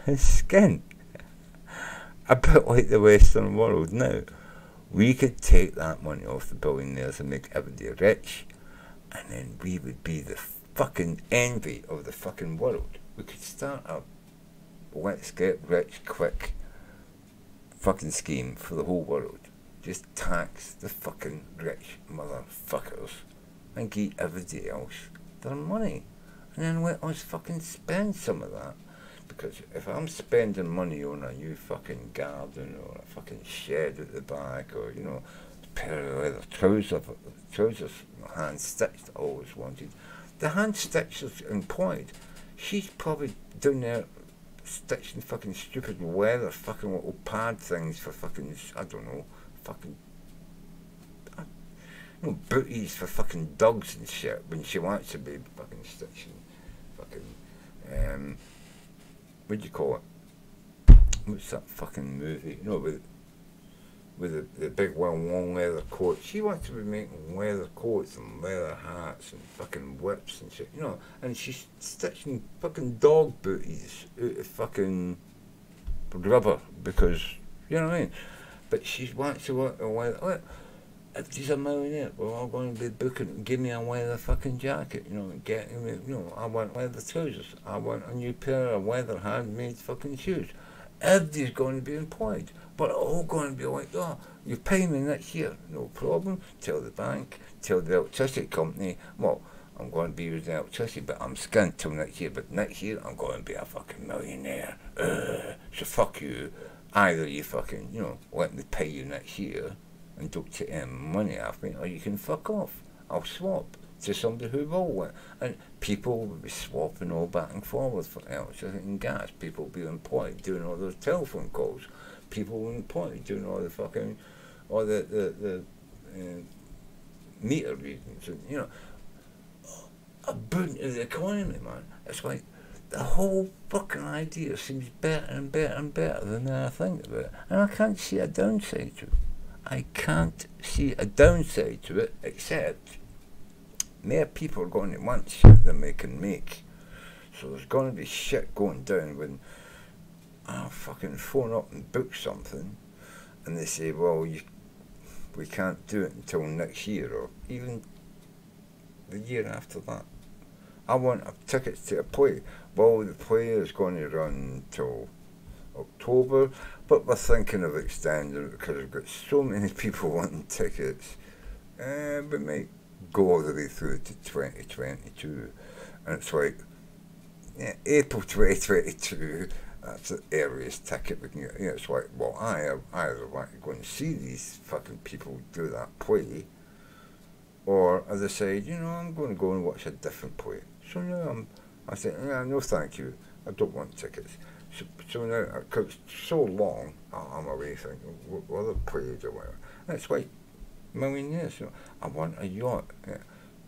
is skint. A bit like the Western world now. We could take that money off the billionaires and make everybody rich, and then we would be the fucking envy of the fucking world. We could start a let's get rich quick fucking scheme for the whole world. Just tax the fucking rich motherfuckers and give everybody else their money, and then let us fucking spend some of that. Because if I'm spending money on a new fucking garden or a fucking shed at the back, or, you know, a pair of leather trousers, hand stitched, I always wanted. The hand stitcher's employed. She's probably down there stitching fucking stupid leather fucking little pad things for fucking, I don't know, fucking, you know, booties for fucking dogs and shit when she wants to be fucking stitching fucking, what do you call it? What's that fucking movie? You know, with the big long leather coat. She wants to be making leather coats and leather hats and fucking whips and shit, you know. And she's stitching fucking dog booties out of fucking rubber because, you know what I mean? But she wants to work a leather. If she's a millionaire, we're all going to be booking, give me a leather fucking jacket, you know, getting me, you know, I want leather trousers, I want a new pair of leather handmade fucking shoes. Everybody's going to be employed, but all going to be like, oh, you pay me next year, no problem, tell the bank, tell the electricity company, well, I'm going to be using electricity, but I'm skint till next year, but next year I'm going to be a fucking millionaire, so fuck you, either you fucking, you know, let me pay you next year, and don't take any money off me, or you can fuck off. I'll swap to somebody who will win. And people will be swapping all back and forward for electricity and gas. People will be employed doing all those telephone calls. People will be employed doing all the fucking, all the meter readings. And, you know, a boon to the economy, man. It's like the whole fucking idea seems better and better and better the more I think about it. And I can't see a downside to it. I can't see a downside to it, except more people are going to want shit than they can make. So there's going to be shit going down when I fucking phone up and book something, and they say, well, we can't do it until next year or even the year after that. I want tickets to a play. Well, the play is going to run till October, but we're thinking of extending it because we've got so many people wanting tickets. We might go all the way through to 2022. And it's like, yeah, April 2022, that's the earliest ticket we can get. You know, it's like, well, I either want to go and see these fucking people do that play, or as I said, you know, I'm going to go and watch a different play. So now I said, yeah, no thank you, I don't want tickets. So now, because it's so long, I'm away thinking, what other plays or whatever. And it's like, million years, you know, I want a yacht. Yeah.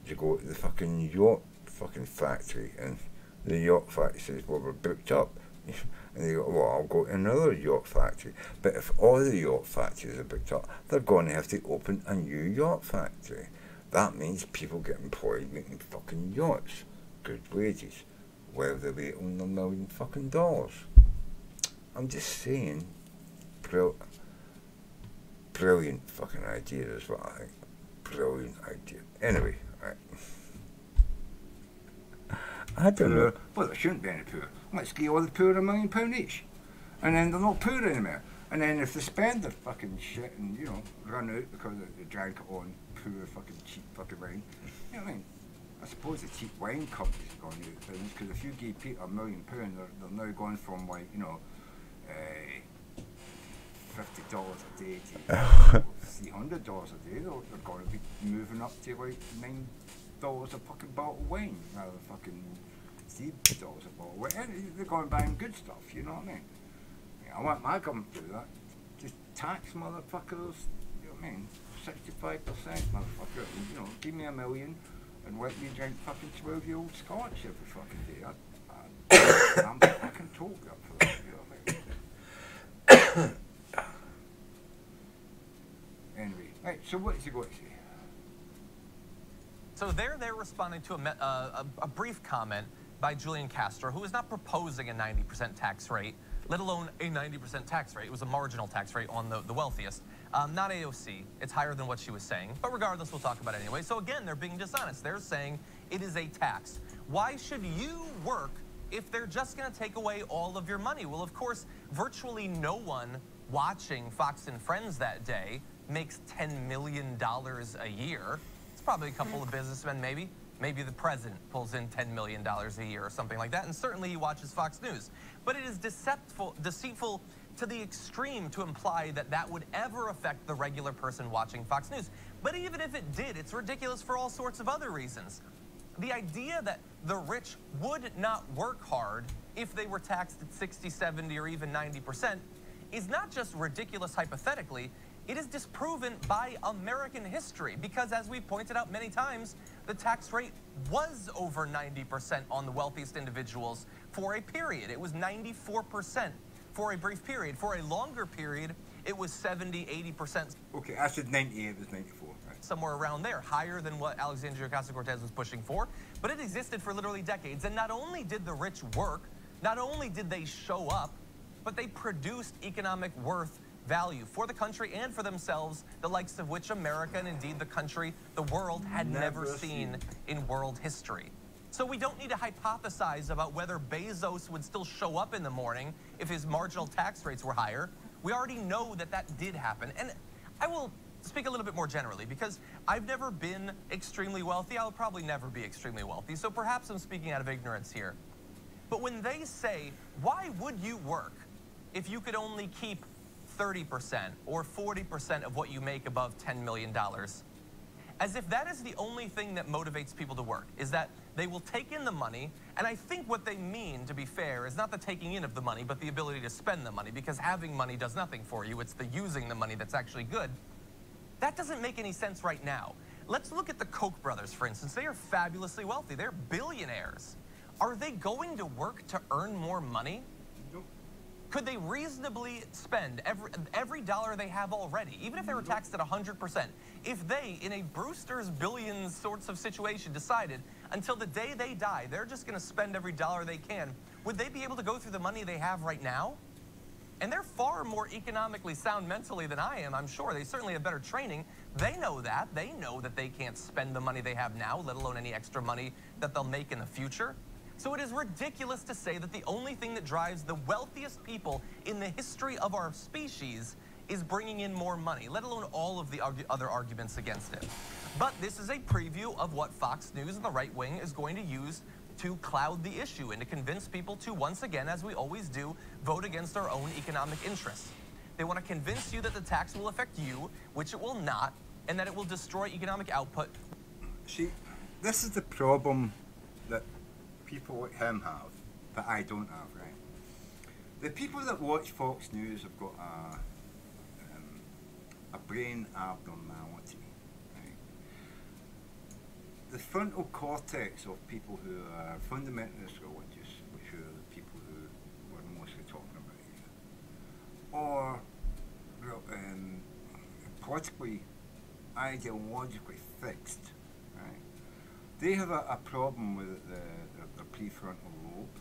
You go to the fucking yacht fucking factory, and the yacht factory says, well, we're booked up. And they go, well, I'll go to another yacht factory. But if all the yacht factories are booked up, they're going to have to open a new yacht factory. That means people get employed making fucking yachts. Good wages. While they wait on $1 million fucking dollars. I'm just saying, brilliant fucking idea is what I think. Brilliant idea. Anyway, I don't know. Well, there shouldn't be any poor. Let's give all the poor £1 million each. And then they're not poor anymore. And then if they spend their fucking shit and, you know, run out because they drank it on poor fucking cheap fucking wine, you know what I mean? I suppose the cheap wine companies are going out of business, because if you give people £1 million, they're now going from, like, you know, $50 a day to $300 a day. They're going to be moving up to like $9 a fucking bottle of wine rather than fucking $3 a bottle of wine. They're going buying good stuff, you know what I mean? Yeah, I want my government to do that. Just tax motherfuckers, you know what I mean? 65%, motherfucker. You know, give me $1 million and let me drink fucking 12-year-old scotch every fucking day. I'm fucking totally up for that, you know what I mean? Anyway, right, so what is he going to say? So they're responding to a brief comment by Julian Castro, who is not proposing a 90% tax rate, let alone a 90% tax rate. It was a marginal tax rate on the wealthiest. Not AOC. It's higher than what she was saying. But regardless, we'll talk about it anyway. So again, they're being dishonest. They're saying it is a tax. Why should you work if they're just going to take away all of your money? Well, of course, virtually no one watching Fox and Friends that day makes $10 million a year. It's probably a couple of businessmen, maybe. Maybe the president pulls in $10 million a year or something like that, and certainly he watches Fox News. But it is deceitful to the extreme to imply that that would ever affect the regular person watching Fox News. But even if it did, it's ridiculous for all sorts of other reasons. The idea that the rich would not work hard if they were taxed at 60, 70, or even 90% is not just ridiculous hypothetically, it is disproven by American history, because as we pointed out many times, the tax rate was over 90% on the wealthiest individuals for a period. It was 94% for a brief period. For a longer period, it was 70, 80%. Okay, I said 98, it was 94. Right. Somewhere around there, higher than what Alexandria Ocasio-Cortez was pushing for, but it existed for literally decades. And not only did the rich work, not only did they show up, but they produced economic worth, value for the country and for themselves, the likes of which America and indeed the country, the world, had never seen in world history. So we don't need to hypothesize about whether Bezos would still show up in the morning if his marginal tax rates were higher. We already know that that did happen. And I will speak a little bit more generally, because I've never been extremely wealthy. I'll probably never be extremely wealthy. So perhaps I'm speaking out of ignorance here. But when they say, why would you work if you could only keep 30% or 40% of what you make above $10 million? As if that is the only thing that motivates people to work, is that they will take in the money, and I think what they mean, to be fair, is not the taking in of the money, but the ability to spend the money, because having money does nothing for you. It's the using the money that's actually good. That doesn't make any sense right now. Let's look at the Koch brothers, for instance. They are fabulously wealthy. They're billionaires. Are they going to work to earn more money? Could they reasonably spend every dollar they have already, even if they were taxed at 100%, if they, in a Brewster's Billions sorts of situation, decided until the day they die, they're just going to spend every dollar they can, would they be able to go through the money they have right now? And they're far more economically sound mentally than I am, I'm sure. They certainly have better training. They know that. They know that they can't spend the money they have now, let alone any extra money that they'll make in the future. So it is ridiculous to say that the only thing that drives the wealthiest people in the history of our species is bringing in more money, let alone all of the other arguments against it. But this is a preview of what Fox News and the right wing is going to use to cloud the issue and to convince people to, once again, as we always do, vote against our own economic interests. They want to convince you that the tax will affect you, which it will not, and that it will destroy economic output. See, this is the problem that people like him have, that I don't have, right? The people that watch Fox News have got a brain abnormality. The frontal cortex of people who are fundamentalist religious, which are the people who we're mostly talking about here, or politically, ideologically fixed, right? They have a problem with the prefrontal lobe.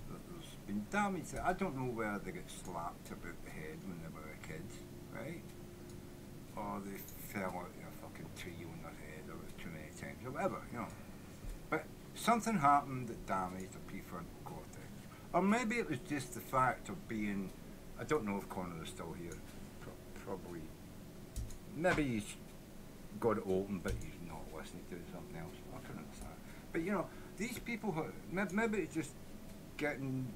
There's been damage. I don't know whether they get slapped about the head when they were kids, right? Or they fell out of a fucking tree on their head, or too many times, or whatever, you know. But something happened that damaged the prefrontal cortex. Or maybe it was just the fact of being, I don't know if Connor is still here, probably, maybe he's got it open but he's not listening to something else, I couldn't understand. But you know, these people, maybe it's just getting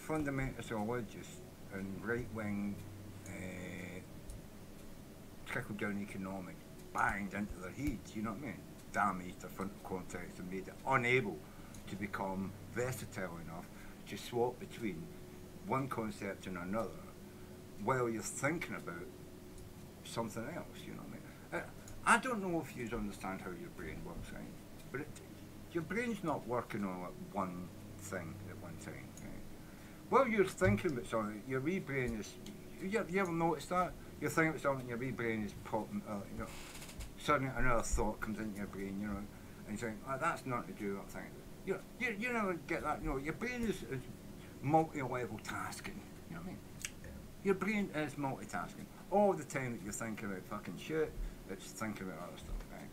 fundamentalist religious and right-wing trickle-down economics banged into their heads, you know what I mean? Damaged their frontal cortex and made it unable to become versatile enough to swap between one concept and another while you're thinking about something else, you know what I mean? I don't know if you understand how your brain works, right? But your brain's not working on like one thing at one time, right? While you're thinking about something, your wee brain is, you ever notice that? You're thinking about something, your wee brain is popping, you know, suddenly another thought comes into your brain, you know, and you're saying, oh, that's not to do that thing. You never get that, you know, your brain is multi-level tasking, you know what I mean? Your brain is multitasking. All the time that you're thinking about fucking shit, it's thinking about other stuff, right?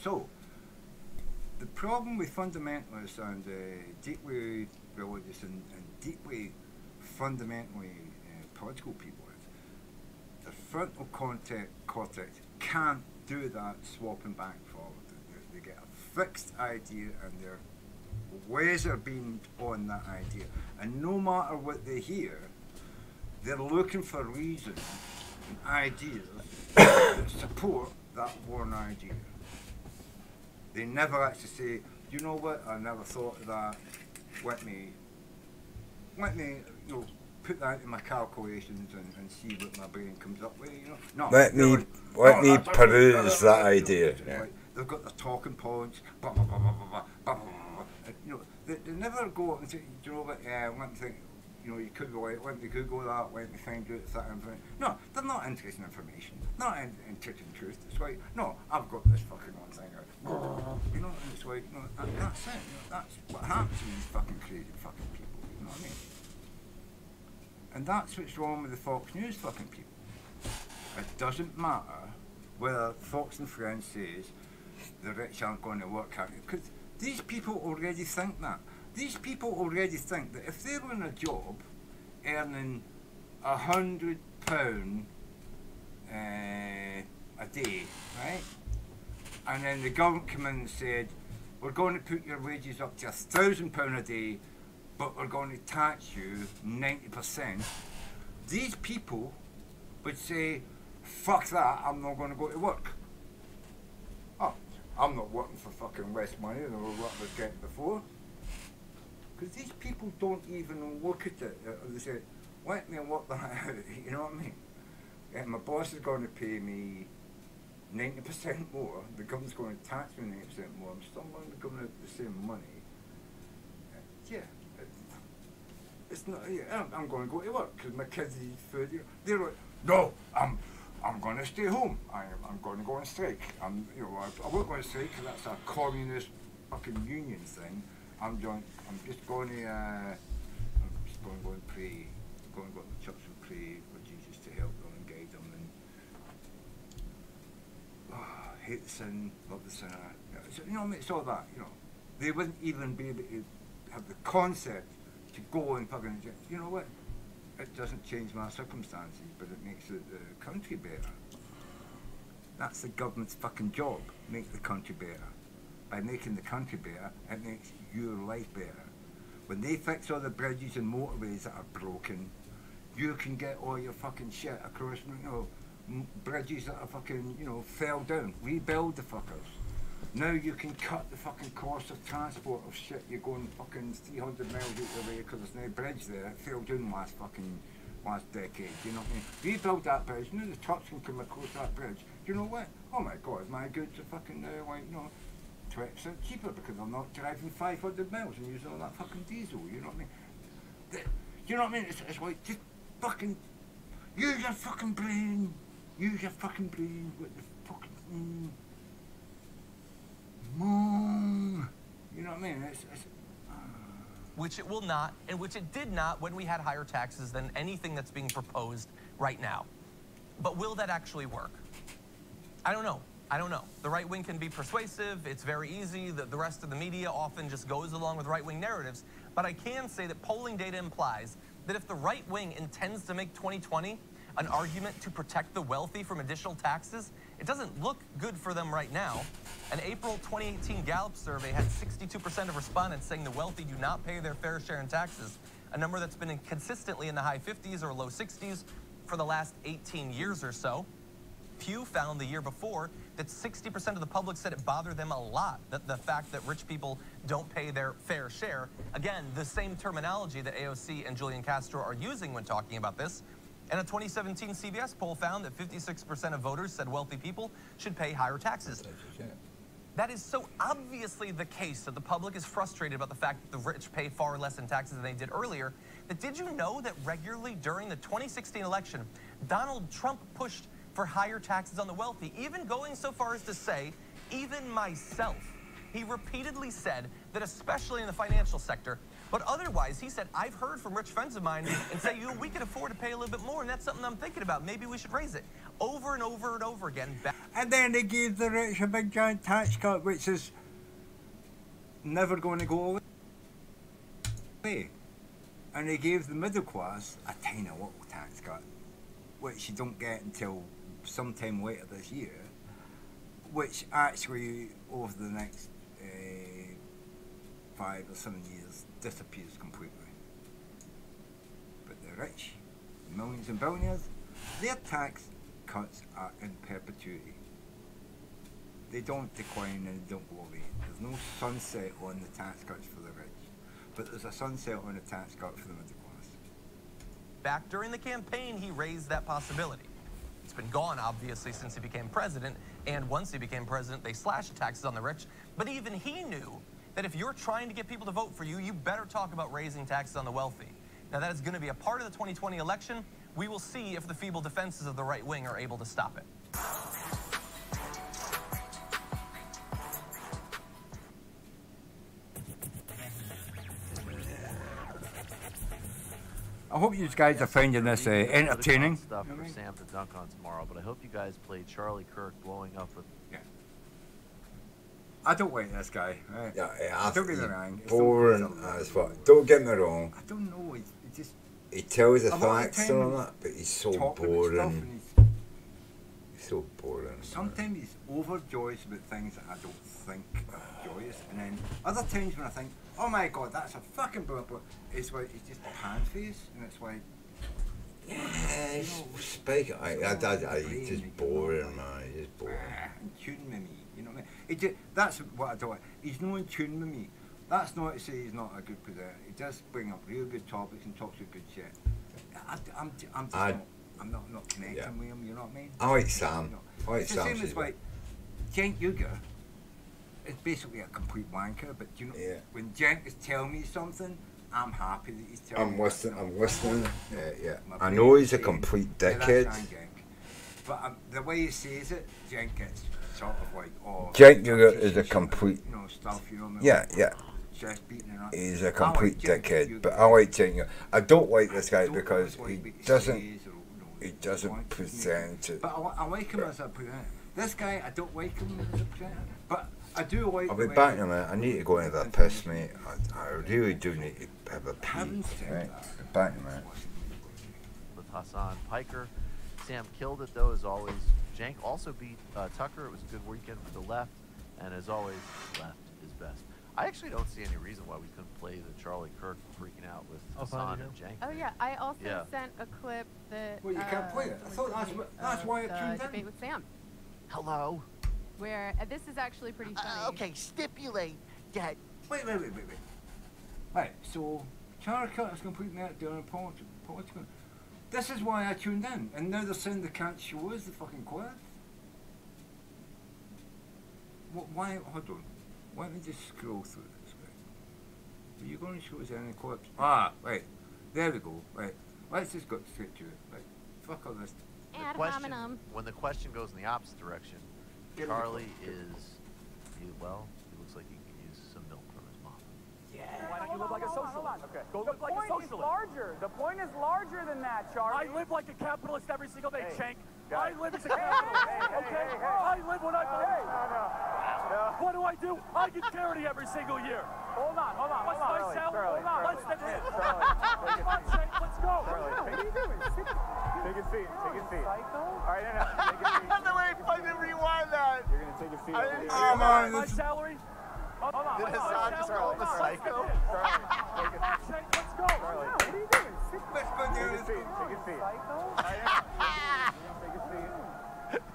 So, the problem with fundamentalists and deeply religious and deeply fundamentally political people is the frontal cortex can't do that swapping back and forward. They get a fixed idea and they're laser beamed on that idea. And no matter what they hear, they're looking for reasons and ideas that support that one idea. They never actually say, you know what, I never thought of that, let me you know, put that in my calculations and see what my brain comes up with, you know. No, let me peruse that idea. Yeah. Like, they've got their talking points, blah, blah, blah, blah, blah, blah, blah, blah, blah. You know, they never go up and say, do you know what, let me think, you know, you could go out, let me Google that, let me find out that information. No, they're not interested in information, not interested in truth. It's like, no, I've got this fucking one thing out. You know, and it's like, you know, that's it. You know, that's what happens to these fucking crazy fucking people, you know what I mean? And that's what's wrong with the Fox News fucking people. It doesn't matter whether Fox and Friends says the rich aren't going to work out, because these people already think that. These people already think that if they're in a job earning £100 a day, right? And then the government came in and said, we're going to put your wages up to £1,000 a day, but we're going to tax you 90%. These people would say, fuck that, I'm not going to go to work. Oh, I'm not working for fucking less money than what I was getting before. Because these people don't even look at it. They say, let me work that out, you know what I mean? And my boss is going to pay me 90% more, the government's going to tax me 90% more, I'm still going to give out the same money. Yeah, it's not, yeah, I'm going to go to work because my kids need food. They're like, no, I'm going to stay home. I'm going to go on strike. I won't go on strike because that's a communist fucking union thing. I'm just going to go and pray go and the church and pray for Jesus to help them and guide them, and hate the sin, love the sinner. You know what I mean? It's all that, you know. They wouldn't even be able to have the concept to go and fucking, you know what? It doesn't change my circumstances, but it makes the country better. That's the government's fucking job, make the country better. By making the country better, it makes your life better. When they fix all the bridges and motorways that are broken, you can get all your fucking shit across, you know, bridges that are fucking, you know, fell down. Rebuild the fuckers. Now you can cut the fucking cost of transport of shit. You're going fucking 300 miles out the way because there's no bridge there. It fell down last decade, you know what I mean? Rebuild that bridge, now the trucks can come across that bridge. You know what? Oh my god, my goods are fucking, like, you know, 20% cheaper because I'm not driving 500 miles and using all that fucking diesel, you know what I mean? You know what I mean? It's like, just fucking, use your fucking brain. Use your fucking brain with the fucking, you know what I mean? Which it will not, and which it did not when we had higher taxes than anything that's being proposed right now. But will that actually work? I don't know. I don't know. The right wing can be persuasive. It's very easy. The rest of the media often just goes along with right-wing narratives. But I can say that polling data implies that if the right wing intends to make 2020 an argument to protect the wealthy from additional taxes, it doesn't look good for them right now. An April 2018 Gallup survey had 62% of respondents saying the wealthy do not pay their fair share in taxes, a number that's been consistently in the high 50s or low 60s for the last 18 years or so. Pew found the year before that 60% of the public said it bothered them a lot, that the fact that rich people don't pay their fair share. Again, the same terminology that AOC and Julian Castro are using when talking about this. And a 2017 CBS poll found that 56% of voters said wealthy people should pay higher taxes. That is so obviously the case that the public is frustrated about the fact that the rich pay far less in taxes than they did earlier. That did you know that regularly during the 2016 election, Donald Trump pushed for higher taxes on the wealthy, even going so far as to say, even myself. He repeatedly said that especially in the financial sector, but otherwise, he said, I've heard from rich friends of mine and say, you know, we can afford to pay a little bit more, and that's something I'm thinking about. Maybe we should raise it. Over and over and over again. And then they gave the rich a big giant tax cut, which is never going to go away. And they gave the middle class a tiny little tax cut, which you don't get until sometime later this year, which actually, over the next 5 or 7 years, disappears completely. But the rich, millions and billionaires, their tax cuts are in perpetuity. They don't decline and they don't go away. There's no sunset on the tax cuts for the rich, but there's a sunset on the tax cut for the middle class. Back during the campaign, he raised that possibility. It's been gone, obviously, since he became president, and once he became president, they slashed taxes on the rich. But even he knew that if you're trying to get people to vote for you, you better talk about raising taxes on the wealthy. Now, that is going to be a part of the 2020 election. We will see if the feeble defenses of the right wing are able to stop it. I hope you guys are finding this entertaining. Stuff for Sam to dunk on tomorrow, but I hope you guys played Charlie Kirk blowing up with. Yeah. I don't like this guy. Right? Yeah, don't get me wrong. Boring as fuck. Don't get me wrong. I don't know. He just. He tells the facts and all that, but he's so boring. He's so boring. Sometimes he's overjoyous about things that I don't think are joyous, and then other times when I think, oh my god, that's a fucking brilliant book, it's like he's just pan-faced, and it's like. Yeah, he's speaking. He's just boring, man. He's just boring. In tune with me, you know what I mean? That's what I don't like. He's not in tune with me. That's not to say he's not a good presenter. He does bring up real good topics and talks good shit. I'm not connecting with him, you know what I mean? I like Sam. You know, I like it's Sam. the same as like Cenk Uygur. It's basically a complete wanker, but you know, when Cenk is telling me something, I'm happy that he's telling me. I'm listening. Yeah. I know he's a complete dickhead. But the way he says it, Cenk gets sort of like, oh. Cenk Uygur is a complete. You know, stuff, you know what I mean? Yeah. chest beating and that. He's a complete dickhead, but I like Cenk. I don't like this guy because he doesn't present it. But I like him as a presenter. This guy, I don't like him as a presenter, but I do like. I'll be back in a minute. I need to go into that piss, mate. I really do need to have a pee. Right? I'll be back in a minute. With Hassan Piker. Sam killed it, though, as always. Cenk also beat Tucker. It was a good weekend for the left. And as always, left is best. I actually don't see any reason why we couldn't play the Charlie Kirk freaking out with Hassan and Cenk. Oh, yeah. I also sent a clip that. Well, you can't play it. I thought that's why it tuned in. Debate with Sam. Hello? Where this is actually pretty funny. Okay, stipulate that. Wait. Right, so Charlie Kirk is completely out doing political. This is why I tuned in, and now they're saying they can't show us the fucking quiz. Why? Hold on. Why don't we just scroll through this? Right? Are you going to show us any clips? Ah, right. There we go. Right. Let's just go straight to it. Right. Fuck all this. When the question goes in the opposite direction, Charlie is, he looks like he can use some milk from his mom. Yeah. Why don't you live like a socialist? Okay. Go live like a socialist. The point is larger than that, Charlie. I live like a capitalist every single day, Cenk. I live as a capitalist. Okay? I live what I believe. No. What do I do? I get charity every single year. Hold on. What's my salary? Hold on. Let's take it. Let's go. What are you doing? Take a seat. All right, no. Take a seat. No, wait, fucking rewind that. You're going to take a seat over here. My salary? Hold on. Did Hassan just call the psycho? Let's go. Charlie, what are you doing? Let's go do this. Take a seat. Psycho? Take a seat.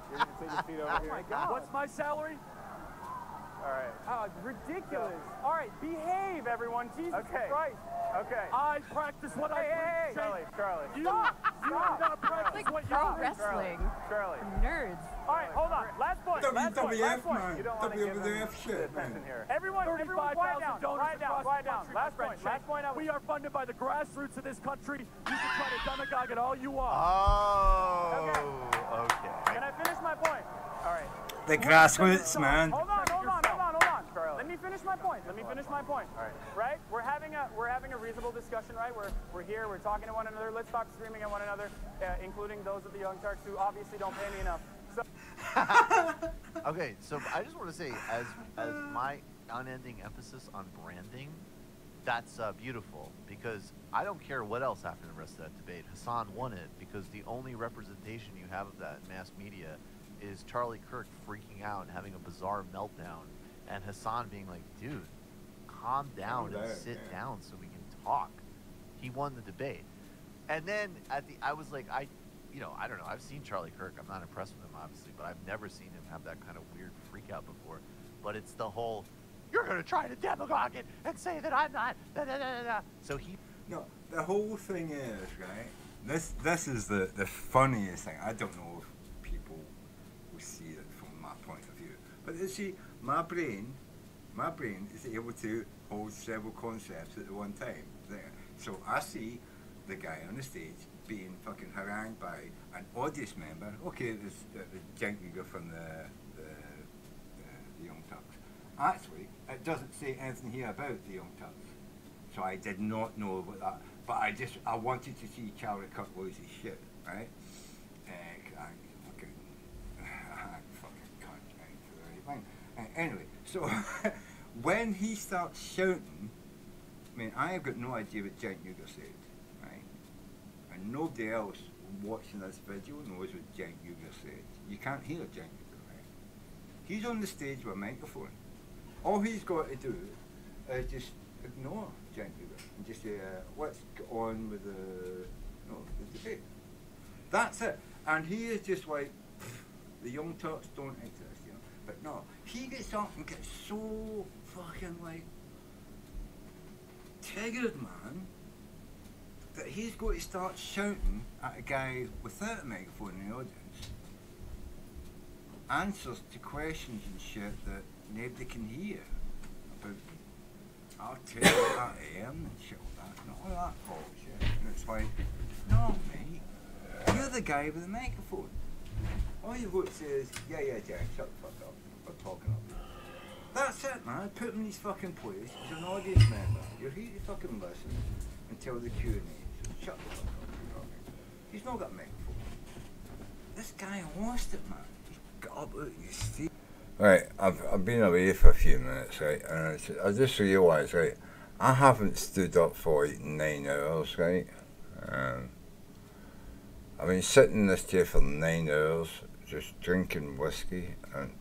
You're going to take a seat over here. Oh, my God. What's my salary? All right. Oh, ridiculous. All right, behave, everyone. Jesus Christ. Okay. I practice what I preach. Charlie. You gotta practice what you pro wrestling. Charlie. Nerds. All right, hold on. Last point. WWF, man. You don't want to give them shit, man. Everyone, quiet down. Last point. We are funded by the grassroots of this country. You can try to demagogue it all you want. Oh. Okay. Can I finish my point? All right. The grassroots, man. Hold on. Let me finish my point. All right. We're having a reasonable discussion, right? We're here. We're talking to one another. Let's stop screaming at one another, including those of the Young Turks who obviously don't pay me enough. So. Okay, so I just want to say, as my unending emphasis on branding, that's beautiful, because I don't care what else happened in the rest of that debate. Hassan won it because the only representation you have of that in mass media is Charlie Kirk freaking out and having a bizarre meltdown, and Hassan being like, dude, calm down and sit down so we can talk. He won the debate. And then I was like, I don't know. I've seen Charlie Kirk. I'm not impressed with him, obviously, but I've never seen him have that kind of weird freak out before. But it's the whole, you're going to try to demagogue it and say that I'm not, So he... No, the whole thing is, right, this is the funniest thing. I don't know if people will see it from my point of view. But you see, my brain is able to hold several concepts at the one time. There. So I see the guy on the stage being fucking harangued by an audience member. Okay, there's the Cenk from the Young Turks. Actually, it doesn't say anything here about the Young Turks. So I did not know about that. But I wanted to see Charlie Kirk lose his shit, right? Anyway, so when he starts shouting, I mean, I have got no idea what Cenk said, right? And nobody else watching this video knows what Cenk said. You can't hear Cenk, right? He's on the stage with a microphone. All he's got to do is just ignore Cenk and just say, let's get on with the debate. That's it. And he is just like, the Young Turks don't exist. But no, he gets up and gets so fucking like triggered, man, that he's going to start shouting at a guy without a microphone in the audience, answers to questions and shit that nobody can hear about I'll tell you what I am and shit like that and all that bullshit. And it's like, no mate, you're the guy with the microphone. All you've got to say is, yeah, Jack, shut the fuck up. We're talking up here. That's it, man. Put him in his fucking place. He's an audience member. You're here to fucking listen until the Q&A. So shut the fuck up. He's not got a microphone. This guy lost it, man. He's got up out of his seat. Right, I've been away for a few minutes, right, and I just realised, right, I haven't stood up for like 9 hours, right. I've been sitting in this chair for 9 hours, just drinking whiskey, and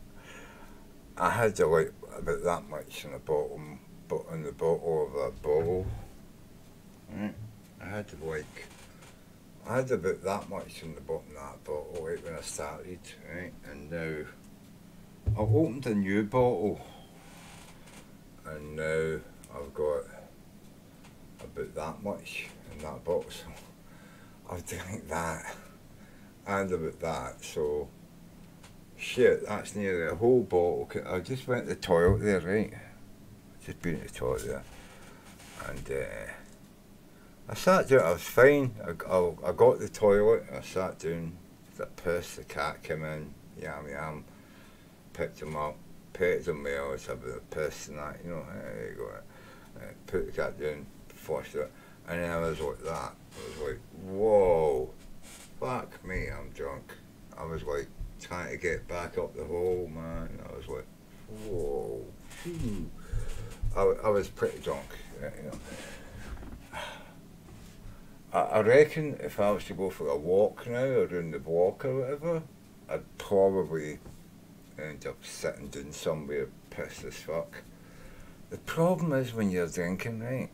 I had like about that much in the bottom, in the bottle of that bottle. Right. I had about that much in the bottom of that bottle right when I started, right, and now I've opened a new bottle, and now I've got about that much in that bottle, so I've drank that and about that, so shit, that's nearly a whole bottle. I just went to the toilet there, right? Just been to the toilet there, and I sat down. I was fine. I got the toilet. I sat down. The piss. The cat came in. Yam. Picked him up. Petted him well. It's about the piss and that. You know. There you go. Put the cat down. Flushed it. And then I was like that. I was like, whoa, fuck me, I'm drunk. I was like trying to get back up the hole, man. I was like, whoa. I was pretty drunk. You know. I reckon if I was to go for a walk now, around the block or whatever, I'd probably end up sitting down somewhere pissed as fuck. The problem is when you're drinking, right?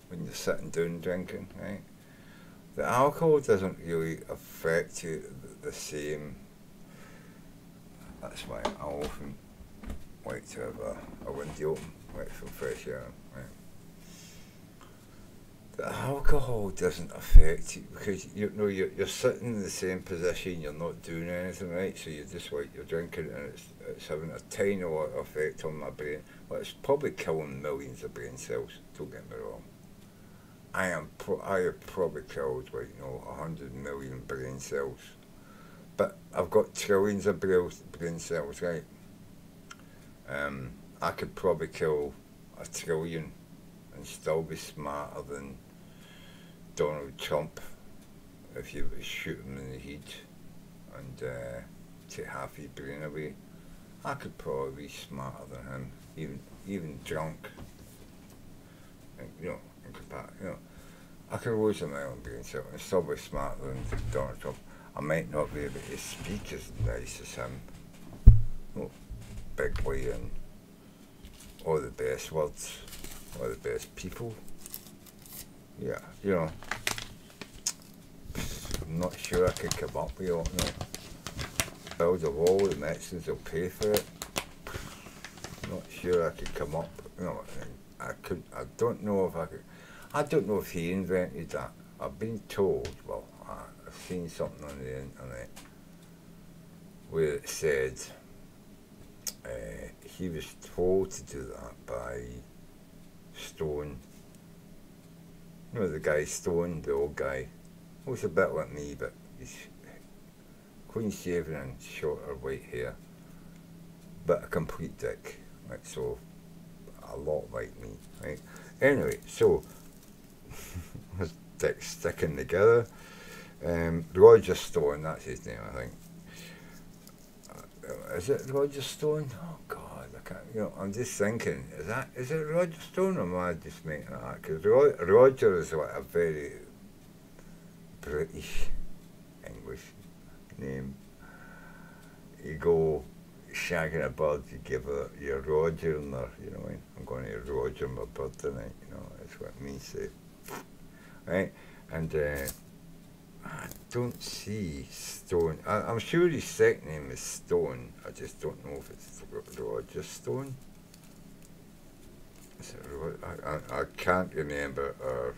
When you're sitting down drinking, right? The alcohol doesn't really affect you the same. That's why I often like to have a window open, like for fresh air, right? The alcohol doesn't affect you because you're sitting in the same position, you're not doing anything, right? So you're just like you're drinking and it's having a tiny little effect on my brain. Well, it's probably killing millions of brain cells. Don't get me wrong. I have probably killed like 100 million brain cells, but I've got trillions of brain cells, right? I could probably kill 1 trillion and still be smarter than Donald Trump if you shoot him in the head and take half his brain away. I could probably be smarter than him, even drunk. And, I could lose a million brain cells and still be smarter than Donald Trump. I might not be able to speak as nice as him, big boy and all the best words, all the best people. Yeah, I'm not sure I could come up with it. Build a wall, the Mexicans will pay for it. I'm not sure I could come up. I don't know if I could. I don't know if he invented that. I've been told. Well, I've seen something on the internet where it said he was told to do that by Stone. The guy Stone, the old guy. He was a bit like me, but he's clean shaven and shorter white hair. But a complete dick. Right, so a lot like me, right? Anyway, so his dick's sticking together. Roger Stone, that's his name, I think. Is it Roger Stone? Oh God, I can't. I'm just thinking, is it Roger Stone or am I just making that? Because Roger is like a very British English name. You go shagging a bird, you give her your Roger in there, I'm going to Roger my bird tonight, that's what it means to, right? And I don't see Stone. I'm sure his second name is Stone. I just don't know if it's Roger Stone. Is it I can't remember, or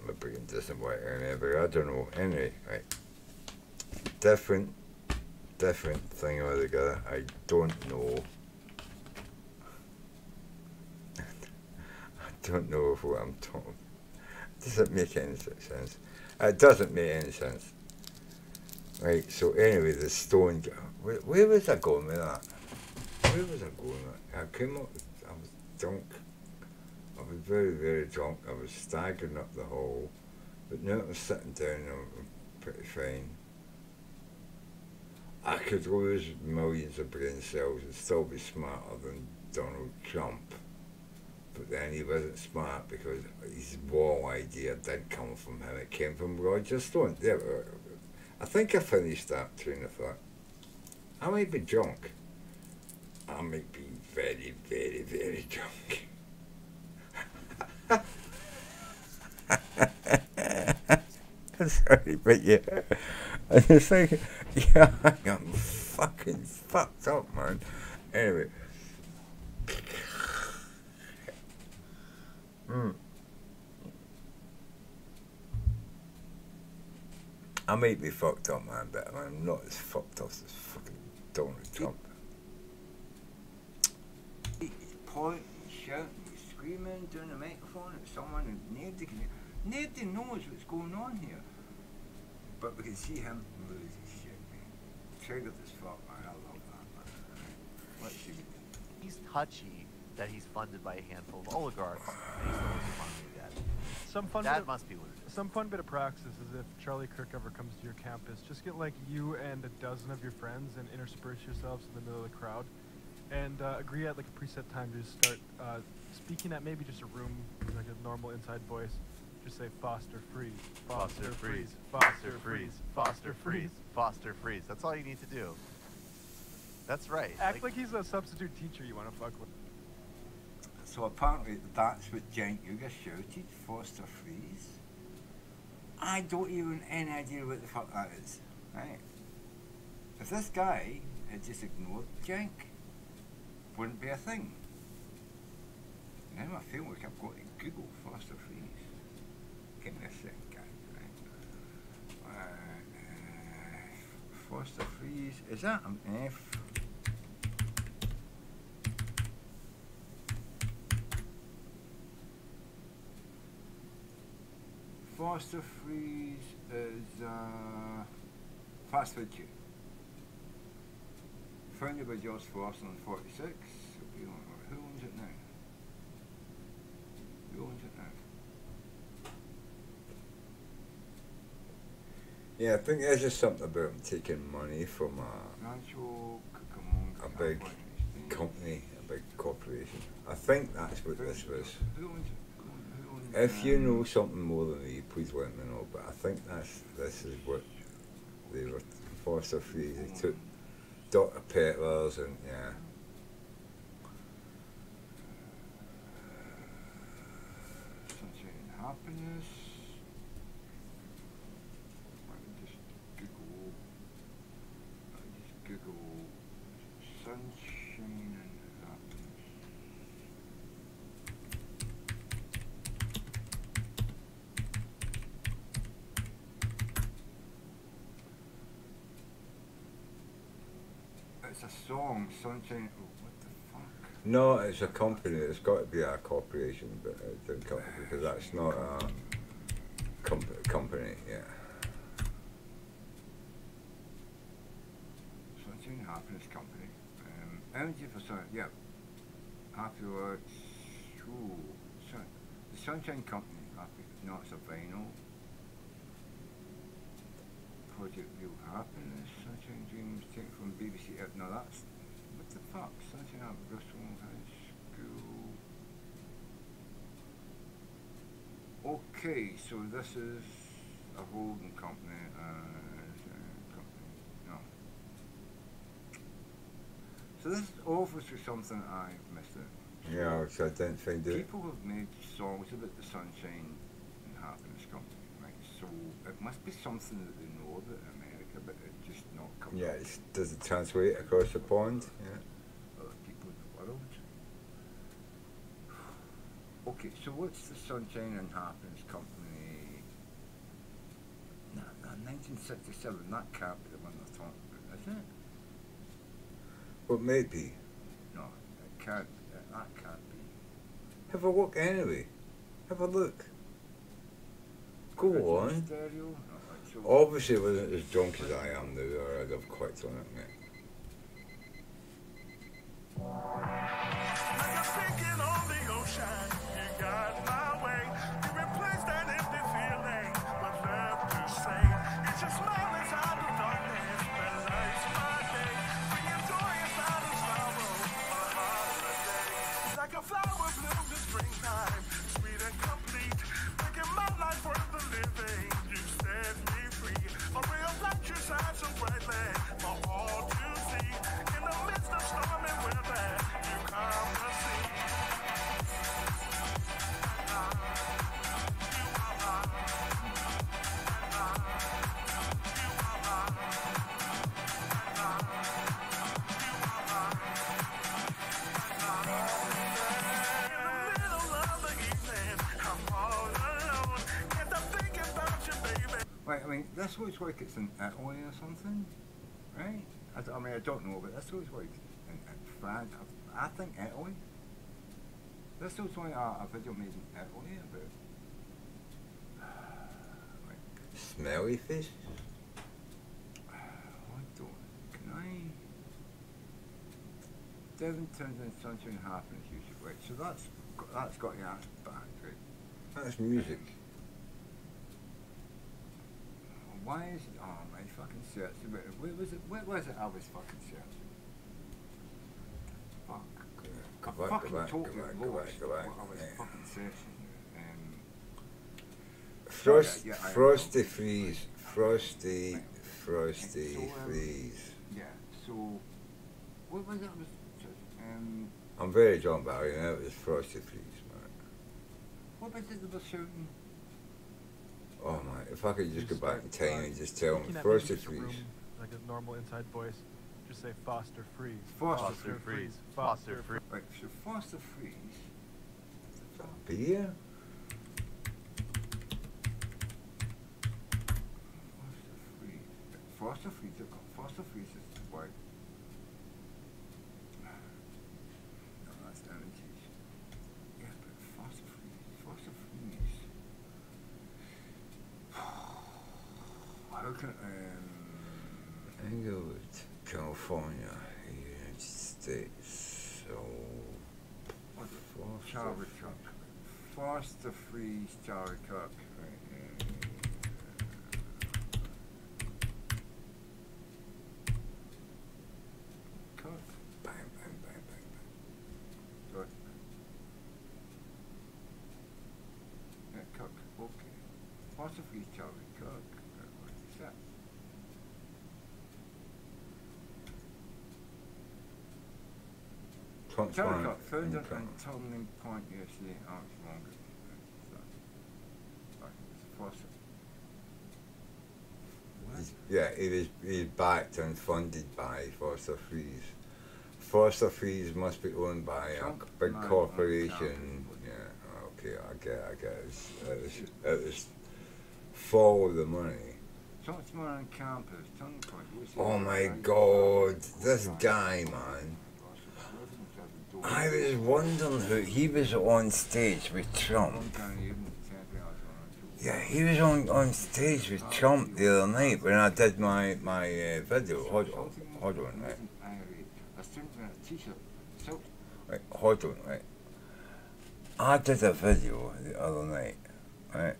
my brain doesn't want to remember. I don't know. Anyway, right. Different thing altogether. I don't know. I don't know if what I'm talking. Does it make any sense? It doesn't make any sense. Right, so anyway, the Stone... Where was I going with that? where was I going? I came up, I was drunk. I was very, very drunk. I was staggering up the hall. But now I'm sitting down, I'm pretty fine. I could lose millions of brain cells and still be smarter than Donald Trump. But then he wasn't smart because his wall idea did come from him. It came from Roger Stone. Yeah, I think I finished that train of thought. I might be drunk. I might be very, very, very drunk. Sorry, but yeah. I just think, yeah, I'm fucking fucked up, man. Anyway. I might be fucked up, man, but I'm not as fucked up as fucking Donald Trump. He's pointing, shouting, he's screaming down the microphone at someone, and nobody knows what's going on here. But we can see him lose his shit, man. Triggered as fuck, man. I love that, man. Let's see what He's touchy that he's funded by a handful of oligarchs, and he's supposed to fund the dead. That must be what it is. Some fun bit of praxis is if Charlie Kirk ever comes to your campus, just get like you and a dozen of your friends and intersperse yourselves in the middle of the crowd, and agree at like a preset time to start speaking at maybe just a room, like a normal inside voice. Just say Foster freeze, Foster freeze, Foster freeze, Foster freeze, Foster freeze. That's all you need to do. That's right. Act like he's a substitute teacher you want to fuck with. So apparently that's what Giant Yuga shouted, Foster freeze. I don't even any idea what the fuck that is, right? If this guy had just ignored Jank, wouldn't be a thing. Now I feel like I've got to Google Foster freeze. Give me a second, guys, right? Foster freeze, is that an F? Foster freeze is fast food chain. Founded by George Foster in 46. Who owns it now? Who owns it now? Yeah, I think there's just something about him taking money from a big company, a big corporation. I think that's what this was. Who owns it? If you know something more than me, please let me know. But I think this is what they were Foster freeze. They took Dr. Peppers and yeah. Sunshine and Happiness. Google Sunshine and Happiness. It's a song, Sunshine. Oh, what the fuck? No, it's a company. It's got to be a corporation, but because that's not a company. Yeah. Sunshine Happiness Company. Energy for Sun. Yeah. Happy Words. Ooh. The Sunshine Company. Happy. No, it's a vinyl. Project Real Happiness. Sunshine Dreams. Taken from BBC. No, that's. What the fuck? Sunshine Happiness. Bristol High School. Okay, so this is a holding company. So this is obviously something I've missed out. Yeah, which I didn't find out. People have made songs about the Sunshine and Happiness Company, right? So it must be something that they know about in America, but it just not comes Yeah, up. does it translate across the pond? Yeah. Other people in the world. Okay, so what's the Sunshine and Happiness Company? Nah, 1967, that can't be the one they're talking about, is it? Well, maybe. No, it can't. That can't be. Have a look anyway. Have a look. Go on. Stereo? No, right, so Obviously, it wasn't as drunk as I am now, or I'd have clicked on it, mate. a flower blooms in springtime, sweet and complete, making my life worth the living. You set me free, a ray of light you shine so brightly for all to see. In the midst of stormy weather, you come to see. Right, I mean, this looks like it's in Italy or something, right? I mean, I don't know, but this looks like in France. I think Italy. This looks like a video made in Italy about. Smelly fish? Can I? Devon turns in sunshine happens usually. Right, so that's got your ass back, right? That's music. Why is it? Oh my fucking search. What was it I was fucking searching? Fuck. Go back, go back, What go back. I was fucking searching. Frosty freeze. Frosty freeze. Yeah, so what was it I was searching? I'm very drunk, but I know it was Frosty freeze, man. What was it that was shooting? Oh my, if I could just go back in time and just tell them Frosty freeze. Like a normal inside voice, just say Foster freeze. Foster freeze. Foster freeze. Right, so Foster freeze. Is that beer? Foster freeze. Foster freeze is white. No, that's energy. Yeah, but Foster freeze. Foster freeze. How can Inglewood, California, United States. So, Charlie Cook. Foster freeze, Charlie Cook. Cook. Bang, bang, bang, bang, bang. Good. Yeah, Cook. Okay. Foster freeze, Charlie Cook. What's that? Charlie Cook, found on Turning Point, USA, Arms Longer. Foster. Yeah, he's backed and funded by Foster Freeze. Foster Freeze must be owned by a big corporation. Yeah, okay, I get it. It was follow the money. Talk more on campus, Turning Point. Oh my God, this guy, man. I was wondering who he was on stage with Trump. Yeah, he was on stage with Trump the other night when I did my video. Hold on, right. Right, hold on, right. I did a video the other night, right.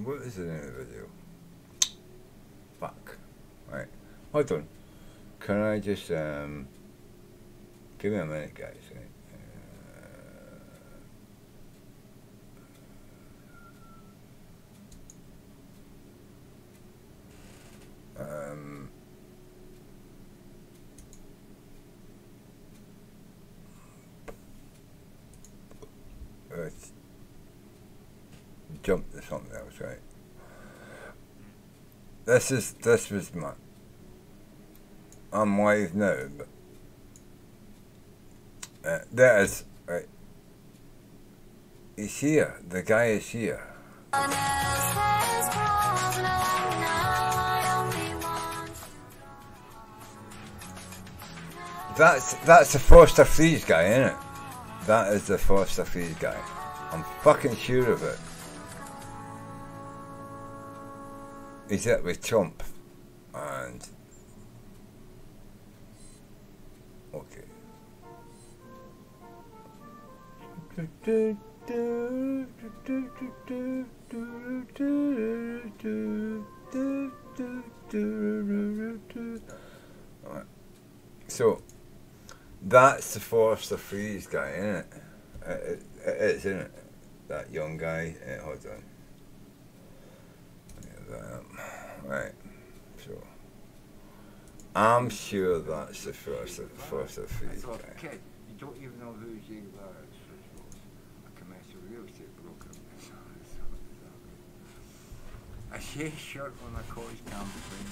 What is the name of the video? Fuck. Right. Hold on. Can I just give me a minute, guys, right? Let's jump to something else, right? This was my. I'm live now, but that is right. He's here. The guy is here. That's the Foster Freeze guy, isn't it? That is the Foster Freeze guy. I'm fucking sure of it. He's it with Trump and okay. Right. So, that's the Forster Freeze guy, isn't it? It is, isn't it? That young guy. Hold on. Right. So, I'm sure that's the Forster Freeze guy. Kid, you don't even know who Che Guevara is, first of all. A commercial real estate broker. A shea shirt on a college campus when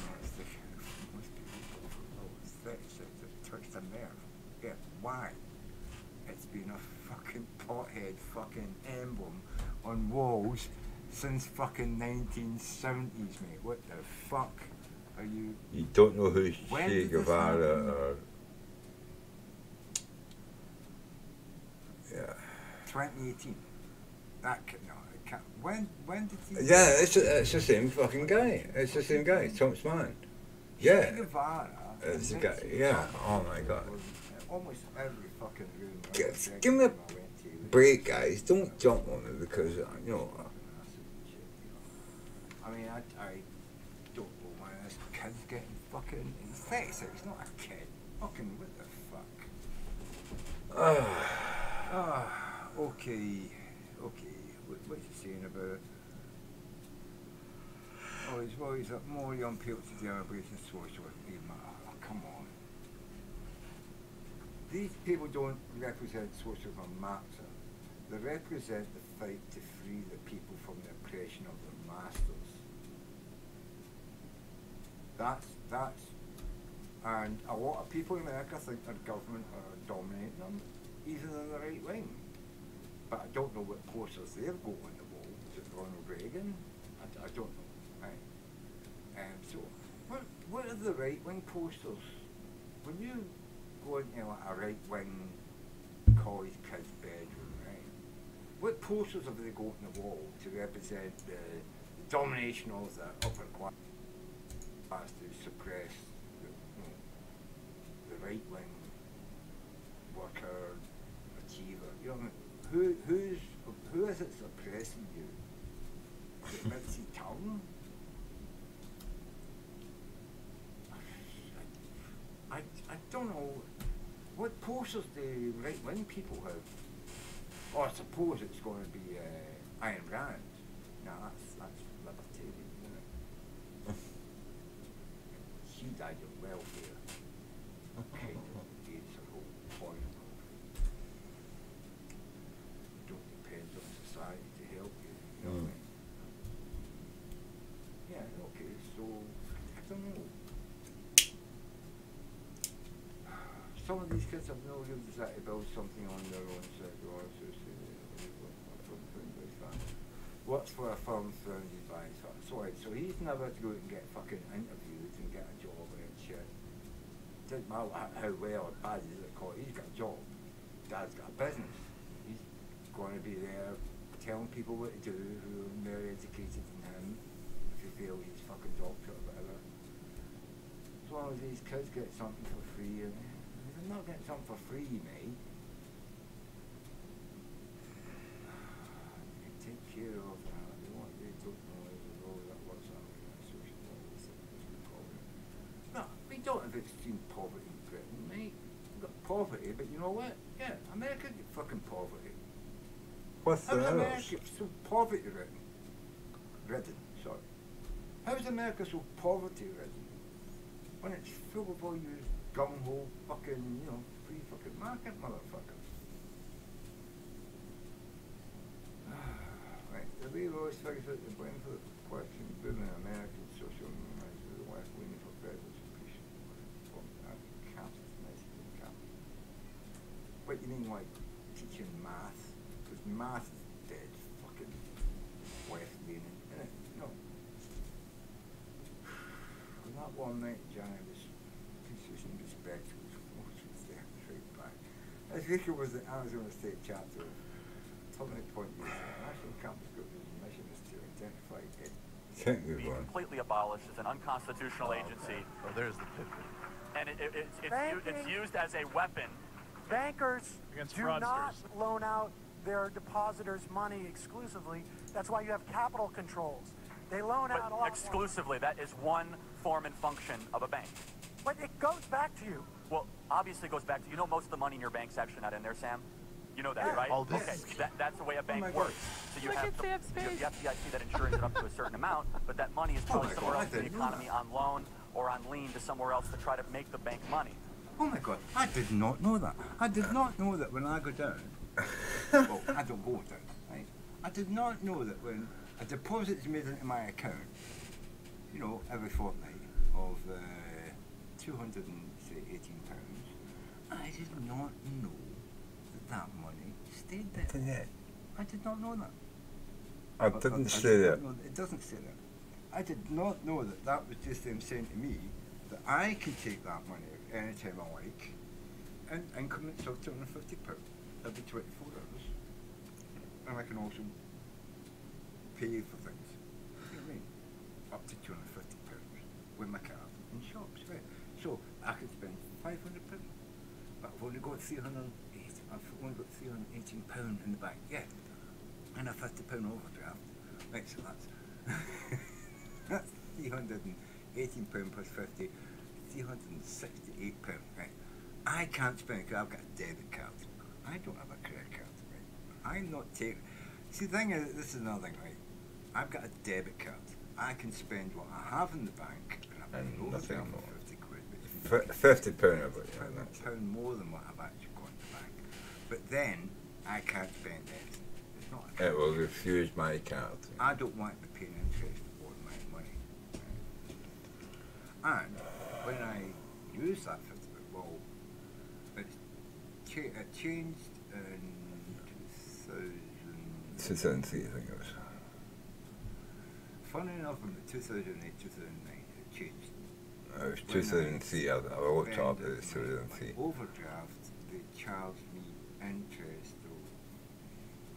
most people go for those 36 that touched a nerve. Yeah, why? It's been a fucking pothead fucking emblem on walls since fucking 1970s, mate. What the fuck are you? You don't know who Che Guevara or... Yeah. 2018. That could, no, it can't. When did he? Yeah, it's the same fucking guy. It's the same guy, Trump's man. Yeah. Che Guevara. It's the guy. Yeah. Oh my god. Almost every fucking room. Give me a break, guys. Don't jump on it because you know. I mean, I don't know why this kid's getting fucking. He's 36. He's not a kid. Fucking what the fuck? Okay. What's he saying about? Oh, he's got more young people to do embracing social media. Oh, come on. These people don't represent socialism or Marxism. They represent the fight to free the people from the oppression of their masters. That's, and a lot of people in America think their government are dominating them, even in the right wing. But I don't know what posters they've got on the wall. Is it Ronald Reagan? I don't know. Right? So, what are the right wing posters? When you go into like a right wing college kid's bedroom, right? What posters have they got on the wall to represent the domination of the upper class to suppress the right wing worker, achiever? You know what I mean? Who is it suppressing you? Is it Mitzi Tongue? I don't know. What posters do right wing people have? Oh, I suppose it's going to be Ayn Rand. No, that's libertarian, isn't it? She died of welfare. Kind of is her whole point. Don't depend on society to help you. You know what I mean? Yeah, okay, so I don't know. Some of these kids have no real desire to build something on their own side. Works for a firm founded by his father. So he's never to go out and get fucking interviewed and get a job and shit. Doesn't matter how well or bad he is at college, he's got a job. Dad's got a business. He's going to be there telling people what to do who are more educated than him if he fails his fucking doctorate or whatever. As long as these kids get something for free, and they're not getting something for free, mate. Take care of what they don't know is a role that works out in a social policy, as we call it. No, we don't have extreme poverty in Britain, mate. We've got poverty, but you know what? Yeah, America get fucking poverty. What's the How's America so poverty-ridden? Sorry. How's America so poverty-ridden? When it's full of all you gung-ho fucking, free fucking market motherfuckers. Right, the way always figures out the blame for the question booming American social movement is the West leaning for federal secretion from capitalist capital. What do you mean, like teaching math? Because math is dead fucking West leaning, isn't it? No. On that one night, Johnny was teaching respect to his emotions there, straight back. I think it was the Arizona State chapter of Tommy Point Youth. National Campus Group, whose mission is to identify it. Be completely abolished as an unconstitutional agency. Oh, there's the pivot. And it's used as a weapon. Bankers Against do fraudsters. not loan out their depositors money exclusively. That's why you have capital controls. They loan out a lot exclusively. That is one form and function of a bank. But it goes back to you. Well, obviously it goes back to, you know, most of the money in your bank's actually not in there, Sam? You know that, Yeah. right? All this Okay, is- that's the way a bank my works. So you Look have at Sam's face. the FDIC that insures it up to a certain amount, but that money is probably my somewhere God, else in I the didn't know economy on loan or on lien to somewhere else to try to make the bank money. Oh my God, I did not know that. I did not know that when I go down, well, I don't go down, right? I did not know that when a deposit is made into my account, you know, every fortnight of £218, I did not know that money stayed there. Yeah. I did not know that. I didn't say that. It doesn't say that. I did not know that that was just them saying to me that I can take that money any time I like and increments of £250 every 24 hours. And I can also pay for things. You know what I mean? Up to £250 with my card in shops, right? So I could spend £500, but I've only got £318 in the bank. Yeah. And a £50 overdraft. Right, so that's £318 plus 50, £368. Right. I can't spend it because I've got a debit card. I don't have a credit card. Right. I'm not taking. See, the thing is, this is another thing, right? I've got a debit card. I can spend what I have in the bank, and I'm nothing overdraft more. for £50 £50 of it, yeah. That's £50 more than what I've actually got in the bank. But then I can't spend it. It's not a it will refuse my card. I don't want to be paying interest on my money. And when I use that £50, well, it changed in 2003, I think it was. Funny enough, in 2008, 2009, it changed. It was 2003, I looked up, it was 2003. Overdraft, they charged me interest of,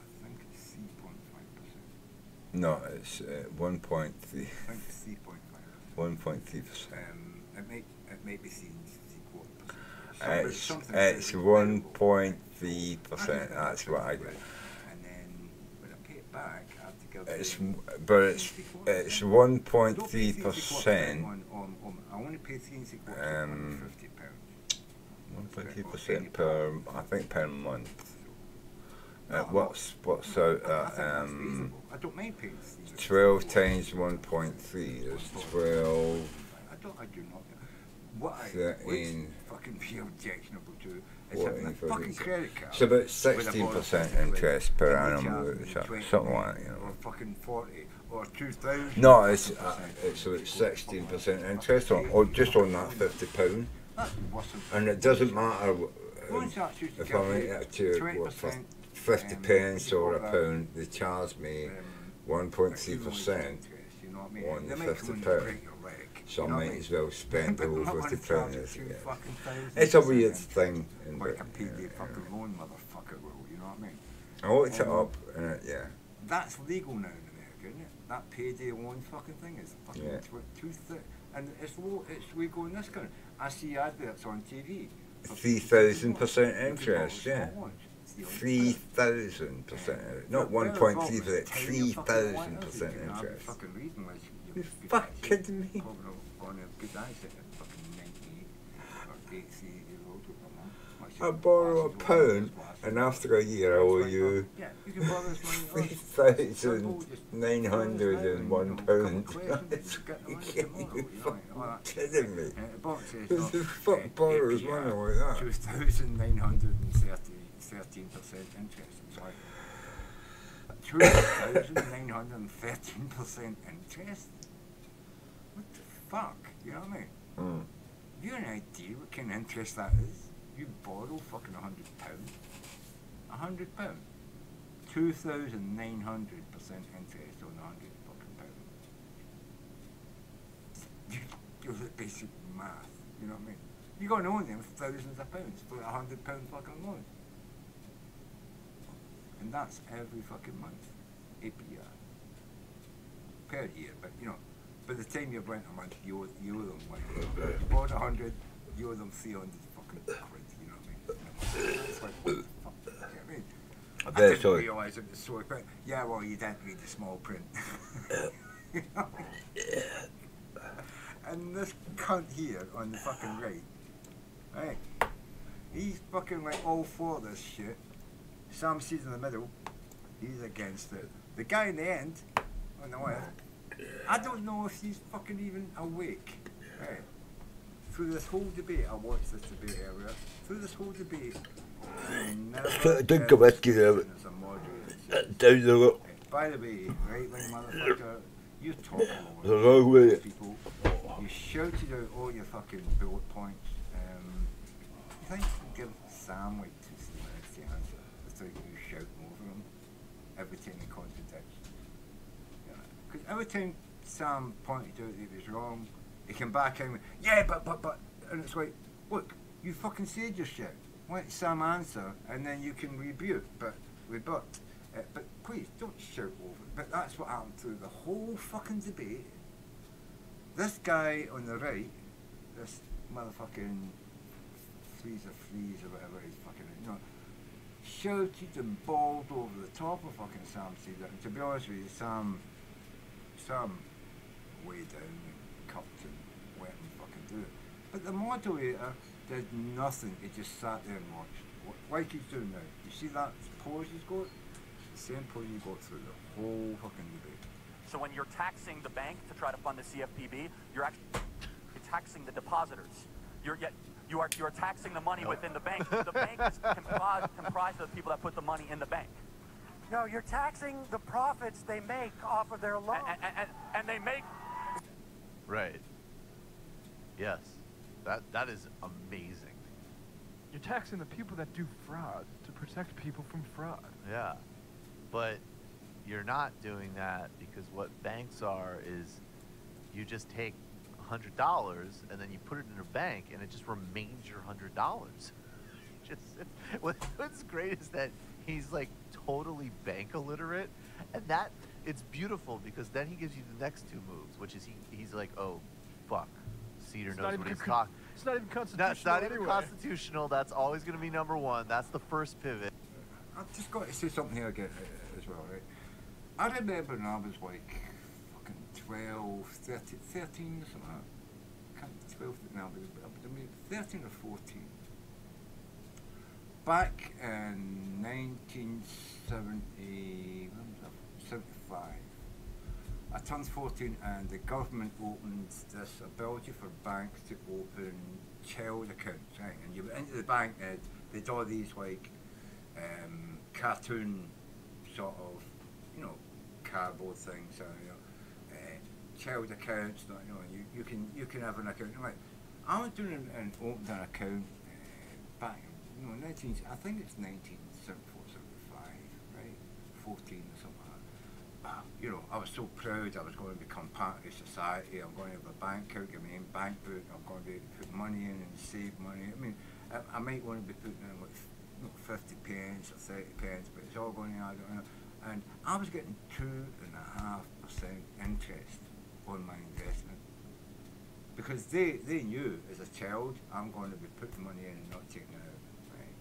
I think it's 3.5%. No, it's 1.3. I think it's 3.5%. 1.3%. It may be seen It's 1.3%. That's what I get. And then when I pay it back, I have to give It's them. but it's 1.3%. I only pay £3.75 on £50. 1.3% per, I think, per month. What's out at I don't mind paying 12 times 1.3 is 12. I do not. What I 13. fucking be objectionable to is having a 14, fucking credit card. It's about with a bonus 16% interest per and they annum, charge me something like that, you Or know. fucking 40 or 2,000. No, it's about 16% interest or just on that £50, That's worse than and it doesn't matter Once that's used to if I make it to what, for 50 pence or a pound, they charge me 1.3% you know what I mean? on the They may come and £50. break your leg, So you I know what might mean? as well spend the But whole not when £50. they charge you Yes, two yeah. fucking thousand It's a weird percent. thing. In Like the, a payday fucking loan motherfucker will, you know what I mean? I looked it up, and yeah. That's legal now in America, isn't it? That payday loan fucking thing is fucking Yeah. and it's legal in this country. I see adverts on TV. 3,000% interest, yeah. 3,000%, not 1.3%, 3,000% interest. Fucking reading was You fucking kidding me? On a good eyesight at fucking 98 or 80-year-old with my mum. I borrow a pound, and after a year I owe you Yeah, you can borrow this money. £3,901. You fucking kidding me? Who the Who fuck borrows money like that? 2,913% interest. It's like 2,913% interest? What the fuck? You know what I mean? Mm. Have you any idea what kind of interest that is? You borrow fucking £100. £100? 2,900% interest on £100 fucking pound. Do the basic math, you know what I mean? You're going to owe them thousands of pounds for £100 fucking loan. And that's every fucking month. APR. Per year, but you know, by the time you've went a month, you owe them like, you bought 100, you owe them 300 fucking quid, you know what I mean? It's like, what the fuck, you know what I mean? I didn't realise it was so quick. Yeah, well, you didn't read the small print. You know? And this cunt here on the fucking right, he's fucking like all for this shit. Sam Seed's in the middle, he's against it. The guy in the end, on the left, I don't know if he's fucking even awake. Right. Through this whole debate, I watched this debate earlier, through this whole debate, I think of whiskey there, down the look. By the way, right-wing motherfucker, you talk all The wrong way. people. You shouted out all your fucking bullet points. You think you give Sam like 2 minutes to answer without you shouting over him every time he contradicts? Because every time Sam pointed out that he was wrong, he came back in with, yeah, but, and it's like, look, you fucking said your shit. Let Sam answer, and then you can rebut. But please, don't shout over it. But that's what happened through the whole fucking debate. This guy on the right, this motherfucking freeze or whatever he's fucking, shouted and bawled over the top of fucking Sam Cedar. And to be honest with you, Sam way down and cupped and let him fucking do it. But the moderator did nothing. He just sat there and watched, like he's doing now. You see that pause he's got? It's the same pause you got through the whole fucking debate. So when you're taxing the bank to try to fund the CFPB, you're actually taxing the depositors. You are taxing the money within the bank. The bank is comprised of the people that put the money in the bank. No, you're taxing the profits they make off of their loan. And they make... Right. Yes. That is amazing. You're taxing the people that do fraud to protect people from fraud. Yeah. But you're not doing that because what banks are is you just take $100 and then you put it in a bank and it just remains your $100. What's great is that he's like totally bank illiterate, and that it's beautiful because then he gives you the next 2 moves, which is he's like, oh fuck, Cedar knows what he's talking. It's not even constitutional. It's not even constitutional. That's always going to be number 1. That's the first pivot. I've just got to say something here again as well, right? I remember when I was like fucking 12, 13 or something. I can't 12 now, but I mean 13 or 14. Back in 1975, I turned 14 and the government opened this ability for banks to open child accounts, right? And you went into the bank and they'd all these like cartoon sort of, cardboard things, child accounts, you can have an account. Like, I was doing and opened an account back, I think it's 1974, 75, right? 14 or something like that. I was so proud I was going to become part of society. I'm going to have a bank account, get my own bank book. I'm going to put money in and save money. I mean, I might want to be putting in like 50 pence or 30 pence, but it's all going to add up. And I was getting 2.5% interest on my investment. Because they knew as a child I'm going to be putting money in and not taking it out, right?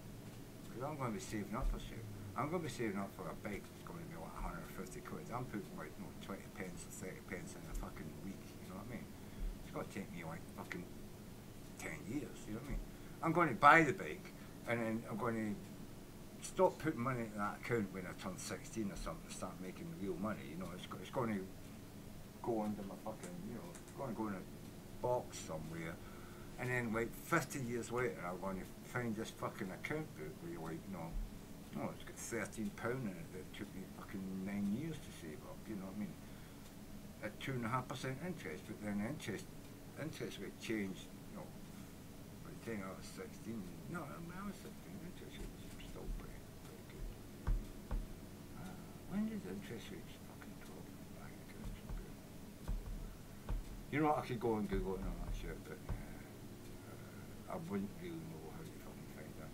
Because I'm going to be saving up for shit. I'm going to be saving up for a bike that's going to be like 150 quid. I'm putting like 20 pence or 30 pence in a fucking week, you know what I mean? It's going to take me like fucking 10 years, you know what I mean? I'm going to buy the bike and then I'm going to stop putting money in that account when I turn 16 or something and start making real money, it's going to go under my fucking, it's going to go in a box somewhere, and then like 50 years later I'm going to find this fucking account book where you're like, it's got £13 in it that took me fucking 9 years to save up, you know what I mean? At 2.5% interest, but then interest rate changed, by the time I was 16, I was 16, interest rate was still pretty good. When did interest rates fucking drop in bank accounts? I could go and Google it and all that shit, but I wouldn't really know how to fucking find that.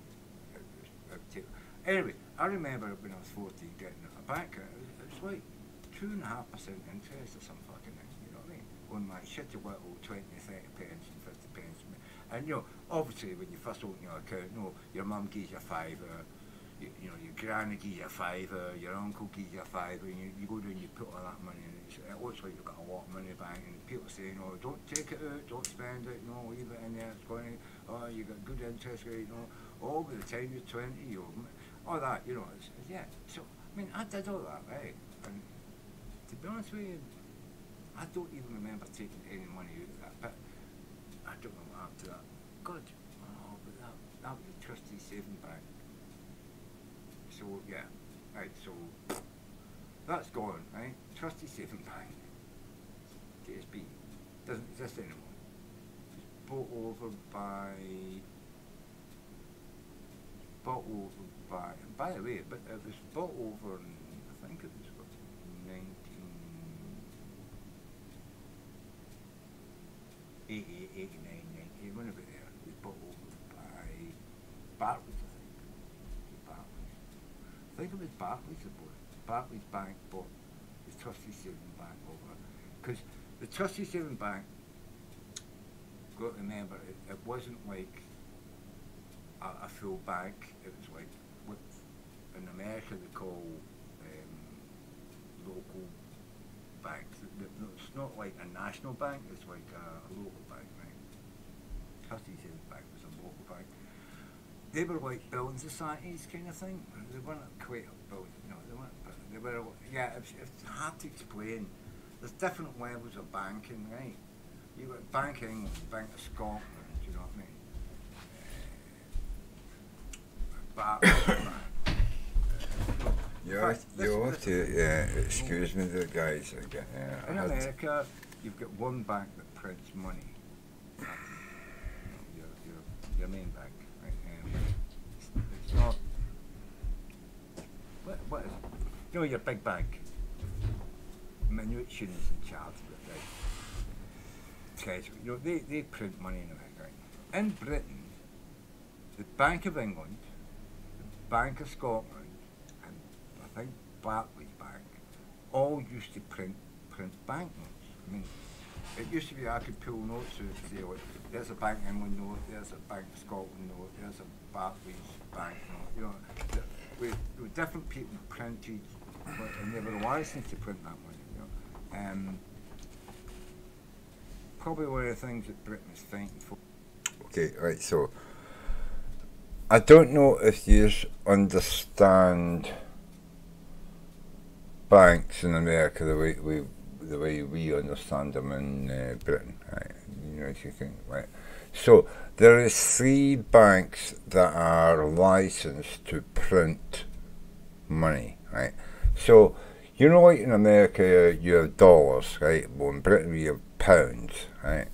Anyway, I remember when I was 14 getting a bank account, it was like 2.5% interest or some fucking thing, you know what I mean? On my shitty little 20, 30 pence and 50 pence. And obviously when you first open your account, your mum gives you a fiver, your granny gives you a fiver, your uncle gives you a fiver, and you go down and you put all that money in, it's it looks like you've got a lot of money in the bank, and people saying, oh, don't take it out, don't spend it, no, leave it in there, it's going to, oh, you got good interest rate, all by the time you're 20, all that, yeah. So, I mean, I did all that, right? And to be honest with you, I don't even remember taking any money out of that, but I don't know what happened to that. God, but that was a trustee saving bank. So, yeah, right, so that's gone, right? Trustee saving bank, TSB, doesn't exist anymore. It's bought over by, and by the way, but it was bought over in, I think it was what, 88, 89, 90, one of it there. It was bought over by Barclays, I think. I think it was Barclays that bought it. Barclays Bank bought the Trustee Saving Bank over. Because the Trustee Saving Bank, got to remember, it wasn't like a full bank. It was like what in America they call local banks. It's not like a national bank, it's like a local bank, right? Trustee Saving Bank was a local bank. They were like building societies kind of thing. They weren't quite a building, they weren't, but they were, yeah, it's hard to explain. There's different levels of banking, right? You've got Bank of England, Bank of Scotland, do you know what I mean? You have to excuse me there, guys. In America, you've got one bank that prints money. Your main bank, right? It's not. What is it? Your big bank. Minutions in charge of it, right? Treasury. They print money in America, right? In Britain, the Bank of England, the Bank of Scotland, and I think Barclays Bank, all used to print banknotes. I mean, it used to be I could pull notes out and say, like, there's a Bank of England note, there's a Bank of Scotland note, there's a Barclays Bank note. There were different people printed, and they were licensed to print that money. Probably one of the things that Britain is fighting for. Okay, right, so I don't know if you understand banks in America the way we understand them in Britain, right? If you think, right? So there is 3 banks that are licensed to print money, right? So like in America you have dollars, right? Well, in Britain we have pounds, right?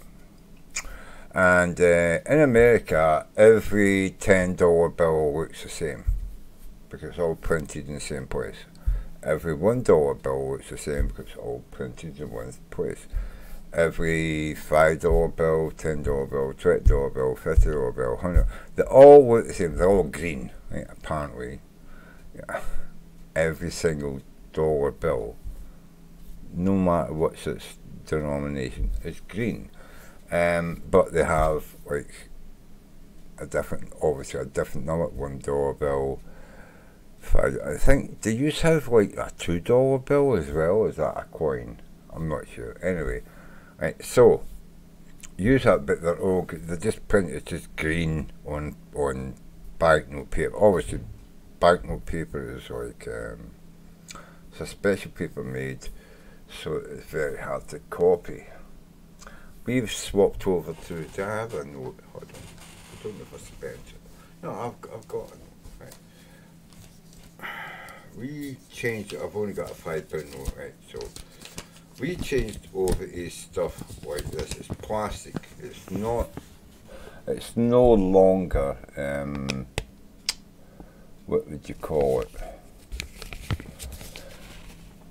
And in America, every $10 bill looks the same because it's all printed in the same place. Every $1 bill looks the same because it's all printed in one place. Every $5 bill, $10 bill, $20 bill, $50 bill, $100, they all look the same. They're all green, right? Apparently, yeah. Every single dollar bill, no matter what's its denomination, is green. But they have like obviously a different number. $1 bill. I think, do you have like a $2 bill as well? Is that a coin? I'm not sure. Anyway, right. So use that, but they're just printed just green on banknote paper. Obviously, banknote paper is like it's a special paper made, so it's very hard to copy. We've swapped over to. Do I have a note? Hold on. I don't know if I spent it. No, I've got a note. Right. We changed it. I've only got a £5 note, right? So we changed over to stuff like this. It's plastic. It's not. It's no longer. What would you call it?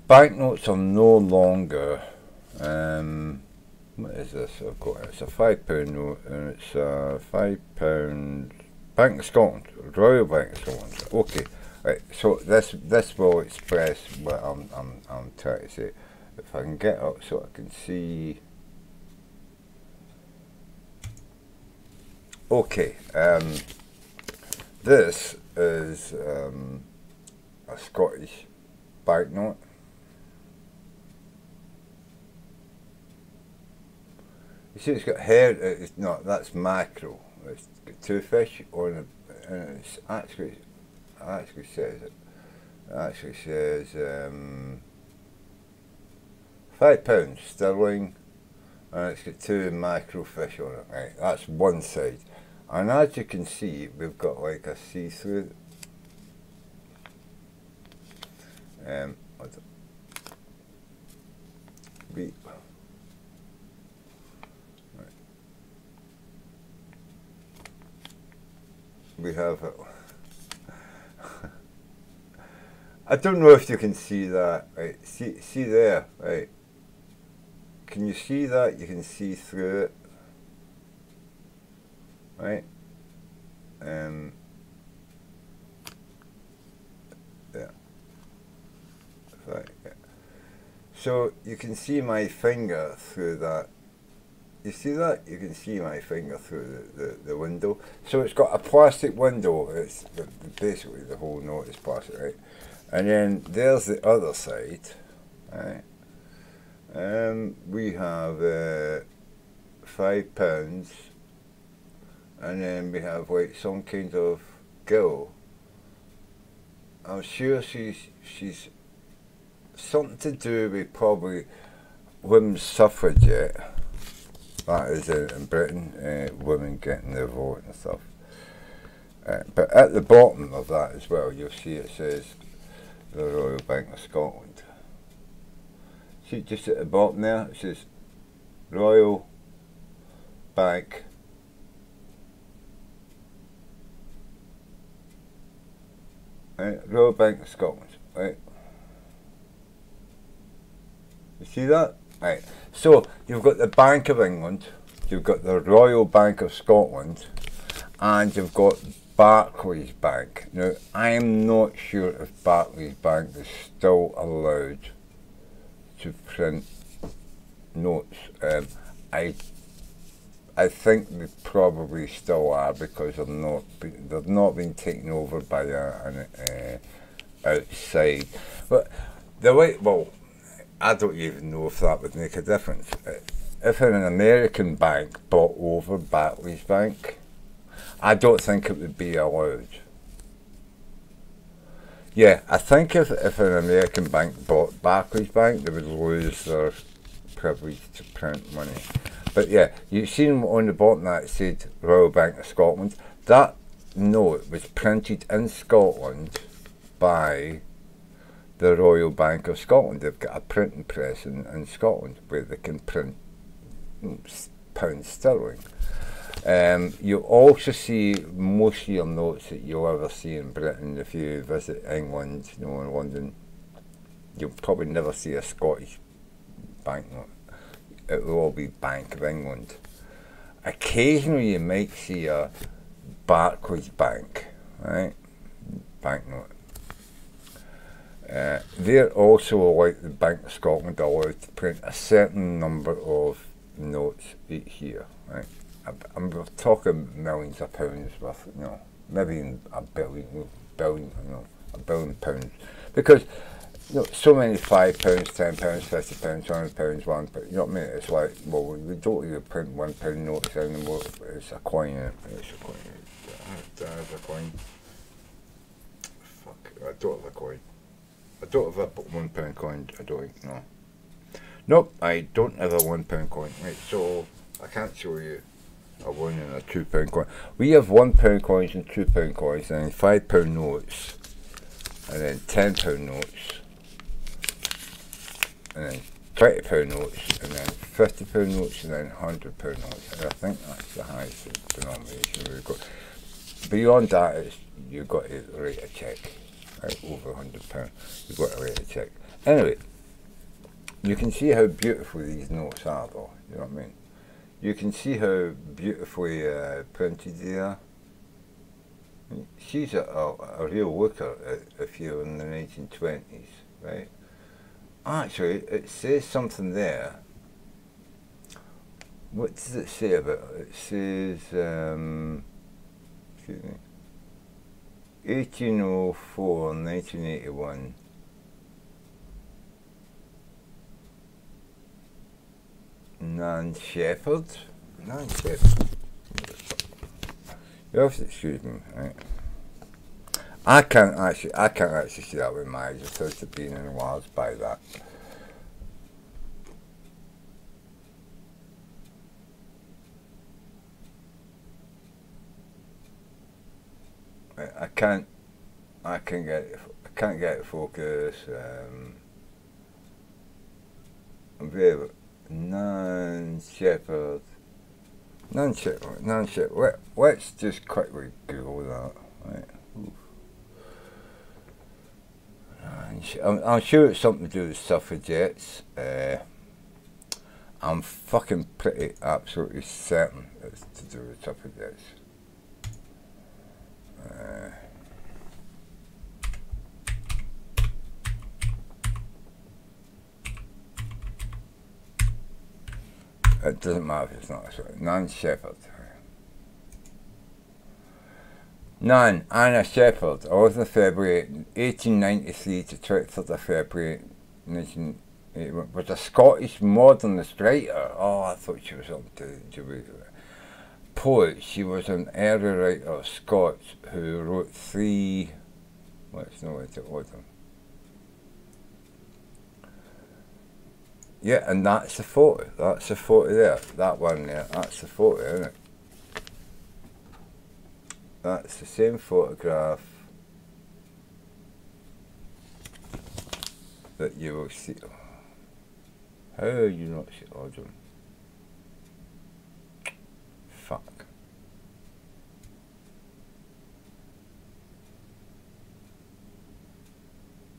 Banknotes are no longer. What is this? I've got it's a £5 note, and it's a £5 Bank of Scotland, Royal Bank of Scotland. Okay, right. So this will express what I'm trying to say. If I can get up so I can see. Okay. This is a Scottish banknote. see it's got head, it's not, that's mackerel. It's got 2 fish on it, and it's actually says it. It actually says £5 sterling, and it's got 2 mackerel fish on it. Right, that's one side. And as you can see, we've got like a see-through. We have it. I don't know if you can see that. Right, see there. Right. Can you see that? You can see through it. Right. Yeah. Right. Yeah. So you can see my finger through that. You see that? You can see my finger through the window. So it's got a plastic window. It's basically the whole note is plastic, right? And then there's the other side, right? We have £5, and then we have like some kind of gill. I'm sure she's something to do with probably women's suffragette. That is in Britain, women getting their vote and stuff. But at the bottom of that as well, you'll see it says the Royal Bank of Scotland. See, just at the bottom there, it says Royal Bank . Right, Royal Bank of Scotland. Right. You see that? Right. So you've got the Bank of England, you've got the Royal Bank of Scotland, and you've got Barclays Bank. Now, I am not sure if Barclays Bank is still allowed to print notes. I think they probably still are, because they've not been taken over by an outside. But the way, well, I don't even know if that would make a difference. If an American bank bought over Barclays Bank, I don't think it would be allowed. Yeah, I think if an American bank bought Barclays Bank, they would lose their privilege to print money. But yeah, you've seen on the bottom that it said Royal Bank of Scotland. That note was printed in Scotland by the Royal Bank of Scotland. They've got a printing press in Scotland where they can print pounds sterling. You also see most of your notes that you'll ever see in Britain. If you visit England, you know, in London, you'll probably never see a Scottish banknote. It will all be Bank of England. Occasionally you might see a Barclays Bank, right, banknote. They're also, like the Bank of Scotland, allowed to print a certain number of notes each year, right? I'm talking millions of pounds worth, you know, maybe a billion, a billion pounds, because you know, so many £5, £10, £50, £100, £1, you know what I mean? It's like, well, we don't even print £1 notes anymore. It's a coin. It's a coin. There's a coin. Fuck, I don't have a coin. I don't have a £1 coin. I don't. No. Nope, I don't have a £1 coin. Right, so I can't show you a £1 and a £2 coin. We have £1 coins and £2 coins, and then £5 notes, and then £10 notes, and then £20 notes, and then £50 notes, and then £100 notes. And I think that's the highest denomination we've got. Beyond that, it's, you've got to write a cheque. Right, over £100, you've got to write a cheque. Anyway, you can see how beautiful these notes are, though. You know what I mean? You can see how beautifully printed they are. She's a real looker if you're in the 1920s, right? Actually, it says something there. What does it say about it? It says, excuse me, 1804, 1981. Nan Shepherd, Non-Shepherd. You have to excuse me, right? I can't actually see that with my eyes. It's supposed to be in the wilds by that. I can't get it focus. I'm very non-shepherd. Non-shepherd. Let's just quickly Google that. Right. I'm sure it's something to do with suffragettes. I'm fucking pretty absolutely certain it's to do with suffragettes. It doesn't matter if it's not non-shepherd. Nan, Anna Shepherd, 11th of February 1893 to 23rd of February 1981, was a Scottish modernist writer. Oh, I thought she was something to do with it. Poet, she was an early writer of Scots who wrote 3. Let's know what it was. Yeah, and that's the photo. That's the photo there. That one there. That's the photo, isn't it? That's the same photograph that you will see. How are you not see? Hold on. Fuck.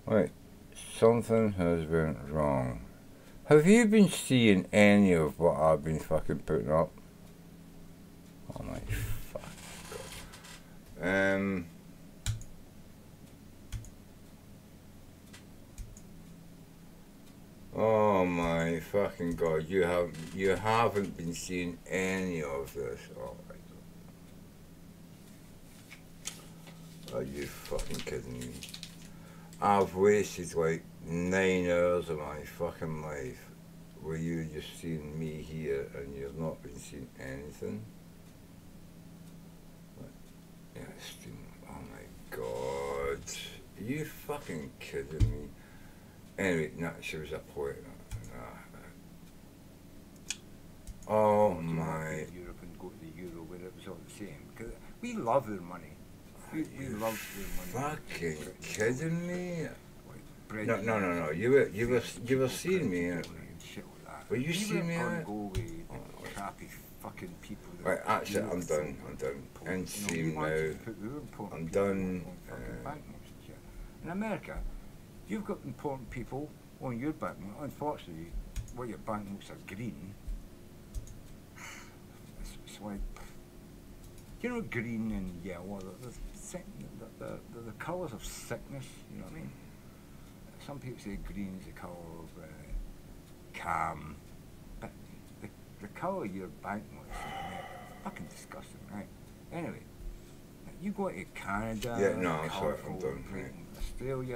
Wait, something has been wrong. Have you been seeing any of what I've been fucking putting up? Oh my fuck. Oh my fucking god, you haven't been seeing any of this. Oh my god. Are you fucking kidding me? I've wasted like 9 hours of my fucking life where you just seeing me here and you've not been seeing anything. Yes, oh my god. Are you fucking kidding me? Anyway, no, she was a poet. Oh my. Europe and go to the Euro where it was all the same. Because we love their money. We love their money. Fucking kidding me? No. You were seeing me. Were you seeing me? Crappy fucking people. Right, actually, I'm done. End scene now. I'm done. In America, you've got important people on your banknote. Unfortunately, well, your banknotes are green. It's like, you know, green and yellow. They're the colours of sickness. You know what I mean? Some people say green is the colour of calm, but the colour of your banknotes is fucking disgusting, right? Anyway, you go to Canada, Yeah, no, I'm sorry, I'm done. Australia.